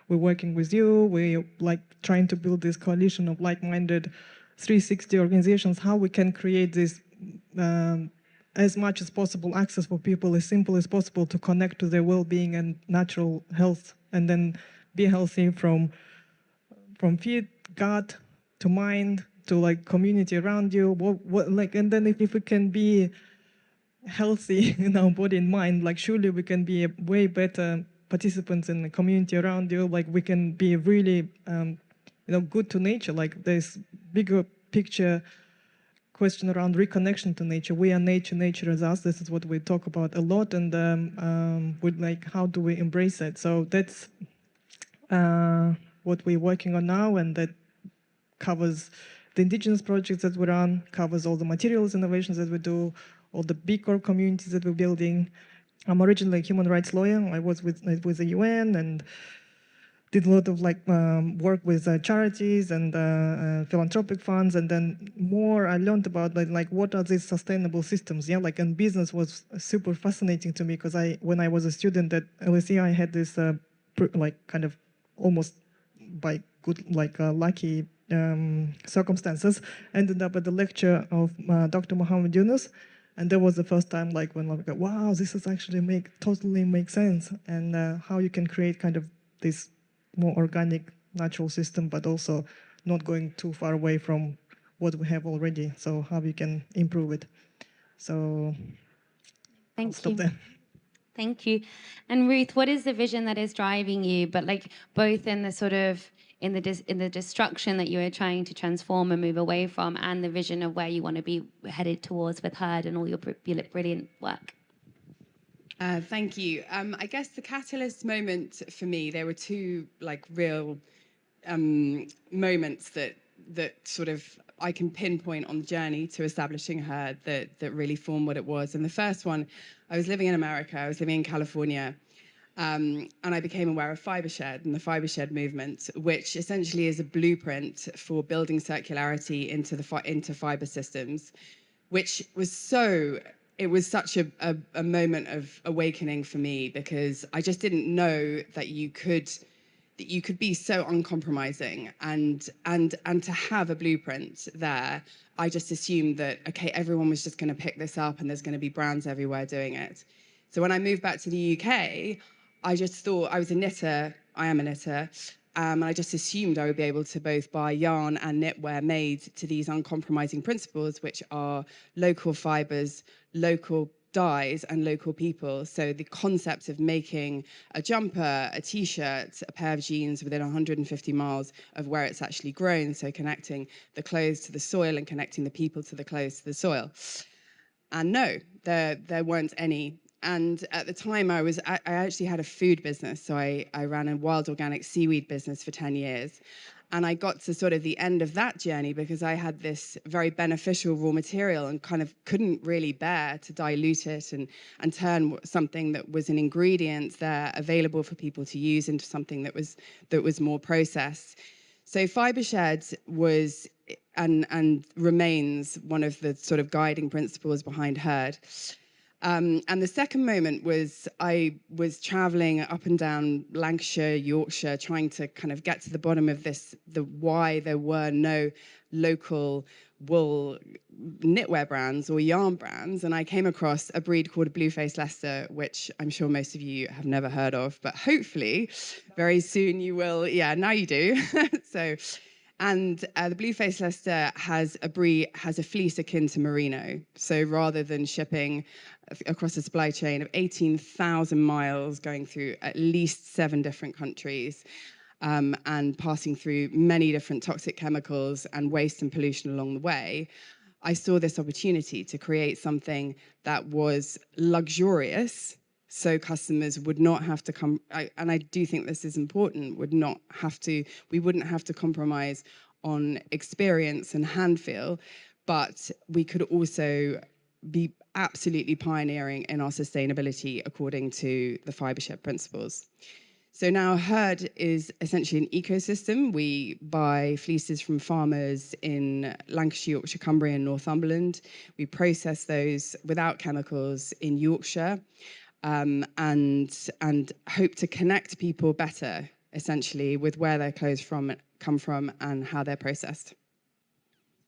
we're working with you. We're like trying to build this coalition of like-minded 360 organizations, how we can create this as much as possible access for people, as simple as possible, to connect to their well-being and natural health, and then be healthy from feet, gut, to mind, to like community around you. And then if we can be healthy in our body and mind, like surely we can be a way better participants in the community around you. Like we can be really, good to nature. Like there's bigger picture question around reconnection to nature. We are nature, nature is us. This is what we talk about a lot, and with like how do we embrace it? So that's what we're working on now, and that covers the indigenous projects that we run, covers all the materials innovations that we do, all the B Corp communities that we're building. I'm originally a human rights lawyer. I was with the UN and did a lot of work with charities and philanthropic funds, and then more I learned about like what are these sustainable systems. Yeah, like, and business was super fascinating to me, because when I was a student at LSE, I had this kind of almost by good lucky circumstances ended up at the lecture of Dr. Mohammed Yunus. And that was the first time when I go, wow, this is actually totally makes sense, and how you can create kind of this more organic, natural system, but also not going too far away from what we have already. So how we can improve it. So I'll stop there. Thank you. And Ruth, what is the vision that is driving you, but like both in the sort of in the destruction that you are trying to transform and move away from, and the vision of where you want to be headed towards with Herd and all your brilliant work? Thank you. I guess the catalyst moment for me, there were two like real moments that sort of I can pinpoint on the journey to establishing Herd that really formed what it was. And the first one, I was living in America. I was living in California. And I became aware of FiberShed and the FiberShed movement, which essentially is a blueprint for building circularity into fiber systems, which was it was such a moment of awakening for me, because I just didn't know that you could be so uncompromising and to have a blueprint there. I just assumed that, okay, everyone was just going to pick this up and there's going to be brands everywhere doing it. So when I moved back to the UK, I just thought, I was a knitter, I am a knitter, and I just assumed I would be able to both buy yarn and knitwear made to these uncompromising principles, which are local fibers, local dyes, and local people. So the concept of making a jumper, a t-shirt, a pair of jeans within 150 miles of where it's actually grown, so connecting the clothes to the soil and connecting the people to the clothes to the soil. And no, there weren't any. And at the time, I actually had a food business. So I ran a wild organic seaweed business for 10 years. And I got to sort of the end of that journey because I had this very beneficial raw material and kind of couldn't really bear to dilute it and turn something that was an ingredient there available for people to use into something that was more processed. So FiberShed was and remains one of the sort of guiding principles behind Herd. And the second moment was I was traveling up and down Lancashire, Yorkshire, trying to kind of get to the bottom of why there were no local wool knitwear brands or yarn brands. And I came across a breed called a blue-faced Leicester, which I'm sure most of you have never heard of, but hopefully very soon you will. Yeah, now you do. And the blue-faced Leicester has a fleece akin to merino. So rather than shipping across a supply chain of 18,000 miles, going through at least 7 different countries, and passing through many different toxic chemicals and waste and pollution along the way, I saw this opportunity to create something that was luxurious, so customers would not have to come, and I do think this is important, we wouldn't have to compromise on experience and hand feel, but we could also be absolutely pioneering in our sustainability according to the FiberShed principles. So now Herd is essentially an ecosystem. We buy fleeces from farmers in Lancashire, Yorkshire, Cumbria, and Northumberland. We process those without chemicals in Yorkshire. And hope to connect people better, essentially, with where their clothes come from and how they're processed.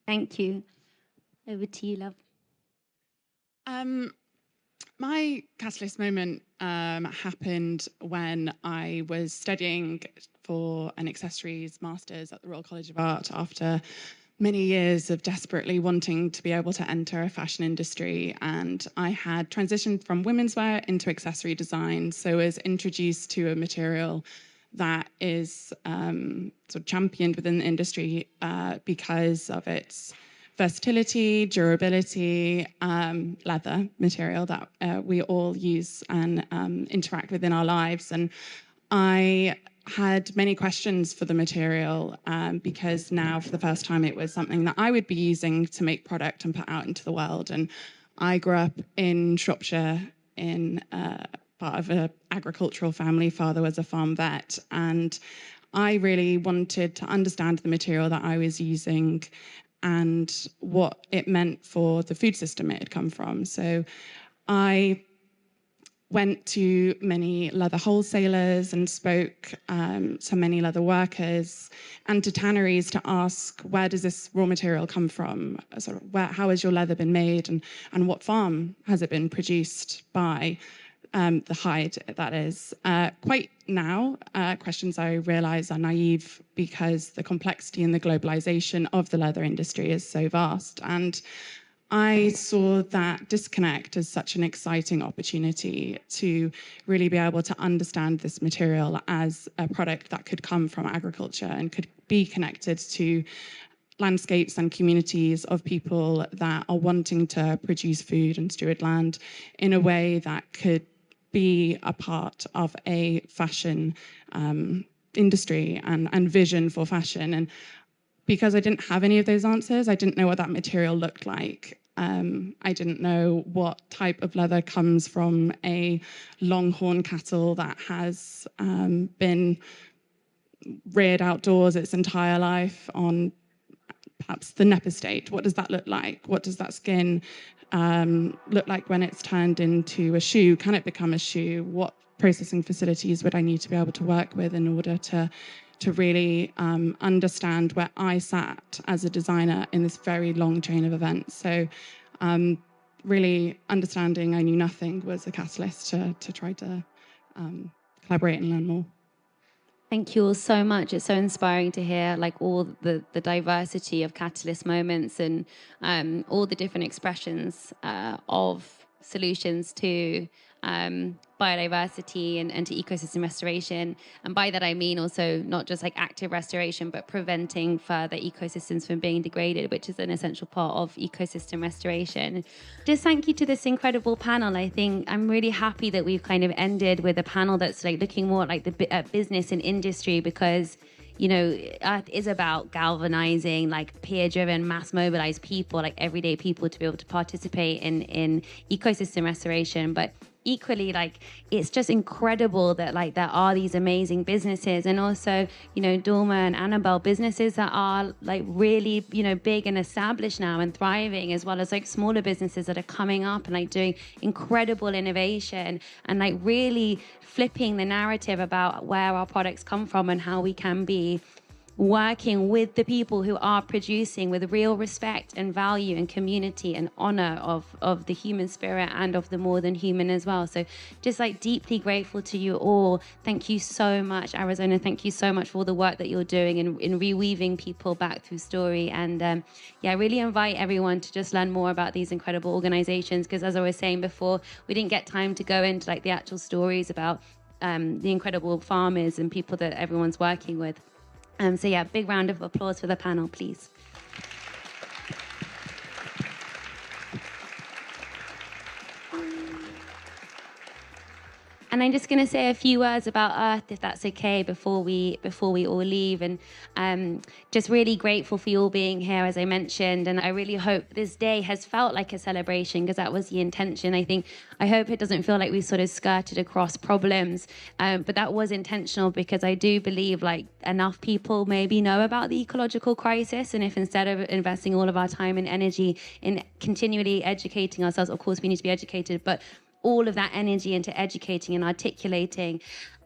Thank you. Over to you, love. My catalyst moment happened when I was studying for an accessories master's at the Royal College of Art after many years of desperately wanting to be able to enter a fashion industry, and I had transitioned from women's wear into accessory design, so was introduced to a material that is sort of championed within the industry because of its versatility, durability, leather material that we all use and interact with in our lives. And I had many questions for the material because now for the first time it was something that I would be using to make product and put out into the world. And I grew up in Shropshire in part of an agricultural family. Father was a farm vet, and I really wanted to understand the material that I was using and what it meant for the food system it had come from. So I went to many leather wholesalers and spoke to many leather workers and to tanneries to ask, where does this raw material come from? Sort of how has your leather been made, and what farm has it been produced by? the hide, that is. Quite now, questions I realise are naive because the complexity and the globalisation of the leather industry is so vast. And I saw that disconnect as such an exciting opportunity to really be able to understand this material as a product that could come from agriculture and could be connected to landscapes and communities of people that are wanting to produce food and steward land in a way that could be a part of a fashion industry and vision for fashion. And because I didn't have any of those answers, I didn't know what that material looked like. I didn't know what type of leather comes from a longhorn cattle that has been reared outdoors its entire life on perhaps the Nep estate. What does that look like? What does that skin look like when it's turned into a shoe? Can it become a shoe? What processing facilities would I need to be able to work with in order to really understand where I sat as a designer in this very long chain of events? So really understanding I knew nothing was a catalyst to try to collaborate and learn more. Thank you all so much. It's so inspiring to hear like all the diversity of catalyst moments and all the different expressions of solutions to biodiversity and to ecosystem restoration. And by that I mean also not just like active restoration, but preventing further ecosystems from being degraded, which is an essential part of ecosystem restoration. Just thank you to this incredible panel. I think I'm really happy that we've kind of ended with a panel that's like looking more like at business and industry, because you know, Earth is about galvanizing like peer-driven, mass-mobilized people, like everyday people, to be able to participate in ecosystem restoration. But equally, like, it's just incredible that like there are these amazing businesses, and also, you know, Dulma and Annabelle, businesses that are like really, you know, big and established now and thriving, as well as like smaller businesses that are coming up and like doing incredible innovation and like really flipping the narrative about where our products come from and how we can be working with the people who are producing with real respect and value and community and honor of the human spirit and of the more than human as well. So just like deeply grateful to you all. Thank you so much, Arizona. Thank you so much for all the work that you're doing in reweaving people back through story. And yeah, I really invite everyone to just learn more about these incredible organizations, because as I was saying before, we didn't get time to go into like the actual stories about the incredible farmers and people that everyone's working with. So yeah, big round of applause for the panel, please. And I'm just going to say a few words about Earth, if that's okay, before we all leave. And just really grateful for you all being here, as I mentioned. And I really hope this day has felt like a celebration, because that was the intention. I hope it doesn't feel like we sort of skirted across problems, but that was intentional, because I do believe like enough people maybe know about the ecological crisis. And if instead of investing all of our time and energy in continually educating ourselves, of course we need to be educated, but all of that energy into educating and articulating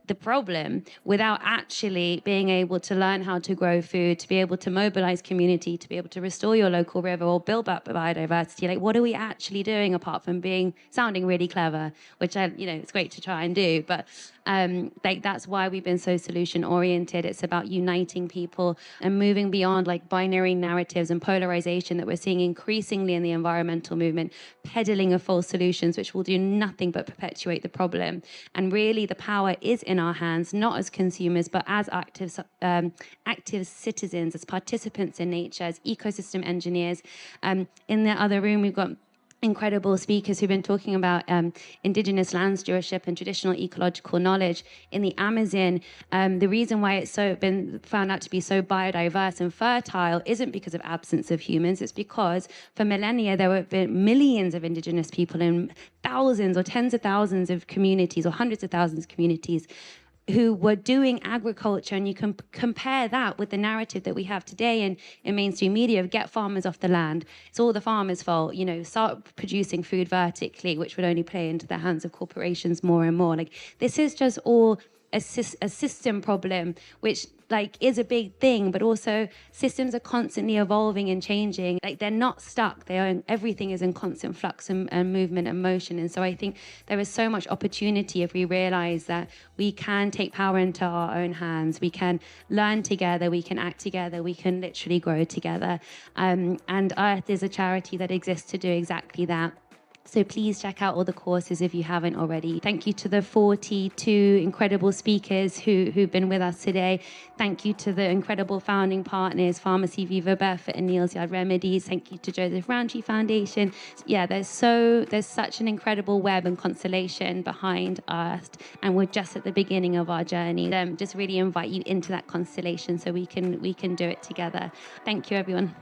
the problem without actually being able to learn how to grow food, to be able to mobilize community, to be able to restore your local river or build up biodiversity. Like, what are we actually doing apart from sounding really clever, which it's great to try and do, but like that's why we've been so solution oriented. It's about uniting people and moving beyond like binary narratives and polarization that we're seeing increasingly in the environmental movement, peddling of false solutions which will do nothing but perpetuate the problem. And really the power is in our hands, not as consumers, but as active citizens, as participants in nature, as ecosystem engineers. In the other room, we've got incredible speakers who've been talking about indigenous land stewardship and traditional ecological knowledge in the Amazon. The reason why it's been found out to be so biodiverse and fertile isn't because of absence of humans. It's because for millennia there have been millions of indigenous people in thousands or tens of thousands of communities or hundreds of thousands of communities who were doing agriculture. And you can compare that with the narrative that we have today in mainstream media of get farmers off the land. It's all the farmers' fault, start producing food vertically, which would only play into the hands of corporations more and more. Like, this is just all a system problem, which like is a big thing, but also systems are constantly evolving and changing. Like they're not stuck. Everything is in constant flux and movement and motion. And so I think there is so much opportunity if we realize that we can take power into our own hands. We can learn together. We can act together. We can literally grow together. And Earth is a charity that exists to do exactly that. So please check out all the courses if you haven't already. Thank you to the 42 incredible speakers who've been with us today. Thank you to the incredible founding partners, Pharmacy Viva Barefoot and Neil's Yard Remedies. Thank you to Joseph Rowntree Foundation. Yeah, there's such an incredible web and constellation behind Earth, and we're just at the beginning of our journey. Just really invite you into that constellation so we can do it together. Thank you, everyone.